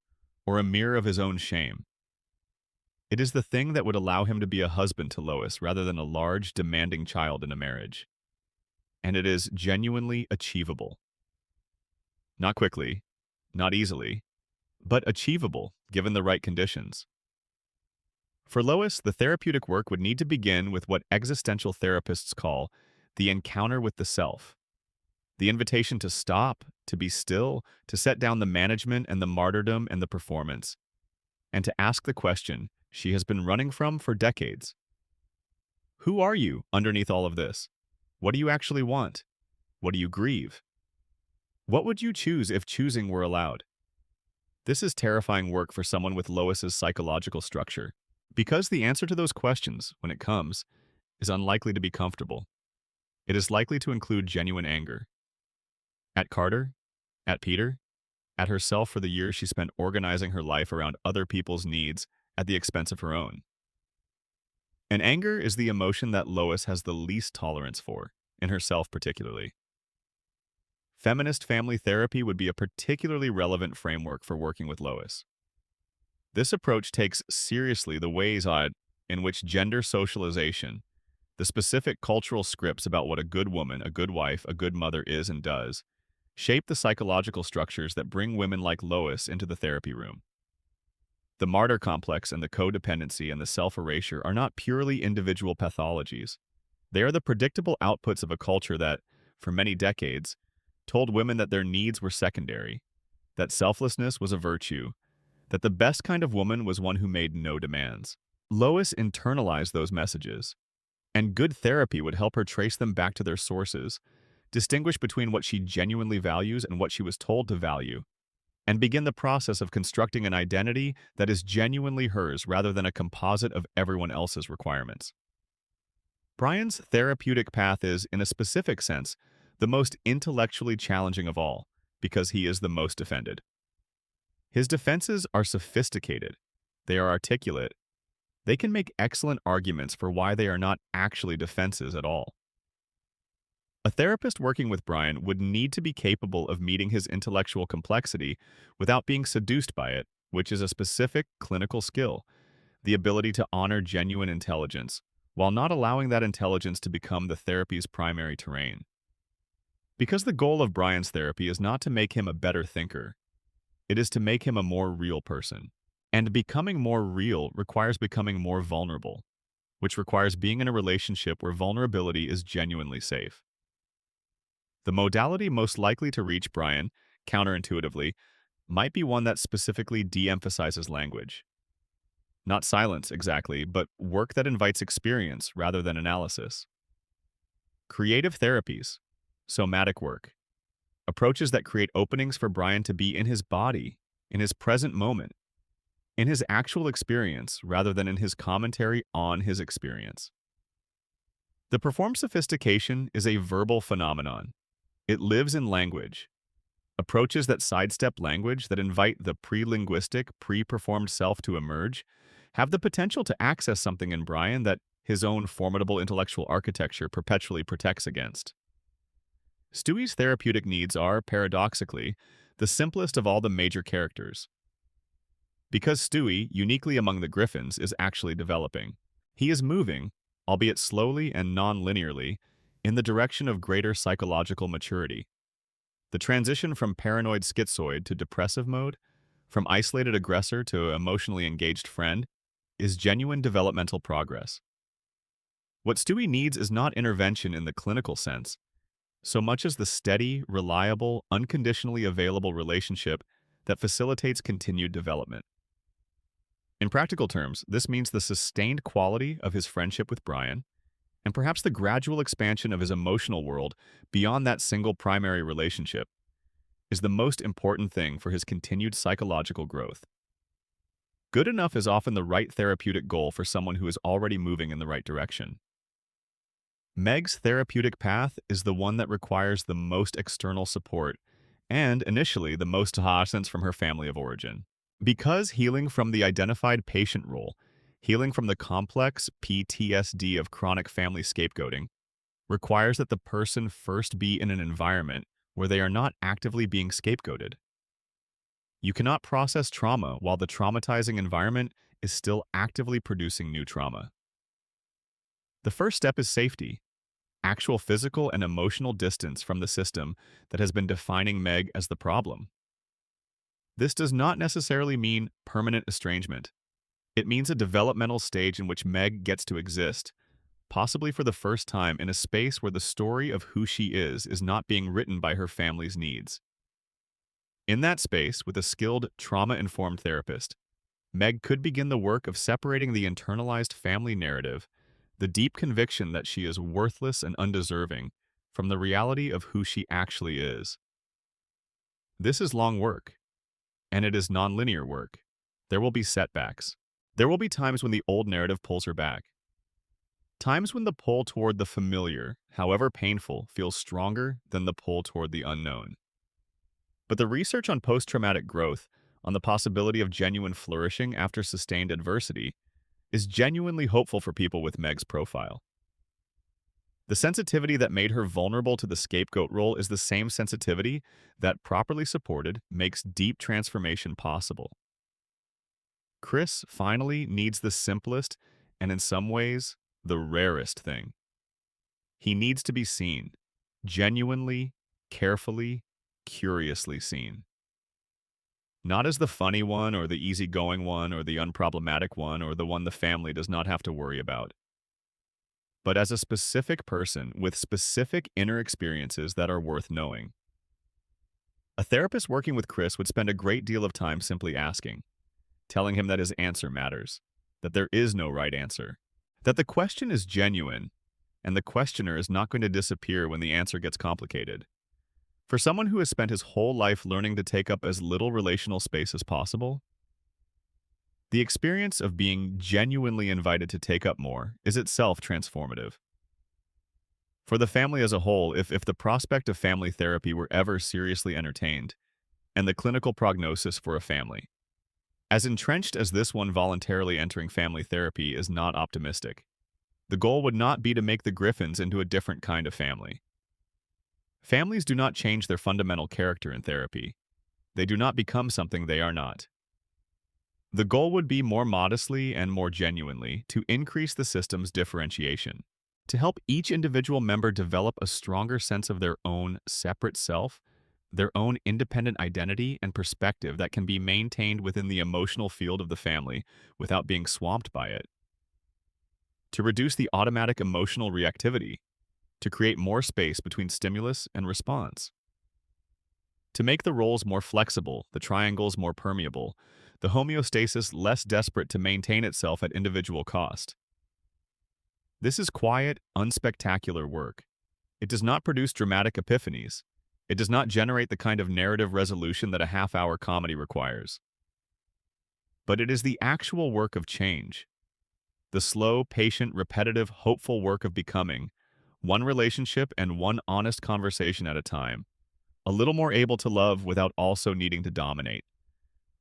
A: or a mirror of his own shame. It is the thing that would allow him to be a husband to Lois rather than a large, demanding child in a marriage. And it is genuinely achievable. Not quickly, not easily, but achievable given the right conditions. For Lois, the therapeutic work would need to begin with what existential therapists call the encounter with the self. The invitation to stop, to be still, to set down the management and the martyrdom and the performance, and to ask the question she has been running from for decades. Who are you underneath all of this? What do you actually want? What do you grieve? What would you choose if choosing were allowed? This is terrifying work for someone with Lois's psychological structure, because the answer to those questions, when it comes, is unlikely to be comfortable. It is likely to include genuine anger. At Carter, at Peter, at herself for the years she spent organizing her life around other people's needs at the expense of her own. And anger is the emotion that Lois has the least tolerance for, in herself particularly. Feminist family therapy would be a particularly relevant framework for working with Lois. This approach takes seriously the ways in which gender socialization, the specific cultural scripts about what a good woman, a good wife, a good mother is and does, shape the psychological structures that bring women like Lois into the therapy room. The martyr complex and the codependency and the self-erasure are not purely individual pathologies. They are the predictable outputs of a culture that, for many decades, told women that their needs were secondary, that selflessness was a virtue, that the best kind of woman was one who made no demands. Lois internalized those messages, and good therapy would help her trace them back to their sources, distinguish between what she genuinely values and what she was told to value, and begin the process of constructing an identity that is genuinely hers rather than a composite of everyone else's requirements. Brian's therapeutic path is, in a specific sense, the most intellectually challenging of all, because he is the most defended. His defenses are sophisticated. They are articulate. They can make excellent arguments for why they are not actually defenses at all. A therapist working with Brian would need to be capable of meeting his intellectual complexity without being seduced by it, which is a specific clinical skill, the ability to honor genuine intelligence, while not allowing that intelligence to become the therapy's primary terrain. Because the goal of Brian's therapy is not to make him a better thinker, it is to make him a more real person. And becoming more real requires becoming more vulnerable, which requires being in a relationship where vulnerability is genuinely safe. The modality most likely to reach Brian, counterintuitively, might be one that specifically de-emphasizes language. Not silence, exactly, but work that invites experience rather than analysis. Creative therapies, somatic work, approaches that create openings for Brian to be in his body, in his present moment, in his actual experience rather than in his commentary on his experience. The performed sophistication is a verbal phenomenon. It lives in language. Approaches that sidestep language, that invite the pre-linguistic, pre-performed self to emerge, have the potential to access something in Brian that his own formidable intellectual architecture perpetually protects against. Stewie's therapeutic needs are, paradoxically, the simplest of all the major characters. Because Stewie, uniquely among the Griffins, is actually developing, he is moving, albeit slowly and non-linearly, in the direction of greater psychological maturity. The transition from paranoid schizoid to depressive mode, from isolated aggressor to emotionally engaged friend, is genuine developmental progress. What Stewie needs is not intervention in the clinical sense, so much as the steady, reliable, unconditionally available relationship that facilitates continued development. In practical terms, this means the sustained quality of his friendship with Brian, and perhaps the gradual expansion of his emotional world beyond that single primary relationship, is the most important thing for his continued psychological growth. Good enough is often the right therapeutic goal for someone who is already moving in the right direction. Meg's therapeutic path is the one that requires the most external support and, initially, the most assistance from her family of origin. Because healing from the identified patient role, healing from the complex PTSD of chronic family scapegoating, requires that the person first be in an environment where they are not actively being scapegoated. You cannot process trauma while the traumatizing environment is still actively producing new trauma. The first step is safety, actual physical and emotional distance from the system that has been defining Meg as the problem. This does not necessarily mean permanent estrangement. It means a developmental stage in which Meg gets to exist, possibly for the first time in a space where the story of who she is not being written by her family's needs. In that space, with a skilled, trauma-informed therapist, Meg could begin the work of separating the internalized family narrative, the deep conviction that she is worthless and undeserving, from the reality of who she actually is. This is long work, and it is nonlinear work. There will be setbacks. There will be times when the old narrative pulls her back. Times when the pull toward the familiar, however painful, feels stronger than the pull toward the unknown. But the research on post-traumatic growth, on the possibility of genuine flourishing after sustained adversity, is genuinely hopeful for people with Meg's profile. The sensitivity that made her vulnerable to the scapegoat role is the same sensitivity that, properly supported, makes deep transformation possible. Chris finally needs the simplest and, in some ways, the rarest thing. He needs to be seen, genuinely, carefully, curiously seen. Not as the funny one or the easygoing one or the unproblematic one or the one the family does not have to worry about, but as a specific person with specific inner experiences that are worth knowing. A therapist working with Chris would spend a great deal of time simply asking, telling him that his answer matters, that there is no right answer, that the question is genuine, and the questioner is not going to disappear when the answer gets complicated. For someone who has spent his whole life learning to take up as little relational space as possible, the experience of being genuinely invited to take up more is itself transformative. For the family as a whole, if the prospect of family therapy were ever seriously entertained, and the clinical prognosis for a family, as entrenched as this one voluntarily entering family therapy is not optimistic, the goal would not be to make the Griffins into a different kind of family. Families do not change their fundamental character in therapy. They do not become something they are not. The goal would be more modestly and more genuinely to increase the system's differentiation, to help each individual member develop a stronger sense of their own separate self, their own independent identity and perspective that can be maintained within the emotional field of the family without being swamped by it. To reduce the automatic emotional reactivity, to create more space between stimulus and response. To make the roles more flexible, the triangles more permeable, the homeostasis less desperate to maintain itself at individual cost. This is quiet, unspectacular work. It does not produce dramatic epiphanies. It does not generate the kind of narrative resolution that a half-hour comedy requires. But it is the actual work of change. The slow, patient, repetitive, hopeful work of becoming, one relationship and one honest conversation at a time, a little more able to love without also needing to dominate,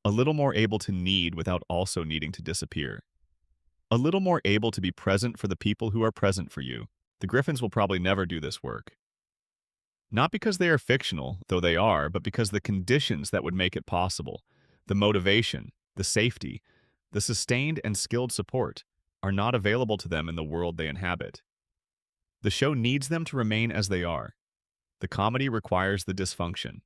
A: a little more able to need without also needing to disappear, a little more able to be present for the people who are present for you. The Griffins will probably never do this work. Not because they are fictional, though they are, but because the conditions that would make it possible, the motivation, the safety, the sustained and skilled support, are not available to them in the world they inhabit. The show needs them to remain as they are. The comedy requires the dysfunction.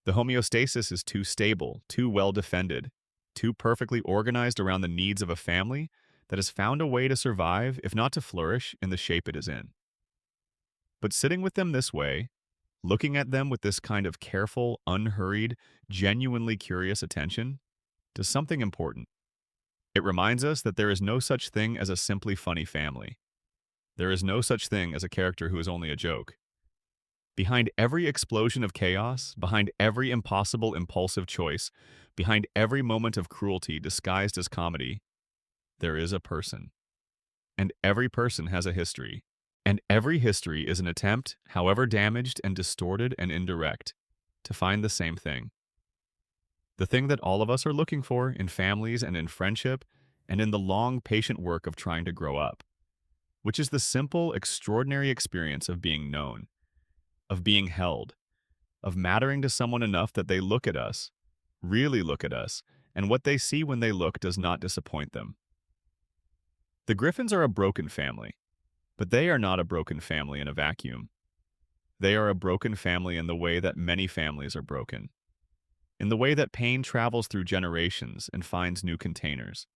A: The homeostasis is too stable, too well defended, too perfectly organized around the needs of a family that has found a way to survive, if not to flourish, in the shape it is in. But sitting with them this way, Looking at them with this kind of careful, unhurried, genuinely curious attention does something important. It reminds us that there is no such thing as a simply funny family. There is no such thing as a character who is only a joke. Behind every explosion of chaos, behind every impossible impulsive choice, behind every moment of cruelty disguised as comedy, there is a person. And every person has a history. And every history is an attempt, however damaged and distorted and indirect, to find the same thing. The thing that all of us are looking for in families and in friendship and in the long, patient work of trying to grow up, which is the simple, extraordinary experience of being known, of being held, of mattering to someone enough that they look at us, really look at us, and what they see when they look does not disappoint them. The Griffins are a broken family, but they are not a broken family in a vacuum. They are a broken family in the way that many families are broken, in the way that pain travels through generations and finds new containers,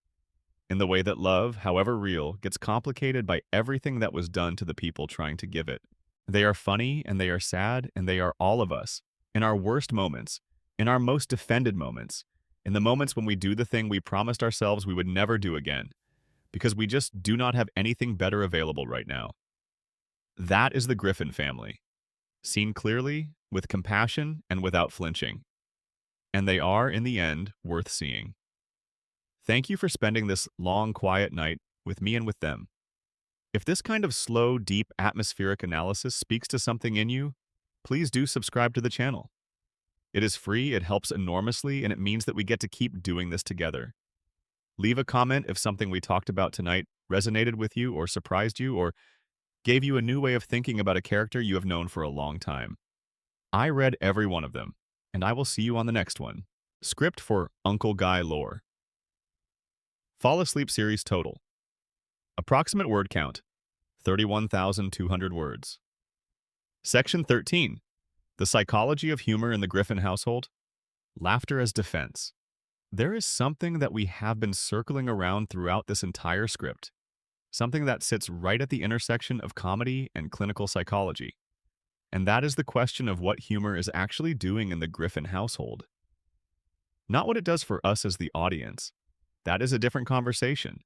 A: in the way that love, however real, gets complicated by everything that was done to the people trying to give it. They are funny and they are sad and they are all of us, in our worst moments, in our most defended moments, in the moments when we do the thing we promised ourselves we would never do again, because we just do not have anything better available right now. That is the Griffin family, seen clearly, with compassion, and without flinching. And they are, in the end, worth seeing. Thank you for spending this long, quiet night with me and with them. If this kind of slow, deep, atmospheric analysis speaks to something in you, please do subscribe to the channel. It is free, it helps enormously, and it means that we get to keep doing this together. Leave a comment if something we talked about tonight resonated with you or surprised you or gave you a new way of thinking about a character you have known for a long time. I read every one of them, and I will see you on the next one. Script for Uncle Guy Lore. Fall Asleep series total. Approximate word count, 31,200 words. Section 13. The Psychology of Humor in the Griffin Household. Laughter as Defense. There is something that we have been circling around throughout this entire script, something that sits right at the intersection of comedy and clinical psychology, and that is the question of what humor is actually doing in the Griffin household. Not what it does for us as the audience, that is a different conversation,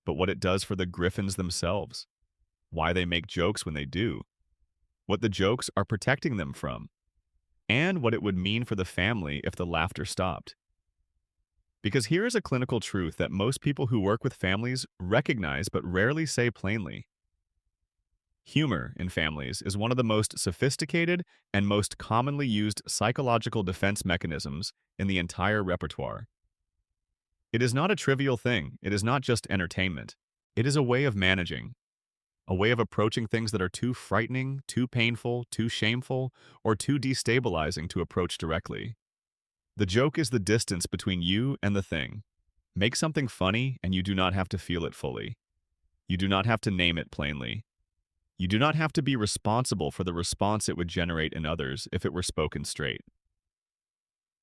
A: but what it does for the Griffins themselves, why they make jokes when they do, what the jokes are protecting them from, and what it would mean for the family if the laughter stopped. Because here is a clinical truth that most people who work with families recognize but rarely say plainly. Humor in families is one of the most sophisticated and most commonly used psychological defense mechanisms in the entire repertoire. It is not a trivial thing. It is not just entertainment. It is a way of managing, a way of approaching things that are too frightening, too painful, too shameful, or too destabilizing to approach directly. The joke is the distance between you and the thing. Make something funny and you do not have to feel it fully. You do not have to name it plainly. You do not have to be responsible for the response it would generate in others if it were spoken straight.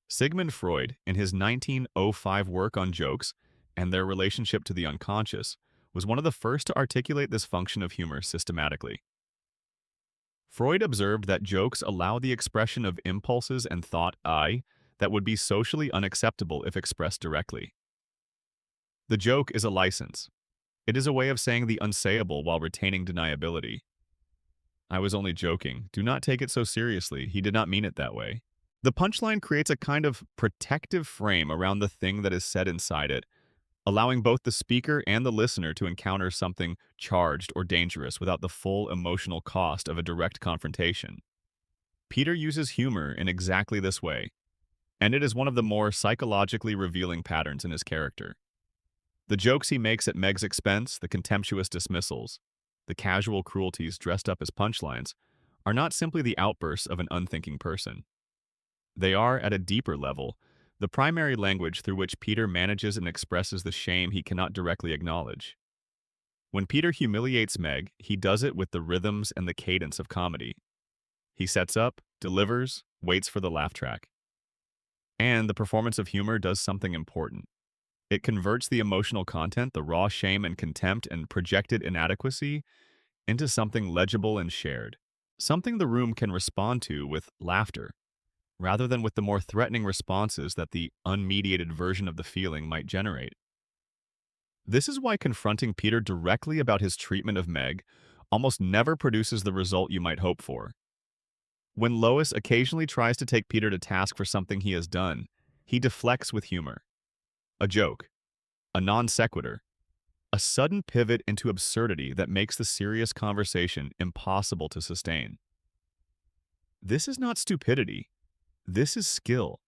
A: Sigmund Freud, in his 1905 work on jokes and their relationship to the unconscious, was one of the first to articulate this function of humor systematically. Freud observed that jokes allow the expression of impulses and thought that would be socially unacceptable if expressed directly. The joke is a license. It is a way of saying the unsayable while retaining deniability. I was only joking. Do not take it so seriously. He did not mean it that way. The punchline creates a kind of protective frame around the thing that is said inside it, allowing both the speaker and the listener to encounter something charged or dangerous without the full emotional cost of a direct confrontation. Peter uses humor in exactly this way, and it is one of the more psychologically revealing patterns in his character. The jokes he makes at Meg's expense, the contemptuous dismissals, the casual cruelties dressed up as punchlines, are not simply the outbursts of an unthinking person. They are, at a deeper level, the primary language through which Peter manages and expresses the shame he cannot directly acknowledge. When Peter humiliates Meg, he does it with the rhythms and the cadence of comedy. He sets up, delivers, waits for the laugh track. And the performance of humor does something important. It converts the emotional content, the raw shame and contempt and projected inadequacy, into something legible and shared, something the room can respond to with laughter, rather than with the more threatening responses that the unmediated version of the feeling might generate. This is why confronting Peter directly about his treatment of Meg almost never produces the result you might hope for. When Lois occasionally tries to take Peter to task for something he has done, he deflects with humor. A joke, a non sequitur, a sudden pivot into absurdity that makes the serious conversation impossible to sustain. This is not stupidity. This is skill.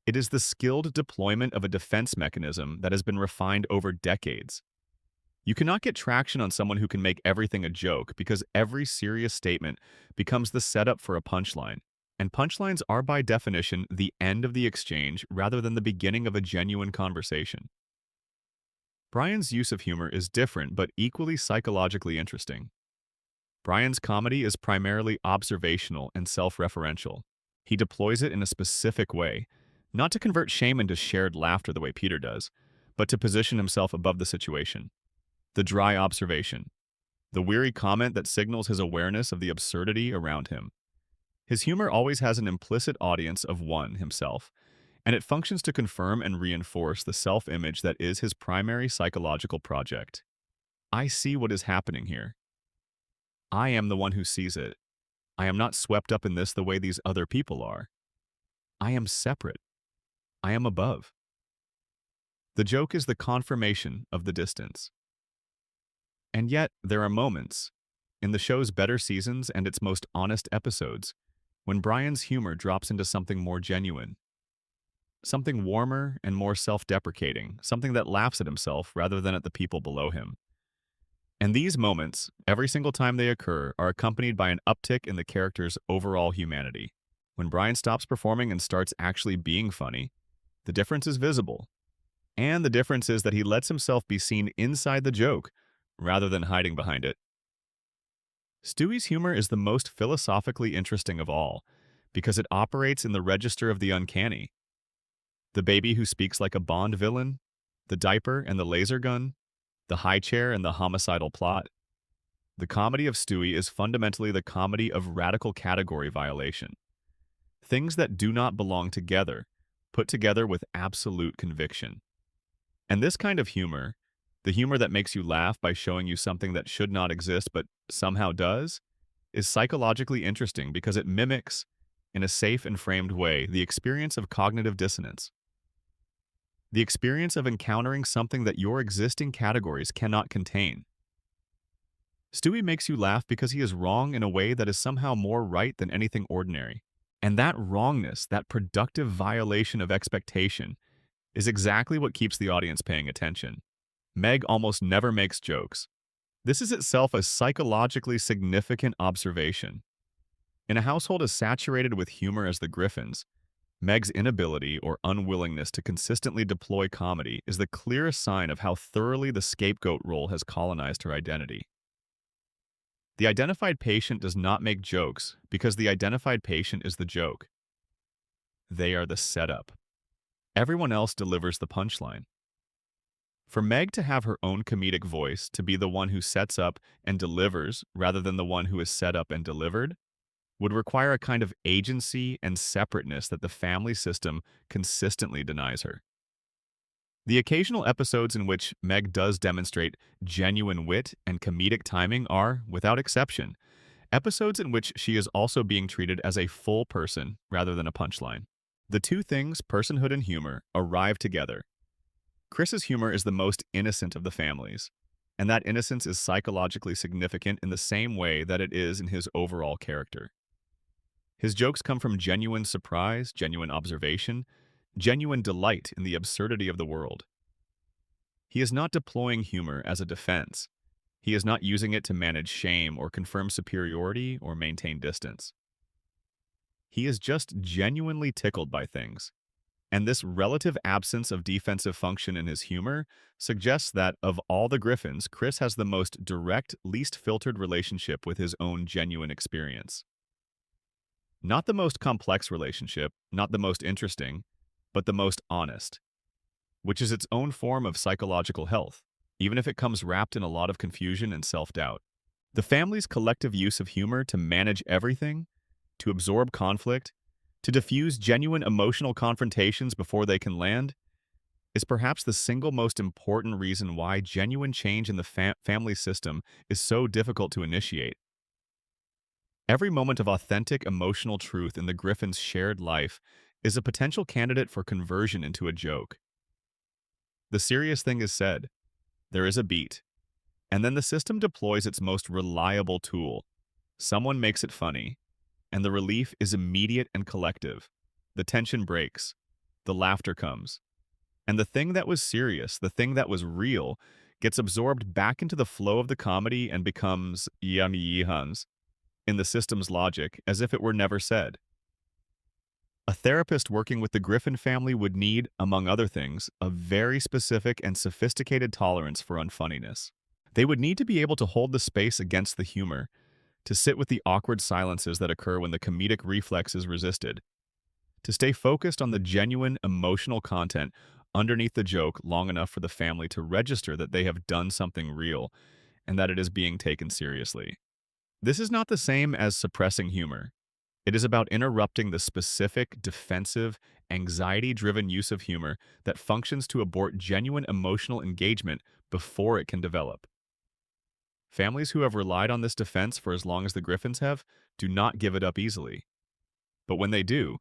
A: It is the skilled deployment of a defense mechanism that has been refined over decades. You cannot get traction on someone who can make everything a joke because every serious statement becomes the setup for a punchline. And punchlines are by definition the end of the exchange rather than the beginning of a genuine conversation. Brian's use of humor is different but equally psychologically interesting. Brian's comedy is primarily observational and self-referential. He deploys it in a specific way, not to convert shame into shared laughter the way Peter does, but to position himself above the situation. The dry observation, the weary comment that signals his awareness of the absurdity around him. His humor always has an implicit audience of one, himself, and it functions to confirm and reinforce the self-image that is his primary psychological project. I see what is happening here. I am the one who sees it. I am not swept up in this the way these other people are. I am separate. I am above. The joke is the confirmation of the distance. And yet, there are moments, in the show's better seasons and its most honest episodes, when Brian's humor drops into something more genuine. Something warmer and more self-deprecating, something that laughs at himself rather than at the people below him. And these moments, every single time they occur, are accompanied by an uptick in the character's overall humanity. When Brian stops performing and starts actually being funny, the difference is visible. And the difference is that he lets himself be seen inside the joke, rather than hiding behind it. Stewie's humor is the most philosophically interesting of all, because it operates in the register of the uncanny. The baby who speaks like a Bond villain, the diaper and the laser gun, the high chair and the homicidal plot. The comedy of Stewie is fundamentally the comedy of radical category violation. Things that do not belong together, put together with absolute conviction. And this kind of humor, the humor that makes you laugh by showing you something that should not exist but somehow does, is psychologically interesting because it mimics, in a safe and framed way, the experience of cognitive dissonance. The experience of encountering something that your existing categories cannot contain. Stewie makes you laugh because he is wrong in a way that is somehow more right than anything ordinary. And that wrongness, that productive violation of expectation, is exactly what keeps the audience paying attention. Meg almost never makes jokes. This is itself a psychologically significant observation. In a household as saturated with humor as the Griffins, Meg's inability or unwillingness to consistently deploy comedy is the clearest sign of how thoroughly the scapegoat role has colonized her identity. The identified patient does not make jokes because the identified patient is the joke. They are the setup. Everyone else delivers the punchline. For Meg to have her own comedic voice, to be the one who sets up and delivers rather than the one who is set up and delivered, would require a kind of agency and separateness that the family system consistently denies her. The occasional episodes in which Meg does demonstrate genuine wit and comedic timing are, without exception, episodes in which she is also being treated as a full person rather than a punchline. The two things, personhood and humor, arrive together. Chris's humor is the most innocent of the families, and that innocence is psychologically significant in the same way that it is in his overall character. His jokes come from genuine surprise, genuine observation, genuine delight in the absurdity of the world. He is not deploying humor as a defense. He is not using it to manage shame or confirm superiority or maintain distance. He is just genuinely tickled by things. And this relative absence of defensive function in his humor suggests that, of all the Griffins, Chris has the most direct, least filtered relationship with his own genuine experience. Not the most complex relationship, not the most interesting, but the most honest, which is its own form of psychological health, even if it comes wrapped in a lot of confusion and self-doubt. The family's collective use of humor to manage everything, to absorb conflict, to diffuse genuine emotional confrontations before they can land, is perhaps the single most important reason why genuine change in the family system is so difficult to initiate. Every moment of authentic emotional truth in the Griffin's shared life is a potential candidate for conversion into a joke. The serious thing is said, there is a beat, and then the system deploys its most reliable tool. Someone makes it funny, and the relief is immediate and collective. The tension breaks, the laughter comes, and the thing that was serious, the thing that was real, gets absorbed back into the flow of the comedy and becomes yummy yihans in the system's logic as if it were never said. A therapist working with the Griffin family would need, among other things, a very specific and sophisticated tolerance for unfunniness. They would need to be able to hold the space against the humor, to sit with the awkward silences that occur when the comedic reflex is resisted, to stay focused on the genuine emotional content underneath the joke long enough for the family to register that they have done something real and that it is being taken seriously. This is not the same as suppressing humor. It is about interrupting the specific, defensive, anxiety-driven use of humor that functions to abort genuine emotional engagement before it can develop. Families who have relied on this defense for as long as the Griffins have do not give it up easily. But when they do,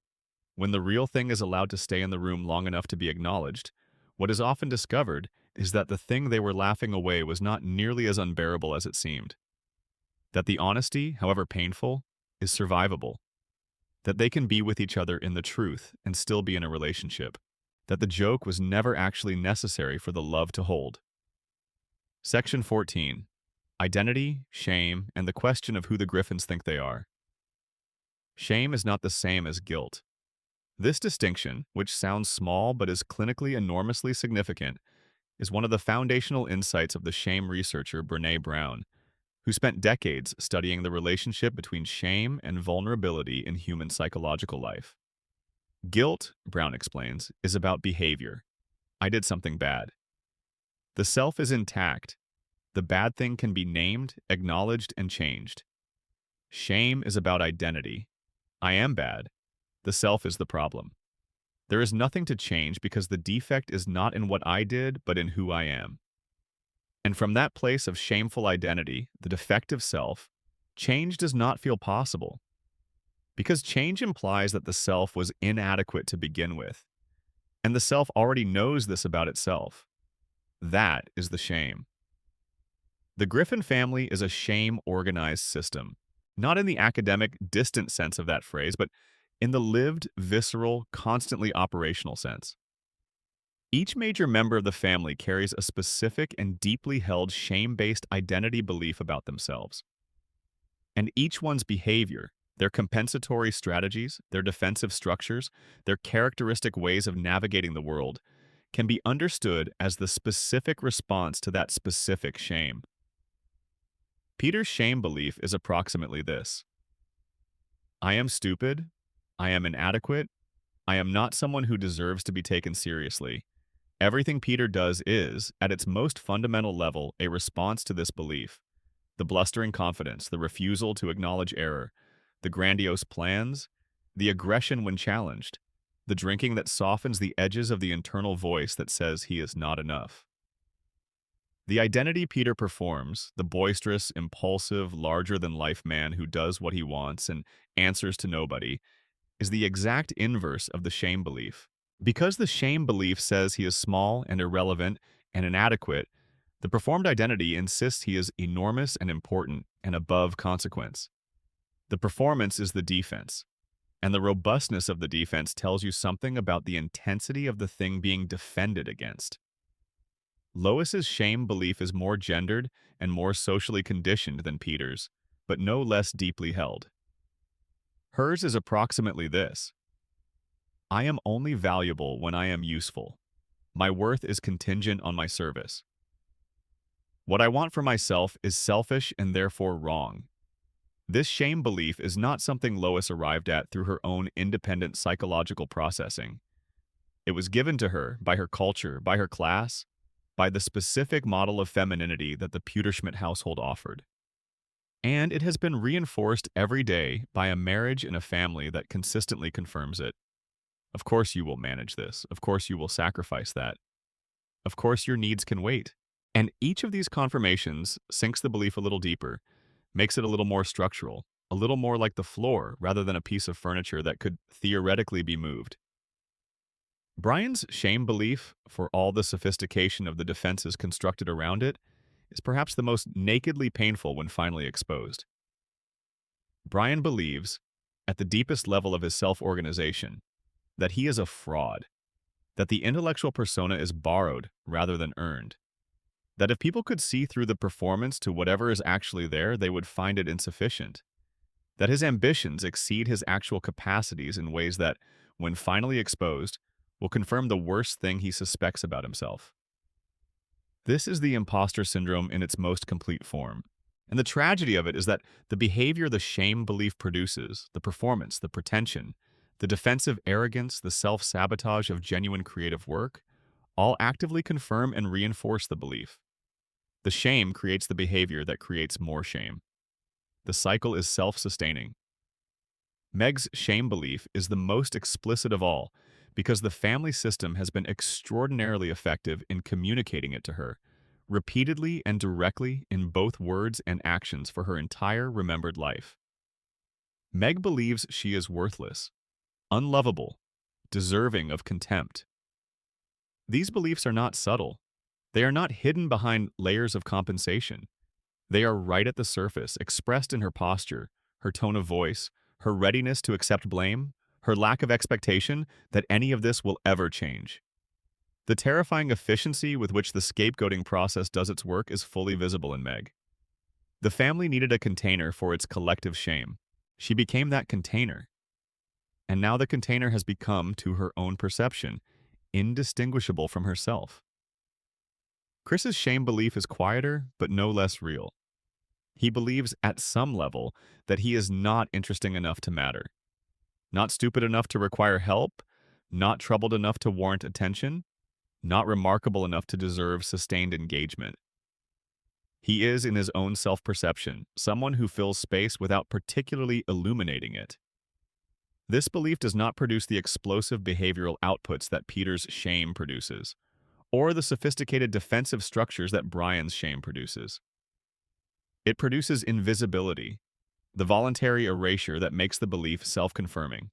A: when the real thing is allowed to stay in the room long enough to be acknowledged, what is often discovered is that the thing they were laughing away was not nearly as unbearable as it seemed. That the honesty, however painful, is survivable. That they can be with each other in the truth and still be in a relationship. That the joke was never actually necessary for the love to hold. Section 14. Identity, shame, and the question of who the Griffins think they are. Shame is not the same as guilt. This distinction, which sounds small but is clinically enormously significant, is one of the foundational insights of the shame researcher Brené Brown, who spent decades studying the relationship between shame and vulnerability in human psychological life. Guilt, Brown explains, is about behavior. I did something bad. The self is intact. The bad thing can be named, acknowledged, and changed. Shame is about identity. I am bad. The self is the problem. There is nothing to change because the defect is not in what I did, but in who I am. And from that place of shameful identity, the defective self, change does not feel possible. Because change implies that the self was inadequate to begin with. And the self already knows this about itself. That is the shame. The Griffin family is a shame-organized system, not in the academic, distant sense of that phrase, but in the lived, visceral, constantly operational sense. Each major member of the family carries a specific and deeply held shame-based identity belief about themselves. And each one's behavior, their compensatory strategies, their defensive structures, their characteristic ways of navigating the world, can be understood as the specific response to that specific shame. Peter's shame belief is approximately this: I am stupid, I am inadequate, I am not someone who deserves to be taken seriously. Everything Peter does is, at its most fundamental level, a response to this belief. The blustering confidence, the refusal to acknowledge error, the grandiose plans, the aggression when challenged, the drinking that softens the edges of the internal voice that says he is not enough. The identity Peter performs, the boisterous, impulsive, larger-than-life man who does what he wants and answers to nobody, is the exact inverse of the shame belief. Because the shame belief says he is small and irrelevant and inadequate, the performed identity insists he is enormous and important and above consequence. The performance is the defense, and the robustness of the defense tells you something about the intensity of the thing being defended against. Lois's shame belief is more gendered and more socially conditioned than Peter's, but no less deeply held. Hers is approximately this: I am only valuable when I am useful. My worth is contingent on my service. What I want for myself is selfish and therefore wrong. This shame belief is not something Lois arrived at through her own independent psychological processing. It was given to her by her culture, by her class, by the specific model of femininity that the Pewterschmidt household offered. and it has been reinforced every day by a marriage and a family that consistently confirms it. Of course you will manage this. Of course you will sacrifice that. Of course your needs can wait. And each of these confirmations sinks the belief a little deeper, makes it a little more structural, a little more like the floor rather than a piece of furniture that could theoretically be moved. Brian's shame belief, for all the sophistication of the defenses constructed around it, is perhaps the most nakedly painful when finally exposed. Brian believes, at the deepest level of his self-organization, that he is a fraud, that the intellectual persona is borrowed rather than earned, that if people could see through the performance to whatever is actually there, they would find it insufficient, that his ambitions exceed his actual capacities in ways that, when finally exposed, will confirm the worst thing he suspects about himself. This is the imposter syndrome in its most complete form. And the tragedy of it is that the behavior the shame belief produces, the performance, the pretension, the defensive arrogance, the self-sabotage of genuine creative work, all actively confirm and reinforce the belief. The shame creates the behavior that creates more shame. The cycle is self-sustaining. Meg's shame belief is the most explicit of all because the family system has been extraordinarily effective in communicating it to her, repeatedly and directly in both words and actions for her entire remembered life. Meg believes she is worthless, unlovable, deserving of contempt. These beliefs are not subtle. They are not hidden behind layers of compensation. They are right at the surface, expressed in her posture, her tone of voice, her readiness to accept blame, her lack of expectation that any of this will ever change. The terrifying efficiency with which the scapegoating process does its work is fully visible in Meg. The family needed a container for its collective shame. She became that container. And now the container has become, to her own perception, indistinguishable from herself. Chris's shame belief is quieter, but no less real. He believes, at some level, that he is not interesting enough to matter. Not stupid enough to require help, not troubled enough to warrant attention, not remarkable enough to deserve sustained engagement. He is, in his own self-perception, someone who fills space without particularly illuminating it. This belief does not produce the explosive behavioral outputs that Peter's shame produces, or the sophisticated defensive structures that Brian's shame produces. It produces invisibility, the voluntary erasure that makes the belief self-confirming.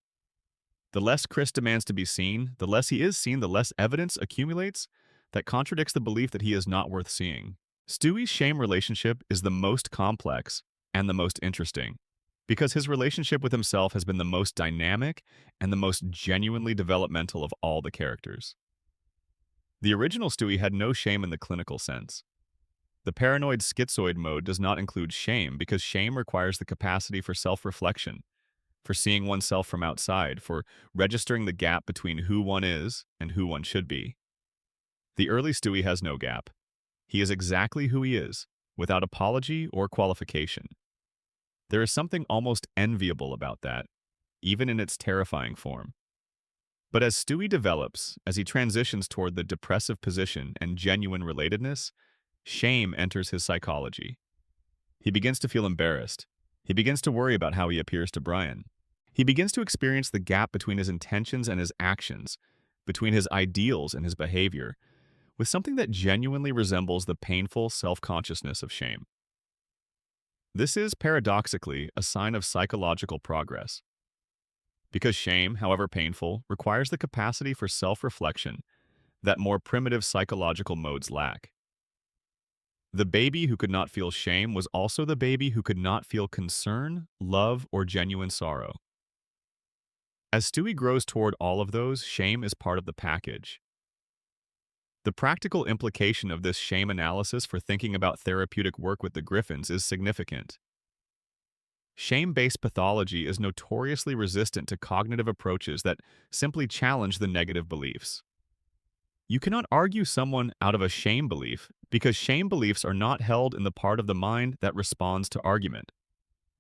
A: The less Chris demands to be seen, the less he is seen, the less evidence accumulates that contradicts the belief that he is not worth seeing. Stewie's shame relationship is the most complex and the most interesting, because his relationship with himself has been the most dynamic and the most genuinely developmental of all the characters. The original Stewie had no shame in the clinical sense. The paranoid schizoid mode does not include shame because shame requires the capacity for self-reflection, for seeing oneself from outside, for registering the gap between who one is and who one should be. The early Stewie has no gap. He is exactly who he is, without apology or qualification. There is something almost enviable about that, even in its terrifying form. But as Stewie develops, as he transitions toward the depressive position and genuine relatedness, shame enters his psychology. He begins to feel embarrassed. He begins to worry about how he appears to Brian. He begins to experience the gap between his intentions and his actions, between his ideals and his behavior, with something that genuinely resembles the painful self-consciousness of shame. This is, paradoxically, a sign of psychological progress. Because shame, however painful, requires the capacity for self-reflection that more primitive psychological modes lack. The baby who could not feel shame was also the baby who could not feel concern, love, or genuine sorrow. As Stewie grows toward all of those, shame is part of the package. The practical implication of this shame analysis for thinking about therapeutic work with the Griffins is significant. Shame-based pathology is notoriously resistant to cognitive approaches that simply challenge the negative beliefs. You cannot argue someone out of a shame belief because shame beliefs are not held in the part of the mind that responds to argument.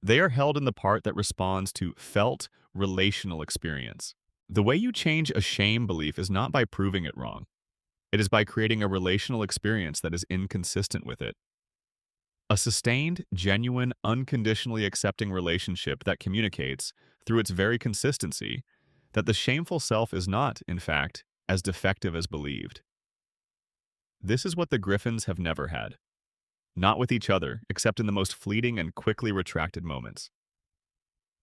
A: They are held in the part that responds to felt, relational experience. The way you change a shame belief is not by proving it wrong. It is by creating a relational experience that is inconsistent with it. A sustained, genuine, unconditionally accepting relationship that communicates, through its very consistency, that the shameful self is not, in fact, as defective as believed. This is what the Griffins have never had. Not with each other, except in the most fleeting and quickly retracted moments.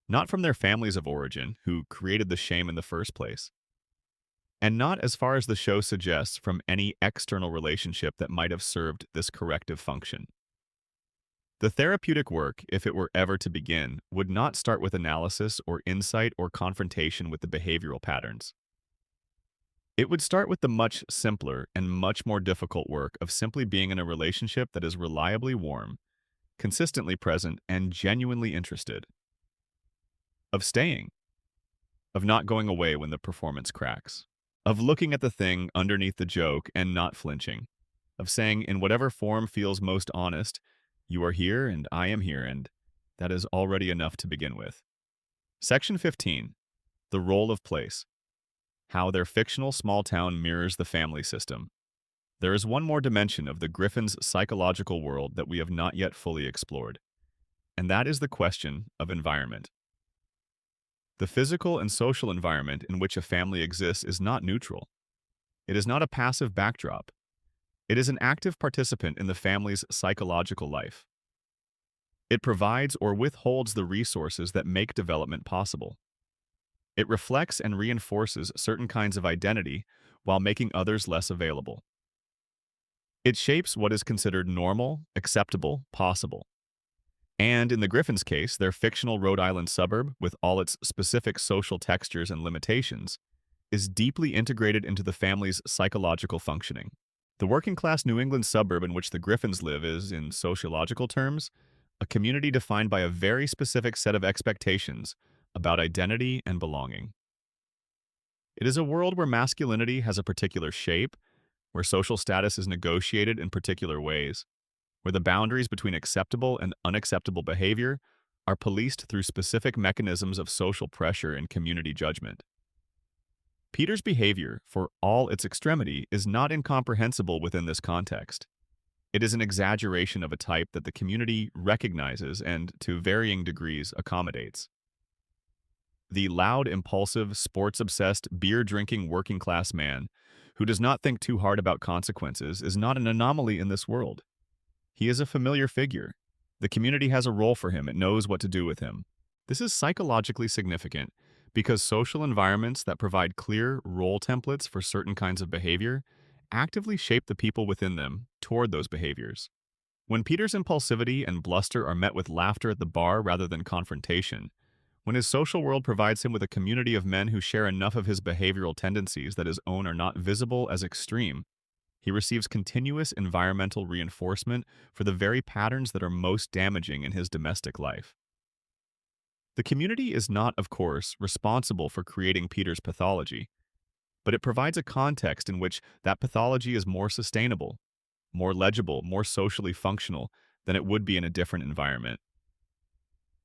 A: Not from their families of origin, who created the shame in the first place. And not, as far as the show suggests, from any external relationship that might have served this corrective function. The therapeutic work, if it were ever to begin, would not start with analysis or insight or confrontation with the behavioral patterns. It would start with the much simpler and much more difficult work of simply being in a relationship that is reliably warm, consistently present, and genuinely interested. Of staying. Of not going away when the performance cracks. Of looking at the thing underneath the joke and not flinching. Of saying, in whatever form feels most honest, you are here and I am here, and that is already enough to begin with. Section 15. The role of place. How their fictional small town mirrors the family system. There is one more dimension of the Griffin's psychological world that we have not yet fully explored, and that is the question of environment. The physical and social environment in which a family exists is not neutral. It is not a passive backdrop. It is an active participant in the family's psychological life. It provides or withholds the resources that make development possible. It reflects and reinforces certain kinds of identity while making others less available. It shapes what is considered normal, acceptable, possible. And in the Griffins' case, their fictional Rhode Island suburb, with all its specific social textures and limitations, is deeply integrated into the family's psychological functioning. The working-class New England suburb in which the Griffins live is, in sociological terms, a community defined by a very specific set of expectations about identity and belonging. It is a world where masculinity has a particular shape, where social status is negotiated in particular ways, where the boundaries between acceptable and unacceptable behavior are policed through specific mechanisms of social pressure and community judgment. Peter's behavior, for all its extremity, is not incomprehensible within this context. It is an exaggeration of a type that the community recognizes and, to varying degrees, accommodates. The loud, impulsive, sports-obsessed, beer-drinking working-class man who does not think too hard about consequences is not an anomaly in this world. He is a familiar figure. The community has a role for him. It knows what to do with him. This is psychologically significant because social environments that provide clear role templates for certain kinds of behavior actively shape the people within them toward those behaviors. When Peter's impulsivity and bluster are met with laughter at the bar rather than confrontation, when his social world provides him with a community of men who share enough of his behavioral tendencies that his own are not visible as extreme, he receives continuous environmental reinforcement for the very patterns that are most damaging in his domestic life. The community is not, of course, responsible for creating Peter's pathology, but it provides a context in which that pathology is more sustainable, more legible, more socially functional than it would be in a different environment.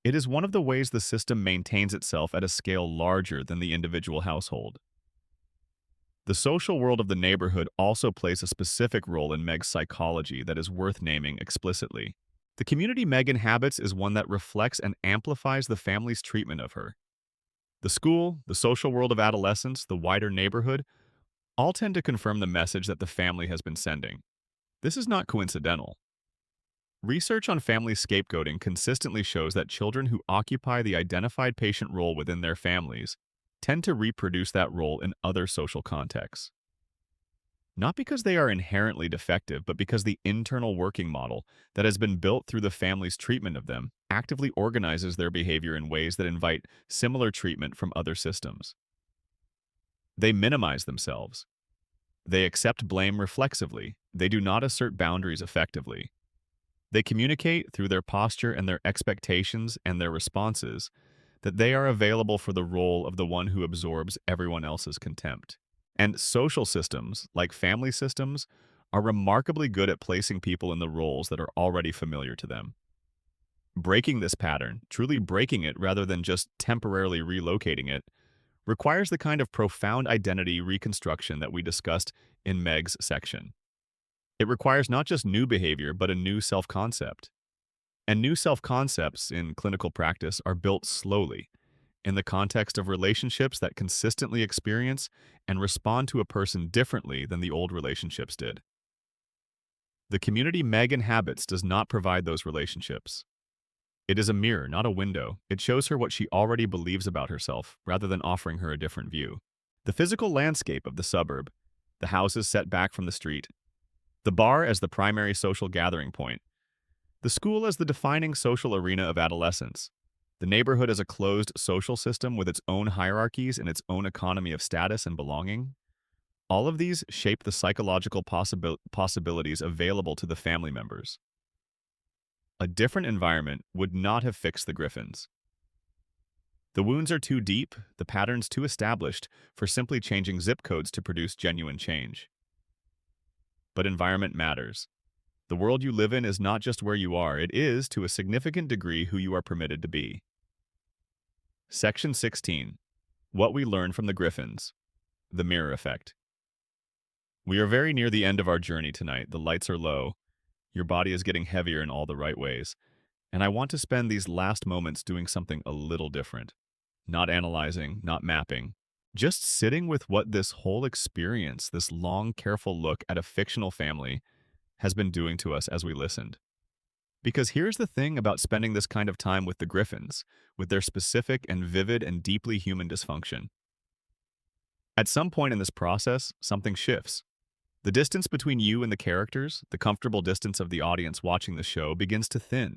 A: It is one of the ways the system maintains itself at a scale larger than the individual household. The social world of the neighborhood also plays a specific role in Meg's psychology that is worth naming explicitly. The community Meg inhabits is one that reflects and amplifies the family's treatment of her. The school, the social world of adolescence, the wider neighborhood, all tend to confirm the message that the family has been sending. This is not coincidental. Research on family scapegoating consistently shows that children who occupy the identified patient role within their families tend to reproduce that role in other social contexts. Not because they are inherently defective, but because the internal working model that has been built through the family's treatment of them actively organizes their behavior in ways that invite similar treatment from other systems. They minimize themselves. They accept blame reflexively. They do not assert boundaries effectively. They communicate through their posture and their expectations and their responses that they are available for the role of the one who absorbs everyone else's contempt. And social systems, like family systems, are remarkably good at placing people in the roles that are already familiar to them. Breaking this pattern, truly breaking it rather than just temporarily relocating it, requires the kind of profound identity reconstruction that we discussed in Meg's section. It requires not just new behavior, but a new self-concept. And new self-concepts in clinical practice are built slowly in the context of relationships that consistently experience and respond to a person differently than the old relationships did. The community Meg inhabits does not provide those relationships. It is a mirror, not a window. It shows her what she already believes about herself, rather than offering her a different view. The physical landscape of the suburb, the houses set back from the street, the bar as the primary social gathering point, the school as the defining social arena of adolescence, the neighborhood as a closed social system with its own hierarchies and its own economy of status and belonging. All of these shape the psychological possibilities available to the family members. A different environment would not have fixed the Griffins. The wounds are too deep, the patterns too established for simply changing zip codes to produce genuine change. But environment matters. The world you live in is not just where you are, it is, to a significant degree, who you are permitted to be. Section 16. What we learn from the Griffins. The mirror effect. We are very near the end of our journey tonight. The lights are low. Your body is getting heavier in all the right ways. And I want to spend these last moments doing something a little different. Not analyzing, not mapping. Just sitting with what this whole experience, this long, careful look at a fictional family, has been doing to us as we listened. Because here's the thing about spending this kind of time with the Griffins, with their specific and vivid and deeply human dysfunction. At some point in this process, something shifts. The distance between you and the characters, the comfortable distance of the audience watching the show, begins to thin.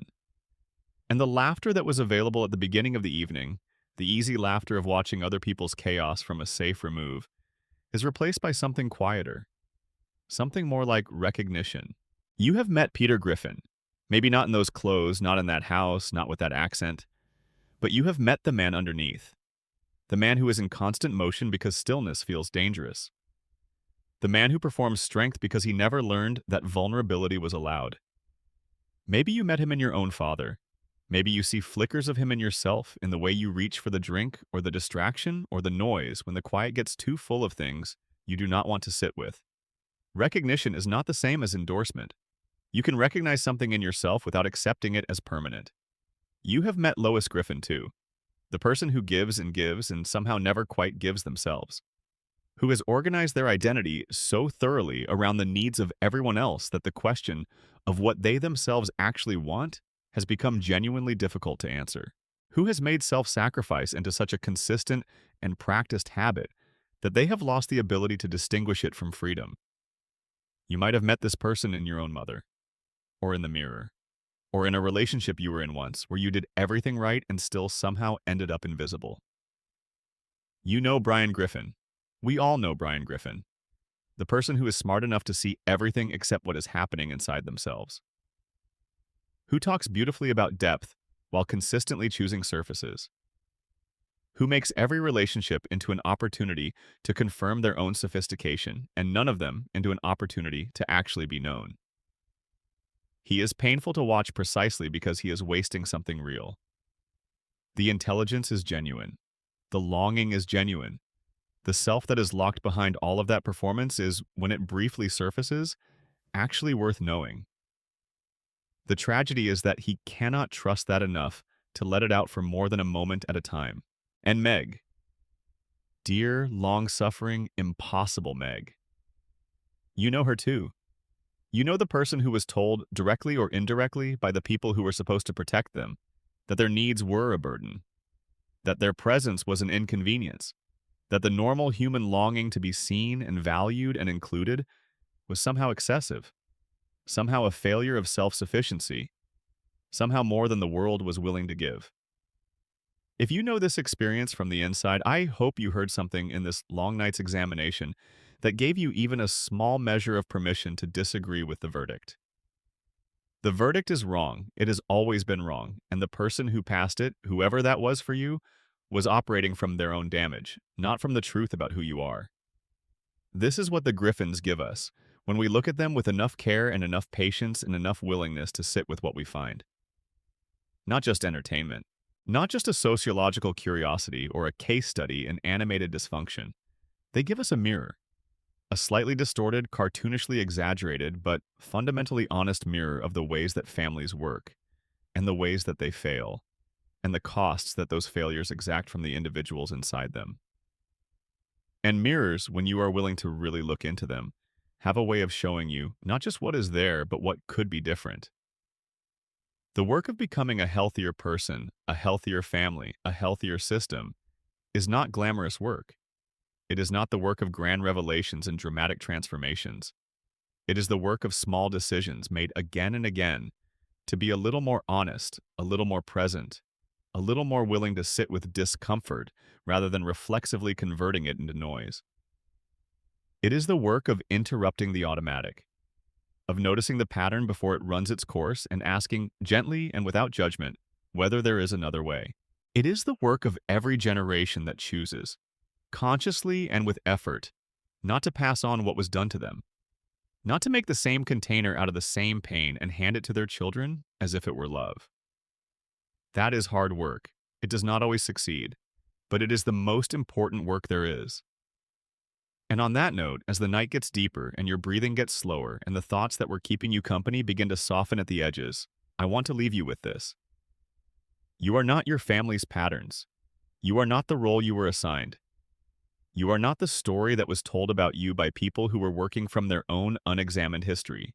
A: And the laughter that was available at the beginning of the evening, the easy laughter of watching other people's chaos from a safe remove, is replaced by something quieter. Something more like recognition. You have met Peter Griffin. Maybe not in those clothes, not in that house, not with that accent. But you have met the man underneath. The man who is in constant motion because stillness feels dangerous. The man who performs strength because he never learned that vulnerability was allowed. Maybe you met him in your own father. Maybe you see flickers of him in yourself, in the way you reach for the drink or the distraction or the noise when the quiet gets too full of things you do not want to sit with. Recognition is not the same as endorsement. You can recognize something in yourself without accepting it as permanent. You have met Lois Griffin too, the person who gives and somehow never quite gives themselves, who has organized their identity so thoroughly around the needs of everyone else that the question of what they themselves actually want has become genuinely difficult to answer, who has made self-sacrifice into such a consistent and practiced habit that they have lost the ability to distinguish it from freedom. You might have met this person in your own mother, or in the mirror, or in a relationship you were in once where you did everything right and still somehow ended up invisible. You know Brian Griffin. We all know Brian Griffin, the person who is smart enough to see everything except what is happening inside themselves, who talks beautifully about depth while consistently choosing surfaces, who makes every relationship into an opportunity to confirm their own sophistication and none of them into an opportunity to actually be known. He is painful to watch precisely because he is wasting something real. The intelligence is genuine. The longing is genuine. The self that is locked behind all of that performance is, when it briefly surfaces, actually worth knowing. The tragedy is that he cannot trust that enough to let it out for more than a moment at a time. And Meg. Dear, long-suffering, impossible Meg. You know her too. You know the person who was told, directly or indirectly, by the people who were supposed to protect them, that their needs were a burden, that their presence was an inconvenience, that the normal human longing to be seen and valued and included was somehow excessive, somehow a failure of self-sufficiency, somehow more than the world was willing to give. If you know this experience from the inside, I hope you heard something in this long night's examination that gave you even a small measure of permission to disagree with the verdict. The verdict is wrong. It has always been wrong, and the person who passed it, whoever that was for you, was operating from their own damage, not from the truth about who you are. This is what the Griffins give us when we look at them with enough care and enough patience and enough willingness to sit with what we find. Not just entertainment, not just a sociological curiosity or a case study in animated dysfunction. They give us a mirror. A slightly distorted, cartoonishly exaggerated, but fundamentally honest mirror of the ways that families work. and the ways that they fail, and the costs that those failures exact from the individuals inside them. And mirrors, when you are willing to really look into them, have a way of showing you not just what is there, but what could be different. The work of becoming a healthier person, a healthier family, a healthier system is not glamorous work. It is not the work of grand revelations and dramatic transformations. It is the work of small decisions made again and again to be a little more honest, a little more present, a little more willing to sit with discomfort rather than reflexively converting it into noise. It is the work of interrupting the automatic, of noticing the pattern before it runs its course and asking gently and without judgment whether there is another way. It is the work of every generation that chooses, consciously and with effort, not to pass on what was done to them, not to make the same container out of the same pain and hand it to their children as if it were love. That is hard work. It does not always succeed, but it is the most important work there is. And on that note, as the night gets deeper and your breathing gets slower and the thoughts that were keeping you company begin to soften at the edges, I want to leave you with this. You are not your family's patterns. You are not the role you were assigned. You are not the story that was told about you by people who were working from their own unexamined history.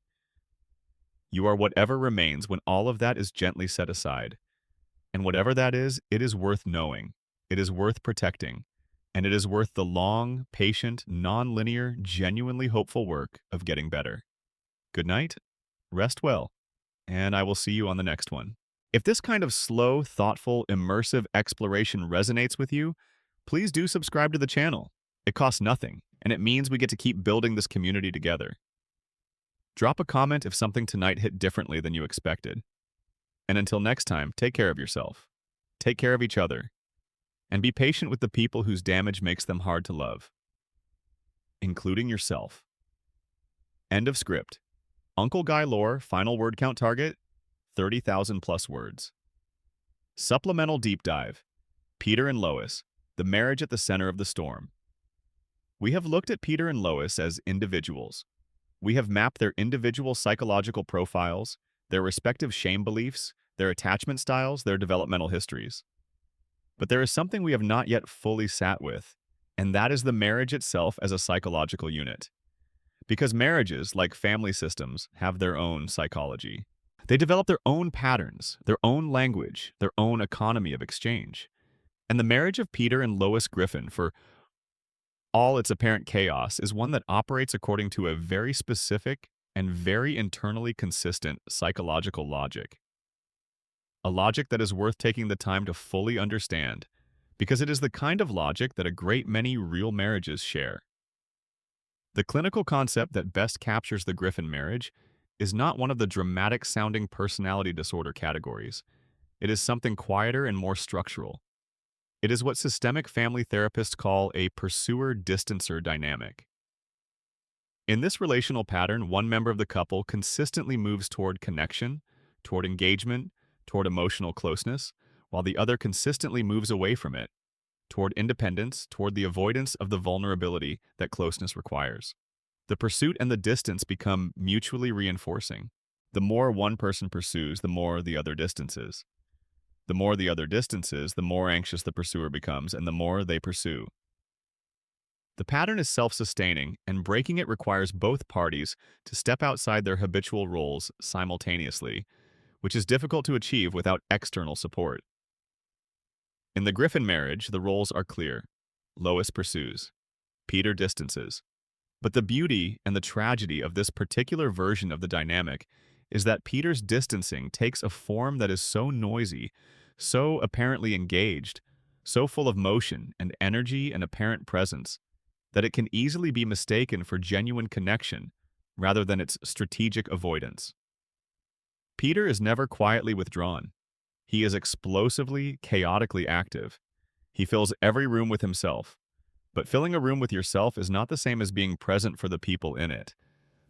A: You are whatever remains when all of that is gently set aside. And whatever that is, it is worth knowing. It is worth protecting. And it is worth the long, patient, non-linear, genuinely hopeful work of getting better. Good night, rest well, and I will see you on the next one. If this kind of slow, thoughtful, immersive exploration resonates with you, please do subscribe to the channel. It costs nothing, and it means we get to keep building this community together. Drop a comment if something tonight hit differently than you expected. And until next time, take care of yourself. Take care of each other. And be patient with the people whose damage makes them hard to love, including yourself. End of script. Uncle Guy lore, final word count target, 30,000 plus words. Supplemental deep dive. Peter and Lois, the marriage at the center of the storm. We have looked at Peter and Lois as individuals. We have mapped their individual psychological profiles, their respective shame beliefs, their attachment styles, their developmental histories. But there is something we have not yet fully sat with, and that is the marriage itself as a psychological unit. Because marriages, like family systems, have their own psychology. They develop their own patterns, their own language, their own economy of exchange. And the marriage of Peter and Lois Griffin, for all its apparent chaos, is one that operates according to a very specific and very internally consistent psychological logic. A logic that is worth taking the time to fully understand, because it is the kind of logic that a great many real marriages share. The clinical concept that best captures the Griffin marriage is not one of the dramatic-sounding personality disorder categories. It is something quieter and more structural. It is what systemic family therapists call a pursuer-distancer dynamic. In this relational pattern, one member of the couple consistently moves toward connection, toward engagement, toward emotional closeness, while the other consistently moves away from it, toward independence, toward the avoidance of the vulnerability that closeness requires. The pursuit and the distance become mutually reinforcing. The more one person pursues, the more the other distances. The more the other distances, the more anxious the pursuer becomes, and the more they pursue. The pattern is self-sustaining, and breaking it requires both parties to step outside their habitual roles simultaneously, which is difficult to achieve without external support. In the Griffin marriage, the roles are clear. Lois pursues. Peter distances. But the beauty and the tragedy of this particular version of the dynamic is that Peter's distancing takes a form that is so noisy, so apparently engaged, so full of motion and energy and apparent presence, that it can easily be mistaken for genuine connection rather than its strategic avoidance. Peter is never quietly withdrawn. He is explosively, chaotically active. He fills every room with himself. But filling a room with yourself is not the same as being present for the people in it.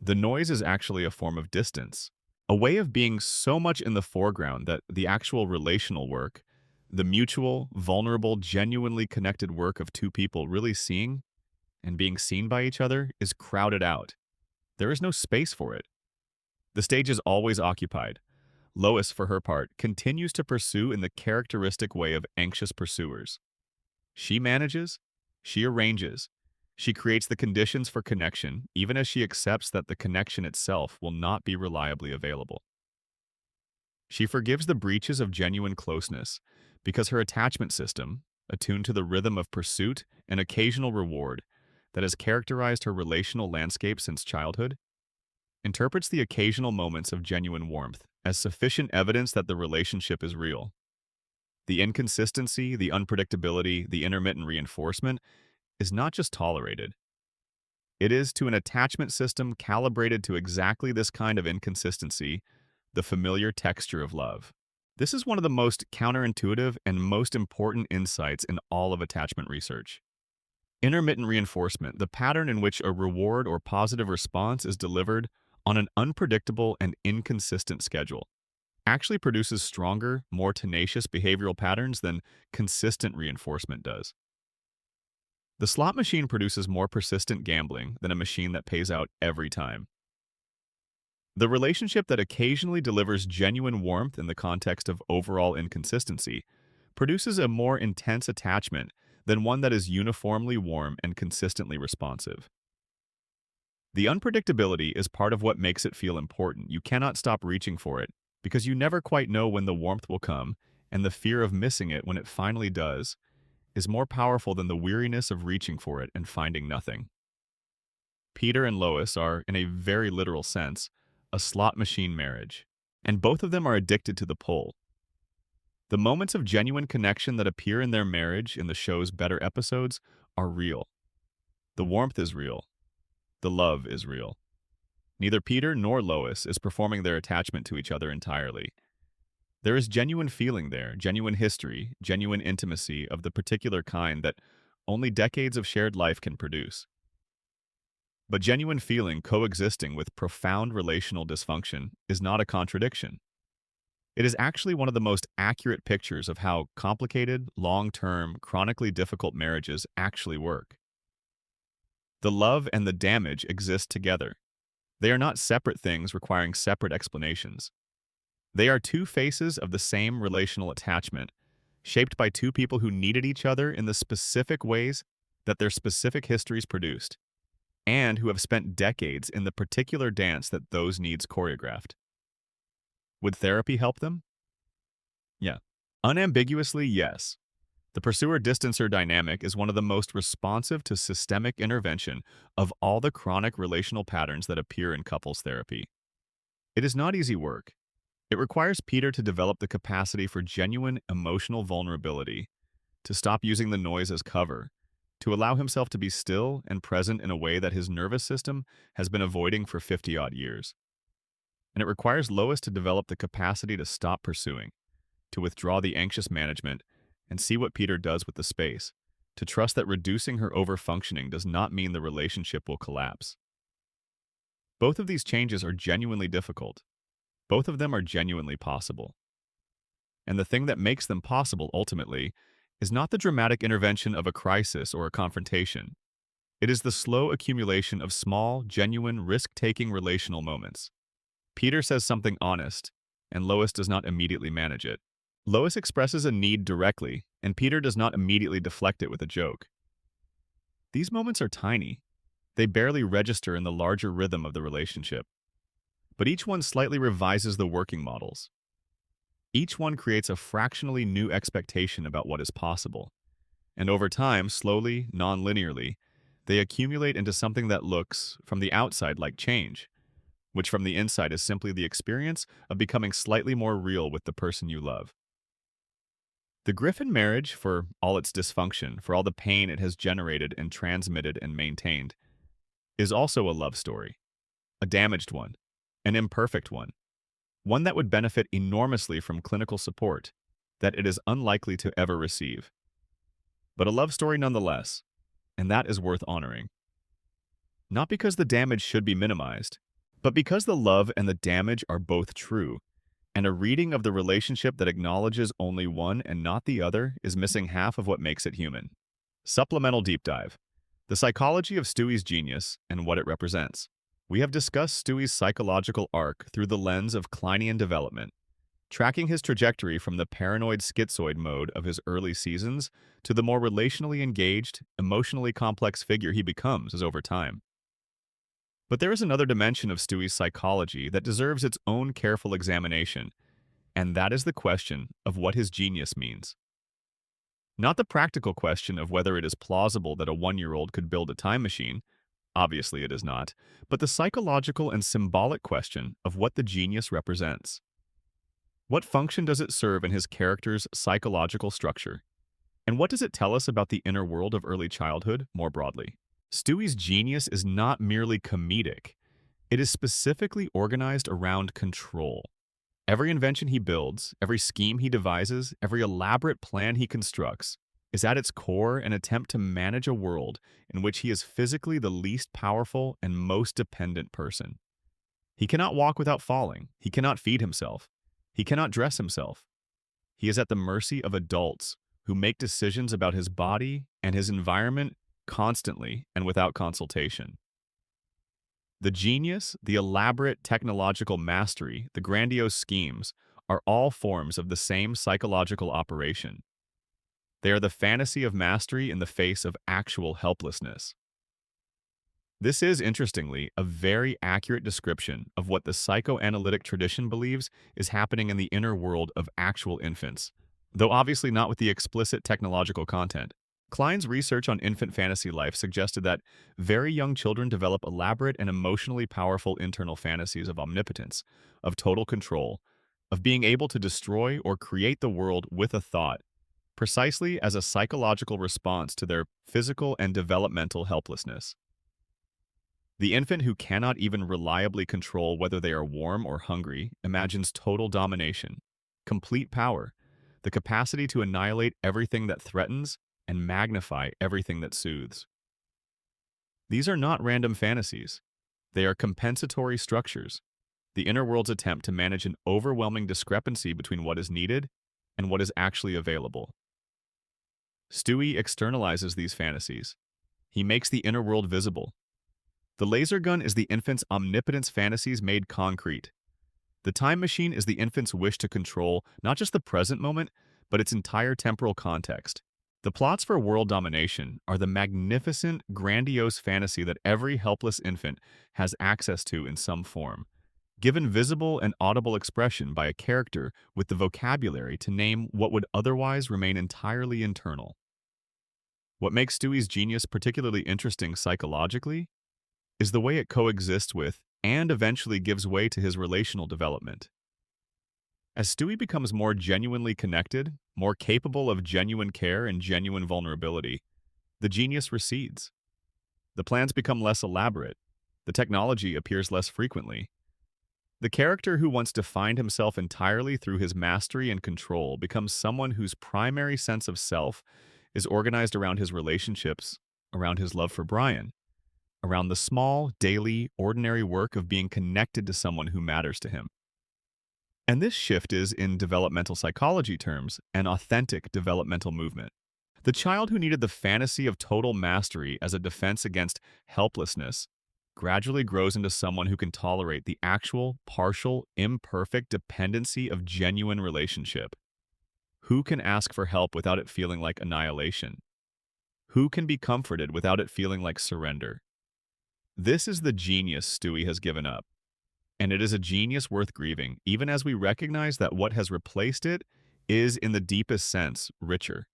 A: The noise is actually a form of distance, a way of being so much in the foreground that the actual relational work, the mutual, vulnerable, genuinely connected work of two people really seeing and being seen by each other, is crowded out. There is no space for it. The stage is always occupied. Lois, for her part, continues to pursue in the characteristic way of anxious pursuers. She manages, she arranges, she creates the conditions for connection, even as she accepts that the connection itself will not be reliably available. She forgives the breaches of genuine closeness because her attachment system, attuned to the rhythm of pursuit and occasional reward that has characterized her relational landscape since childhood, interprets the occasional moments of genuine warmth as sufficient evidence that the relationship is real. The inconsistency, the unpredictability, the intermittent reinforcement is not just tolerated. It is, to an attachment system calibrated to exactly this kind of inconsistency, the familiar texture of love. This is one of the most counterintuitive and most important insights in all of attachment research. Intermittent reinforcement, the pattern in which a reward or positive response is delivered on an unpredictable and inconsistent schedule, actually produces stronger, more tenacious behavioral patterns than consistent reinforcement does. The slot machine produces more persistent gambling than a machine that pays out every time. The relationship that occasionally delivers genuine warmth in the context of overall inconsistency produces a more intense attachment than one that is uniformly warm and consistently responsive. The unpredictability is part of what makes it feel important. You cannot stop reaching for it because you never quite know when the warmth will come, and the fear of missing it when it finally does is more powerful than the weariness of reaching for it and finding nothing. Peter and Lois are, in a very literal sense, a slot machine marriage, and both of them are addicted to the pull. The moments of genuine connection that appear in their marriage in the show's better episodes are real. The warmth is real. The love is real. Neither Peter nor Lois is performing their attachment to each other entirely. There is genuine feeling there, genuine history, genuine intimacy of the particular kind that only decades of shared life can produce. But genuine feeling coexisting with profound relational dysfunction is not a contradiction. It is actually one of the most accurate pictures of how complicated, long-term, chronically difficult marriages actually work. The love and the damage exist together. They are not separate things requiring separate explanations. They are two faces of the same relational attachment, shaped by two people who needed each other in the specific ways that their specific histories produced, and who have spent decades in the particular dance that those needs choreographed. Would therapy help them? Yeah. Unambiguously, yes. The pursuer-distancer dynamic is one of the most responsive to systemic intervention of all the chronic relational patterns that appear in couples therapy. It is not easy work. It requires Peter to develop the capacity for genuine emotional vulnerability, to stop using the noise as cover, to allow himself to be still and present in a way that his nervous system has been avoiding for 50-odd years. And it requires Lois to develop the capacity to stop pursuing, to withdraw the anxious management, and see what Peter does with the space, to trust that reducing her overfunctioning does not mean the relationship will collapse. Both of these changes are genuinely difficult. Both of them are genuinely possible. And the thing that makes them possible, ultimately, is not the dramatic intervention of a crisis or a confrontation. It is the slow accumulation of small, genuine, risk-taking relational moments. Peter says something honest, and Lois does not immediately manage it. Lois expresses a need directly, and Peter does not immediately deflect it with a joke. These moments are tiny. They barely register in the larger rhythm of the relationship. But each one slightly revises the working models. Each one creates a fractionally new expectation about what is possible. And over time, slowly, non-linearly, they accumulate into something that looks, from the outside, like change, which from the inside is simply the experience of becoming slightly more real with the person you love. The Griffin marriage, for all its dysfunction, for all the pain it has generated and transmitted and maintained, is also a love story. A damaged one. An imperfect one. One that would benefit enormously from clinical support that it is unlikely to ever receive. But a love story nonetheless, and that is worth honoring. Not because the damage should be minimized, but because the love and the damage are both true, and a reading of the relationship that acknowledges only one and not the other is missing half of what makes it human. Supplemental deep dive. The psychology of Stewie's genius and what it represents. We have discussed Stewie's psychological arc through the lens of Kleinian development, tracking his trajectory from the paranoid schizoid mode of his early seasons to the more relationally engaged, emotionally complex figure he becomes as over time. But there is another dimension of Stewie's psychology that deserves its own careful examination, and that is the question of what his genius means. Not the practical question of whether it is plausible that a one-year-old could build a time machine, obviously it is not, but the psychological and symbolic question of what the genius represents. What function does it serve in his character's psychological structure? And what does it tell us about the inner world of early childhood more broadly? Stewie's genius is not merely comedic. It is specifically organized around control. Every invention he builds, every scheme he devises, every elaborate plan he constructs is at its core an attempt to manage a world in which he is physically the least powerful and most dependent person. He cannot walk without falling. He cannot feed himself. He cannot dress himself. He is at the mercy of adults who make decisions about his body and his environment constantly and without consultation. The genius, the elaborate technological mastery, the grandiose schemes are all forms of the same psychological operation. They are the fantasy of mastery in the face of actual helplessness. This is, interestingly, a very accurate description of what the psychoanalytic tradition believes is happening in the inner world of actual infants, though obviously not with the explicit technological content. Klein's research on infant fantasy life suggested that very young children develop elaborate and emotionally powerful internal fantasies of omnipotence, of total control, of being able to destroy or create the world with a thought, precisely as a psychological response to their physical and developmental helplessness. The infant who cannot even reliably control whether they are warm or hungry imagines total domination, complete power, the capacity to annihilate everything that threatens and magnify everything that soothes. These are not random fantasies. They are compensatory structures, the inner world's attempt to manage an overwhelming discrepancy between what is needed and what is actually available. Stewie externalizes these fantasies. He makes the inner world visible. The laser gun is the infant's omnipotence fantasies made concrete. The time machine is the infant's wish to control not just the present moment, but its entire temporal context. The plots for world domination are the magnificent, grandiose fantasy that every helpless infant has access to in some form, given visible and audible expression by a character with the vocabulary to name what would otherwise remain entirely internal. What makes Stewie's genius particularly interesting psychologically is the way it coexists with and eventually gives way to his relational development. As Stewie becomes more genuinely connected, more capable of genuine care and genuine vulnerability, the genius recedes. The plans become less elaborate. The technology appears less frequently. The character who once defined himself entirely through his mastery and control becomes someone whose primary sense of self is organized around his relationships, around his love for Brian, around the small, daily, ordinary work of being connected to someone who matters to him. And this shift is, in developmental psychology terms, an authentic developmental movement. The child who needed the fantasy of total mastery as a defense against helplessness gradually grows into someone who can tolerate the actual, partial, imperfect dependency of genuine relationship. Who can ask for help without it feeling like annihilation? Who can be comforted without it feeling like surrender? This is the genius Stewie has given up. And it is a genius worth grieving, even as we recognize that what has replaced it is, in the deepest sense, richer.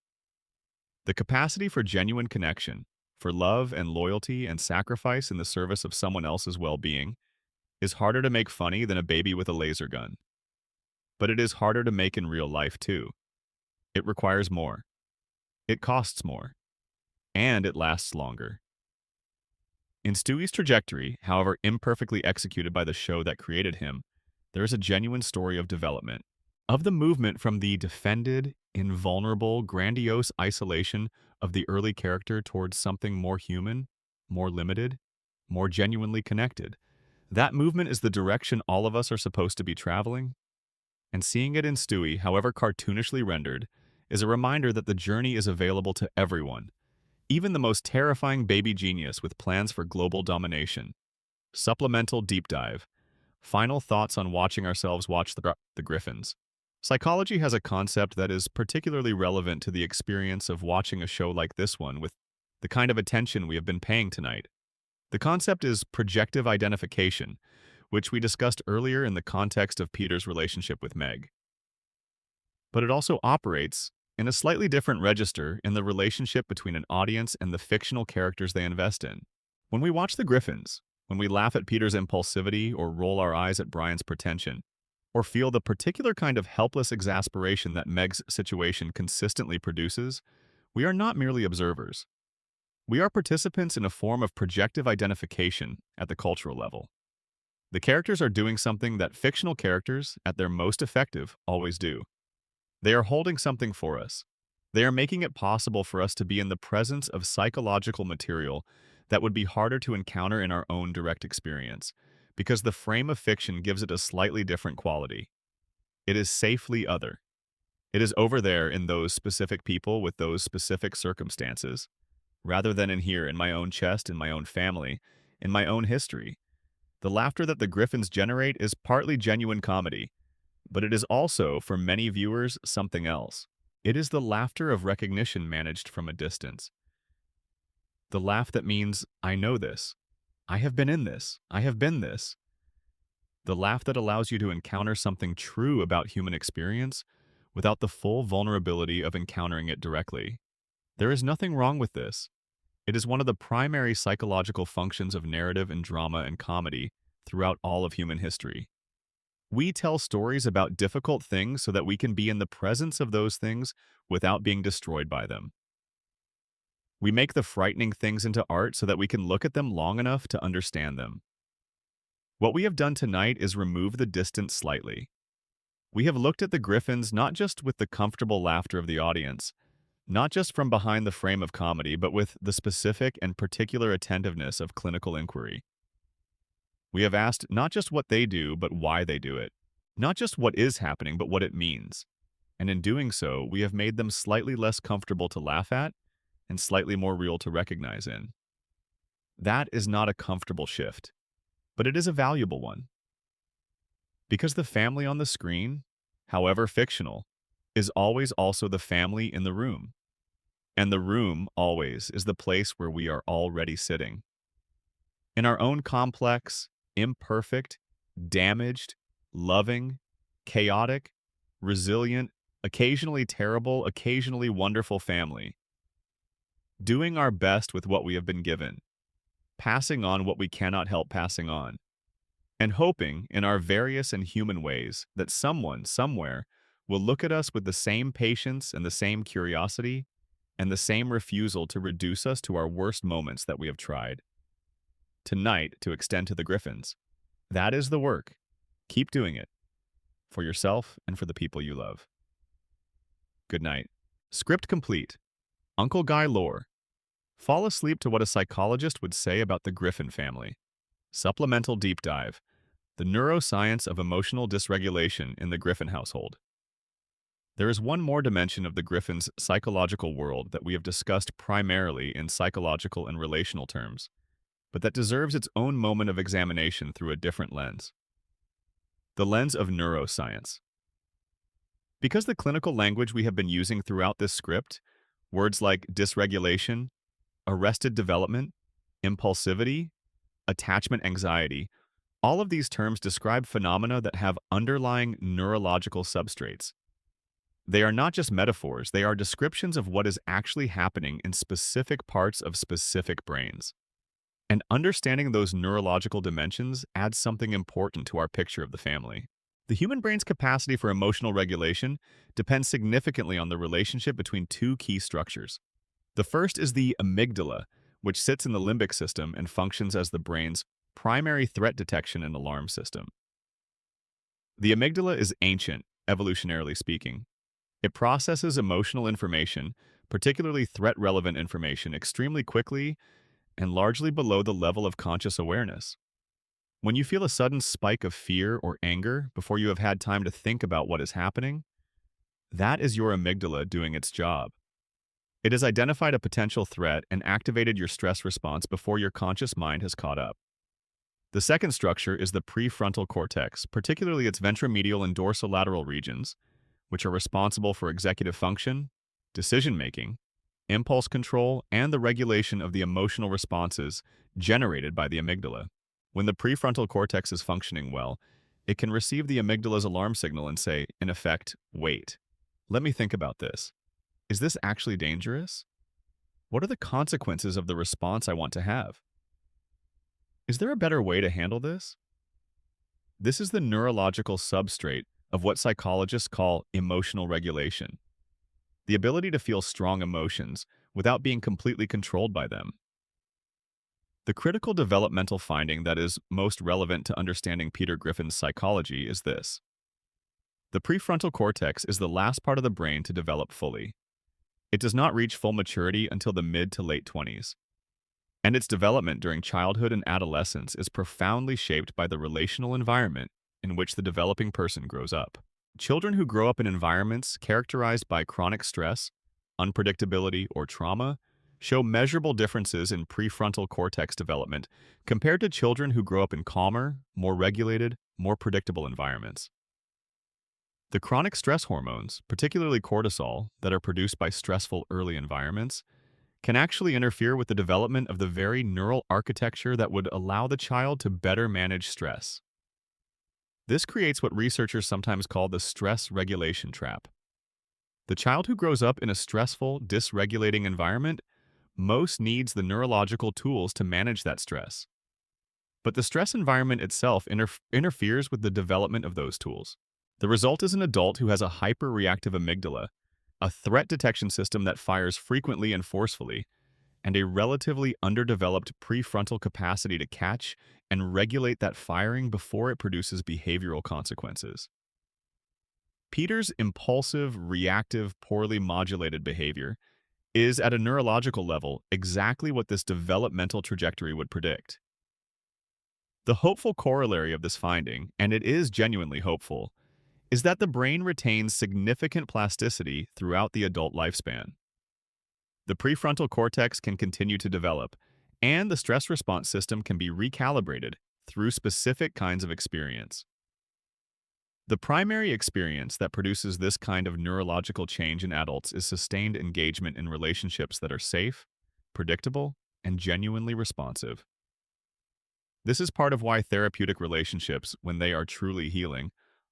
A: The capacity for genuine connection, for love and loyalty and sacrifice in the service of someone else's well-being, is harder to make funny than a baby with a laser gun. But it is harder to make in real life, too. It requires more. It costs more. And it lasts longer. In Stewie's trajectory, however imperfectly executed by the show that created him, there is a genuine story of development, of the movement from the defended, invulnerable, grandiose isolation of the early character towards something more human, more limited, more genuinely connected. That movement is the direction all of us are supposed to be traveling, and seeing it in Stewie, however cartoonishly rendered, is a reminder that the journey is available to everyone, even the most terrifying baby genius with plans for global domination. Supplemental deep dive. Final thoughts on watching ourselves watch the Griffins. Psychology has a concept that is particularly relevant to the experience of watching a show like this one with the kind of attention we have been paying tonight. The concept is projective identification, which we discussed earlier in the context of Peter's relationship with Meg. But it also operates in a slightly different register in the relationship between an audience and the fictional characters they invest in. When we watch the Griffins, when we laugh at Peter's impulsivity or roll our eyes at Brian's pretension, or feel the particular kind of helpless exasperation that Meg's situation consistently produces, we are not merely observers. We are participants in a form of projective identification at the cultural level. The characters are doing something that fictional characters, at their most effective, always do. They are holding something for us. They are making it possible for us to be in the presence of psychological material that would be harder to encounter in our own direct experience, because the frame of fiction gives it a slightly different quality. It is safely other. It is over there in those specific people with those specific circumstances, rather than in here in my own chest, in my own family, in my own history. The laughter that the Griffins generate is partly genuine comedy, but it is also, for many viewers, something else. It is the laughter of recognition managed from a distance. The laugh that means, I know this. I have been in this. I have been this. The laugh that allows you to encounter something true about human experience without the full vulnerability of encountering it directly. There is nothing wrong with this. It is one of the primary psychological functions of narrative and drama and comedy throughout all of human history. We tell stories about difficult things so that we can be in the presence of those things without being destroyed by them. We make the frightening things into art so that we can look at them long enough to understand them. What we have done tonight is remove the distance slightly. We have looked at the Griffins not just with the comfortable laughter of the audience, not just from behind the frame of comedy, but with the specific and particular attentiveness of clinical inquiry. We have asked not just what they do, but why they do it. Not just what is happening, but what it means. And in doing so, we have made them slightly less comfortable to laugh at and slightly more real to recognize in. That is not a comfortable shift, but it is a valuable one. Because the family on the screen, however fictional, is always also the family in the room. And the room, always, is the place where we are already sitting. In our own complex, imperfect, damaged, loving, chaotic, resilient, occasionally terrible, occasionally wonderful family. Doing our best with what we have been given, passing on what we cannot help passing on, and hoping, in our various and human ways, that someone, somewhere, will look at us with the same patience and the same curiosity and the same refusal to reduce us to our worst moments that we have tried. Tonight, to extend to the Griffins. That is the work. Keep doing it. For yourself and for the people you love. Good night. Script complete. Uncle Guy lore. Fall asleep to what a psychologist would say about the Griffin family. Supplemental deep dive. The neuroscience of emotional dysregulation in the Griffin household. There is one more dimension of the Griffins' psychological world that we have discussed primarily in psychological and relational terms, but that deserves its own moment of examination through a different lens. The lens of neuroscience. Because the clinical language we have been using throughout this script, words like dysregulation, arrested development, impulsivity, attachment anxiety, all of these terms describe phenomena that have underlying neurological substrates. They are not just metaphors, they are descriptions of what is actually happening in specific parts of specific brains. And understanding those neurological dimensions adds something important to our picture of the family. The human brain's capacity for emotional regulation depends significantly on the relationship between two key structures. The first is the amygdala, which sits in the limbic system and functions as the brain's primary threat detection and alarm system. The amygdala is ancient, evolutionarily speaking. It processes emotional information, particularly threat-relevant information, extremely quickly and largely below the level of conscious awareness. When you feel a sudden spike of fear or anger before you have had time to think about what is happening, that is your amygdala doing its job. It has identified a potential threat and activated your stress response before your conscious mind has caught up. The second structure is the prefrontal cortex, particularly its ventromedial and dorsolateral regions, which are responsible for executive function, decision-making, impulse control, and the regulation of the emotional responses generated by the amygdala. When the prefrontal cortex is functioning well, it can receive the amygdala's alarm signal and say, in effect, wait. Let me think about this. Is this actually dangerous? What are the consequences of the response I want to have? Is there a better way to handle this? This is the neurological substrate of what psychologists call emotional regulation, the ability to feel strong emotions without being completely controlled by them. The critical developmental finding that is most relevant to understanding Peter Griffin's psychology is this. The prefrontal cortex is the last part of the brain to develop fully. It does not reach full maturity until the mid to late 20s. And its development during childhood and adolescence is profoundly shaped by the relational environment in which the developing person grows up. Children who grow up in environments characterized by chronic stress, unpredictability, or trauma show measurable differences in prefrontal cortex development compared to children who grow up in calmer, more regulated, more predictable environments. The chronic stress hormones, particularly cortisol, that are produced by stressful early environments, can actually interfere with the development of the very neural architecture that would allow the child to better manage stress. This creates what researchers sometimes call the stress regulation trap. The child who grows up in a stressful, dysregulating environment most needs the neurological tools to manage that stress. But the stress environment itself interferes with the development of those tools. The result is an adult who has a hyper-reactive amygdala, a threat detection system that fires frequently and forcefully, and a relatively underdeveloped prefrontal capacity to catch and regulate that firing before it produces behavioral consequences. Peter's impulsive, reactive, poorly modulated behavior is, at a neurological level, exactly what this developmental trajectory would predict. The hopeful corollary of this finding, and it is genuinely hopeful, is that the brain retains significant plasticity throughout the adult lifespan. The prefrontal cortex can continue to develop, and the stress response system can be recalibrated through specific kinds of experience. The primary experience that produces this kind of neurological change in adults is sustained engagement in relationships that are safe, predictable, and genuinely responsive. This is part of why therapeutic relationships, when they are truly healing,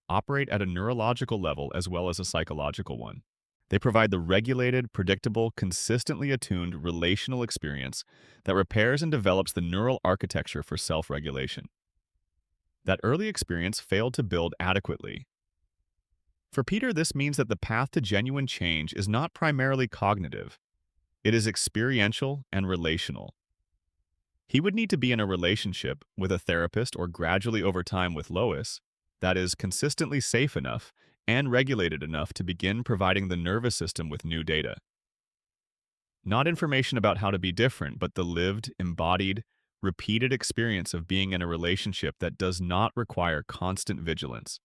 A: operate at a neurological level as well as a psychological one. They provide the regulated, predictable, consistently attuned relational experience that repairs and develops the neural architecture for self-regulation. That early experience failed to build adequately. For Peter, this means that the path to genuine change is not primarily cognitive. It is experiential and relational. He would need to be in a relationship with a therapist or gradually over time with Lois that is consistently safe enough and regulated enough to begin providing the nervous system with new data. Not information about how to be different, but the lived, embodied, repeated experience of being in a relationship that does not require constant vigilance,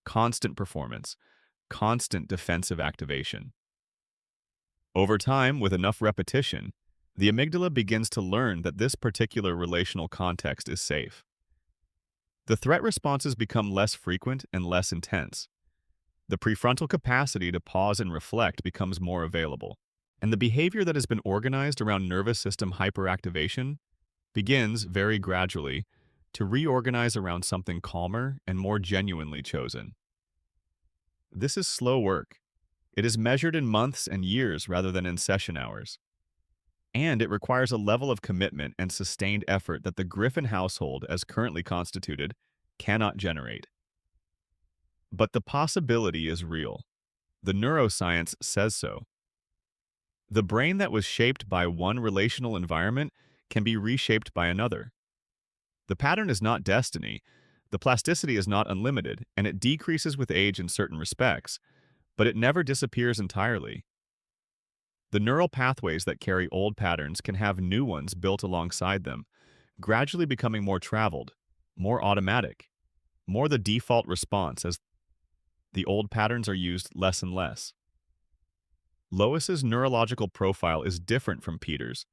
A: constant performance, constant defensive activation. Over time, with enough repetition, the amygdala begins to learn that this particular relational context is safe. The threat responses become less frequent and less intense. The prefrontal capacity to pause and reflect becomes more available, and the behavior that has been organized around nervous system hyperactivation begins, very gradually, to reorganize around something calmer and more genuinely chosen. This is slow work. It is measured in months and years rather than in session hours. And it requires a level of commitment and sustained effort that the Griffin household, as currently constituted, cannot generate. But the possibility is real. The neuroscience says so. The brain that was shaped by one relational environment can be reshaped by another. The pattern is not destiny, the plasticity is not unlimited, and it decreases with age in certain respects, but it never disappears entirely. The neural pathways that carry old patterns can have new ones built alongside them, gradually becoming more traveled, more automatic, more the default response as the old patterns are used less and less. Lois's neurological profile is different from Peter's,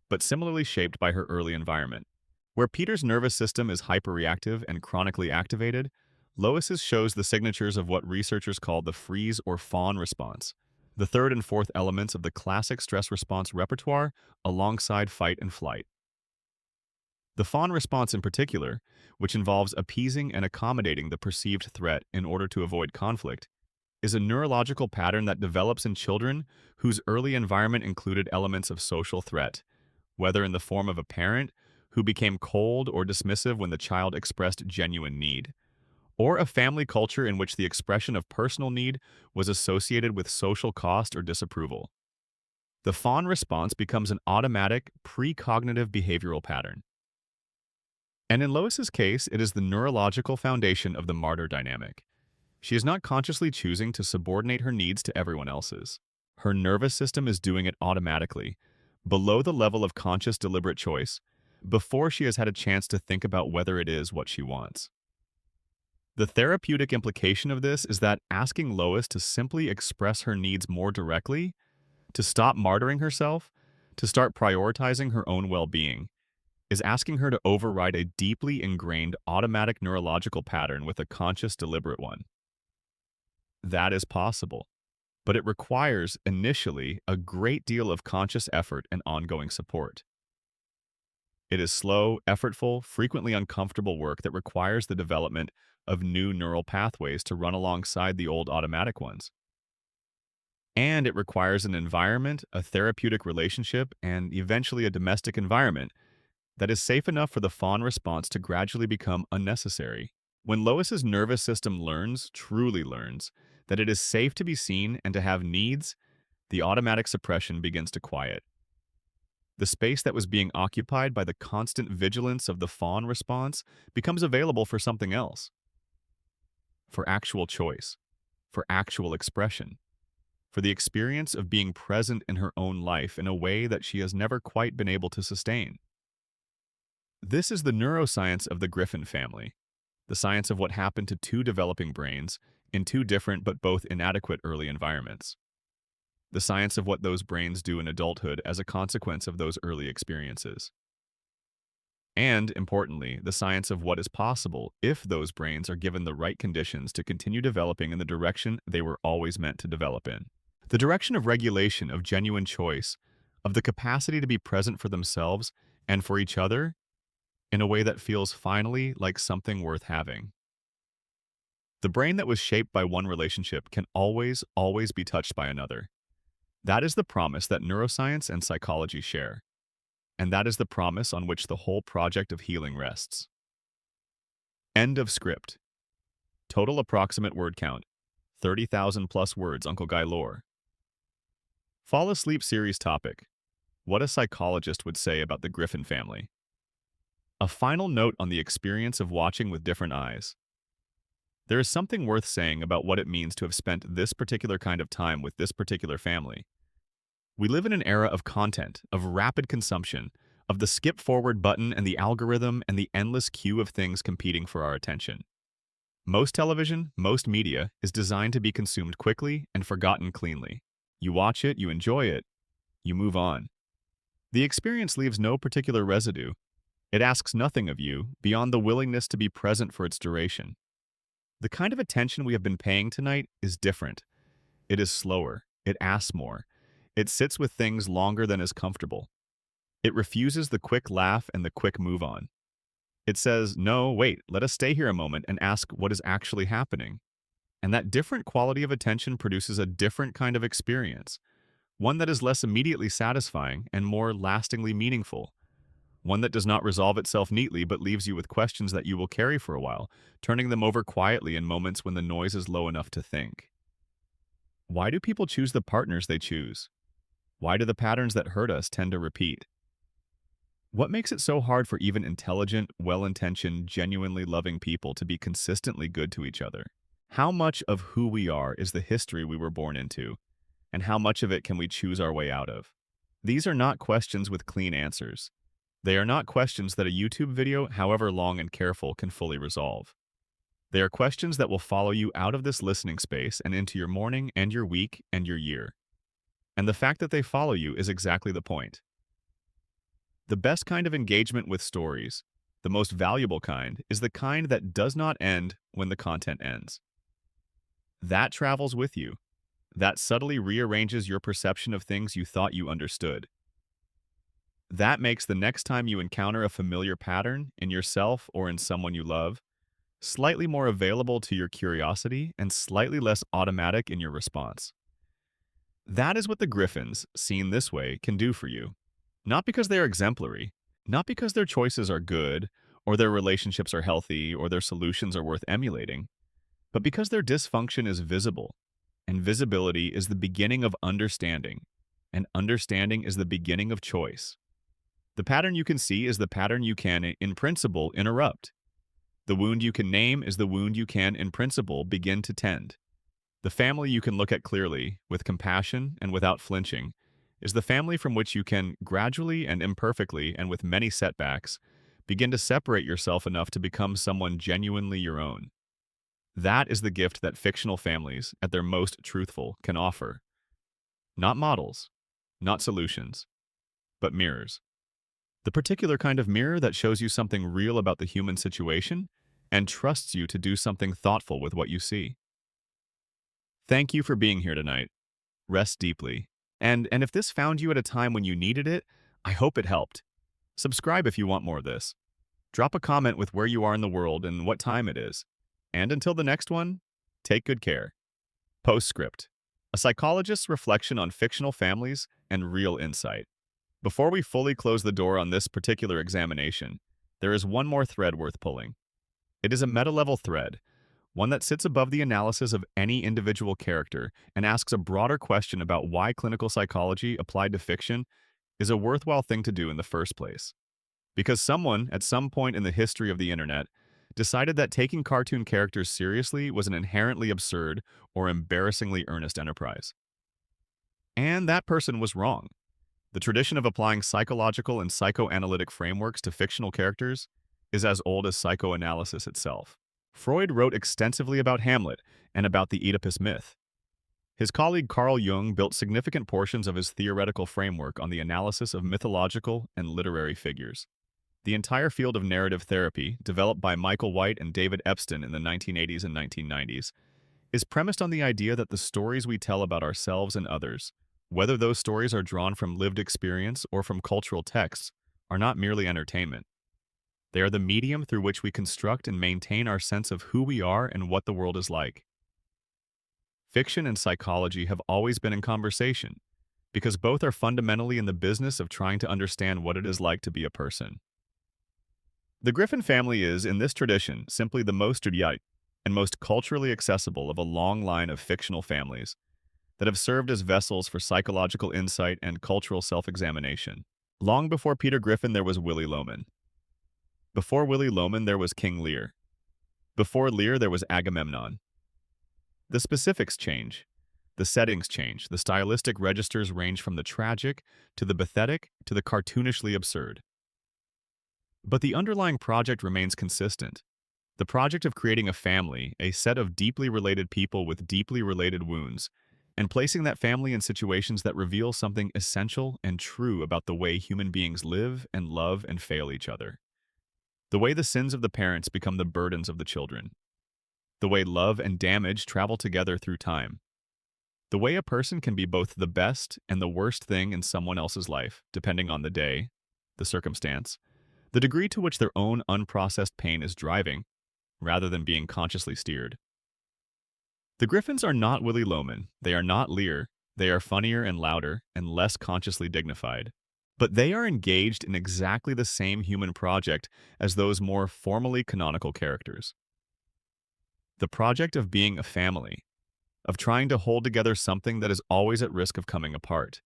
A: but similarly shaped by her early environment. Where Peter's nervous system is hyperreactive and chronically activated, Lois's shows the signatures of what researchers call the freeze or fawn response, the third and fourth elements of the classic stress response repertoire alongside fight and flight. The fawn response in particular, which involves appeasing and accommodating the perceived threat in order to avoid conflict, is a neurological pattern that develops in children whose early environment included elements of social threat, whether in the form of a parent who became cold or dismissive when the child expressed genuine need, or a family culture in which the expression of personal need was associated with social cost or disapproval. The fawn response becomes an automatic, precognitive behavioral pattern. And in Lois's case, it is the neurological foundation of the martyr dynamic. She is not consciously choosing to subordinate her needs to everyone else's. Her nervous system is doing it automatically, below the level of conscious deliberate choice, before she has had a chance to think about whether it is what she wants. The therapeutic implication of this is that asking Lois to simply express her needs more directly, to stop martyring herself, to start prioritizing her own well-being, is asking her to override a deeply ingrained automatic neurological pattern with a conscious deliberate one. That is possible, but it requires, initially, a great deal of conscious effort and ongoing support. It is slow, effortful, frequently uncomfortable work that requires the development of new neural pathways to run alongside the old automatic ones. And it requires an environment, a therapeutic relationship, and eventually a domestic environment that is safe enough for the fawn response to gradually become unnecessary. When Lois's nervous system learns, truly learns, that it is safe to be seen and to have needs, the automatic suppression begins to quiet. The space that was being occupied by the constant vigilance of the fawn response becomes available for something else. For actual choice, for actual expression, for the experience of being present in her own life in a way that she has never quite been able to sustain. This is the neuroscience of the Griffin family, the science of what happened to two developing brains in two different but both inadequate early environments. The science of what those brains do in adulthood as a consequence of those early experiences. And, importantly, the science of what is possible if those brains are given the right conditions to continue developing in the direction they were always meant to develop in. The direction of regulation, of genuine choice, of the capacity to be present for themselves and for each other in a way that feels finally like something worth having. The brain that was shaped by one relationship can always be touched by another. That is the promise that neuroscience and psychology share. And that is the promise on which the whole project of healing rests. End of script. Total approximate word count, 30,000 plus words, Uncle Guy lore. Fall asleep series topic. What a psychologist would say about the Griffin family. A final note on the experience of watching with different eyes. There is something worth saying about what it means to have spent this particular kind of time with this particular family. We live in an era of content, of rapid consumption, of the skip forward button and the algorithm and the endless queue of things competing for our attention. Most television, most media, is designed to be consumed quickly and forgotten cleanly. You watch it, you enjoy it, you move on. The experience leaves no particular residue. It asks nothing of you beyond the willingness to be present for its duration. The kind of attention we have been paying tonight is different. It is slower. It asks more. It sits with things longer than is comfortable. It refuses the quick laugh and the quick move on. It says, no, wait, let us stay here a moment and ask what is actually happening. And that different quality of attention produces a different kind of experience, one that is less immediately satisfying and more lastingly meaningful. One that does not resolve itself neatly but leaves you with questions that you will carry for a while, turning them over quietly in moments when the noise is low enough to think. Why do people choose the partners they choose? Why do the patterns that hurt us tend to repeat? What makes it so hard for even intelligent, well-intentioned, genuinely loving people to be consistently good to each other? How much of who we are is the history we were born into, and how much of it can we choose our way out of? These are not questions with clean answers. They are not questions that a YouTube video, however long and careful, can fully resolve. They are questions that will follow you out of this listening space and into your morning and your week and your year. And the fact that they follow you is exactly the point. The best kind of engagement with stories, The most valuable kind is the kind that does not end when the content ends. That travels with you. That subtly rearranges your perception of things you thought you understood. That makes the next time you encounter a familiar pattern in yourself or in someone you love slightly more available to your curiosity and slightly less automatic in your response. That is what the Griffins, seen this way, can do for you. Not because they are exemplary, not because their choices are good, or their relationships are healthy, or their solutions are worth emulating, but because their dysfunction is visible, and visibility is the beginning of understanding, and understanding is the beginning of choice. The pattern you can see is the pattern you can, in principle, interrupt. The wound you can name is the wound you can, in principle, begin to tend. The family you can look at clearly, with compassion and without flinching, is the family from which you can, gradually and imperfectly and with many setbacks, begin to separate yourself enough to become someone genuinely your own. That is the gift that fictional families, at their most truthful, can offer. Not models, not solutions, but mirrors. The particular kind of mirror that shows you something real about the human situation and trusts you to do something thoughtful with what you see. Thank you for being here tonight. Rest deeply. And if this found you at a time when you needed it, I hope it helped. Subscribe if you want more of this. Drop a comment with where you are in the world and what time it is. And until the next one, take good care. Postscript. A psychologist's reflection on fictional families and real insight. Before we fully close the door on this particular examination, there is one more thread worth pulling. It is a meta-level thread, one that sits above the analysis of any individual character and asks a broader question about why clinical psychology applied to fiction is a worthwhile thing to do in the first place. Because someone, at some point in the history of the internet, decided that taking cartoon characters seriously was an inherently absurd or embarrassingly earnest enterprise. And that person was wrong. The tradition of applying psychological and psychoanalytic frameworks to fictional characters is as old as psychoanalysis itself. Freud wrote extensively about Hamlet and about the Oedipus myth. His colleague Carl Jung built significant portions of his theoretical framework on the analysis of mythological and literary figures. The entire field of narrative therapy, developed by Michael White and David Epstein in the 1980s and 1990s, is premised on the idea that the stories we tell about ourselves and others, whether those stories are drawn from lived experience or from cultural texts, are not merely entertainment. They are the medium through which we construct and maintain our sense of who we are and what the world is like. Fiction and psychology have always been in conversation, because both are fundamentally in the business of trying to understand what it is like to be a person. The Griffin family is, in this tradition, simply the most erudite and most culturally accessible of a long line of fictional families that have served as vessels for psychological insight and cultural self-examination. Long before Peter Griffin, there was Willy Loman. Before Willy Loman, there was King Lear. Before Lear, there was Agamemnon. The specifics change. The settings change. The stylistic registers range from the tragic to the pathetic to the cartoonishly absurd. But the underlying project remains consistent. The project of creating a family, a set of deeply related people with deeply related wounds, and placing that family in situations that reveal something essential and true about the way human beings live and love and fail each other. The way the sins of the parents become the burdens of the children. The way love and damage travel together through time. The way a person can be both the best and the worst thing in someone else's life, depending on the day, the circumstance, the degree to which their own unprocessed pain is driving, rather than being consciously steered. The Griffins are not Willy Loman, they are not Lear, they are funnier and louder and less consciously dignified. But they are engaged in exactly the same human project as those more formally canonical characters. The project of being a family, of trying to hold together something that is always at risk of coming apart,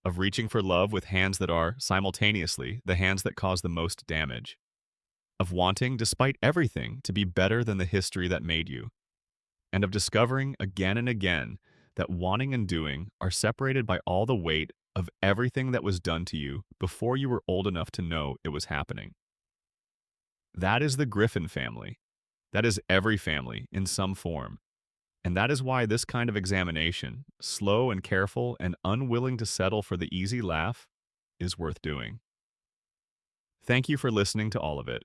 A: of reaching for love with hands that are, simultaneously, the hands that cause the most damage, of wanting, despite everything, to be better than the history that made you, and of discovering again and again that wanting and doing are separated by all the weight of everything that was done to you before you were old enough to know it was happening. That is the Griffin family. That is every family in some form. And that is why this kind of examination, slow and careful and unwilling to settle for the easy laugh, is worth doing. Thank you for listening to all of it.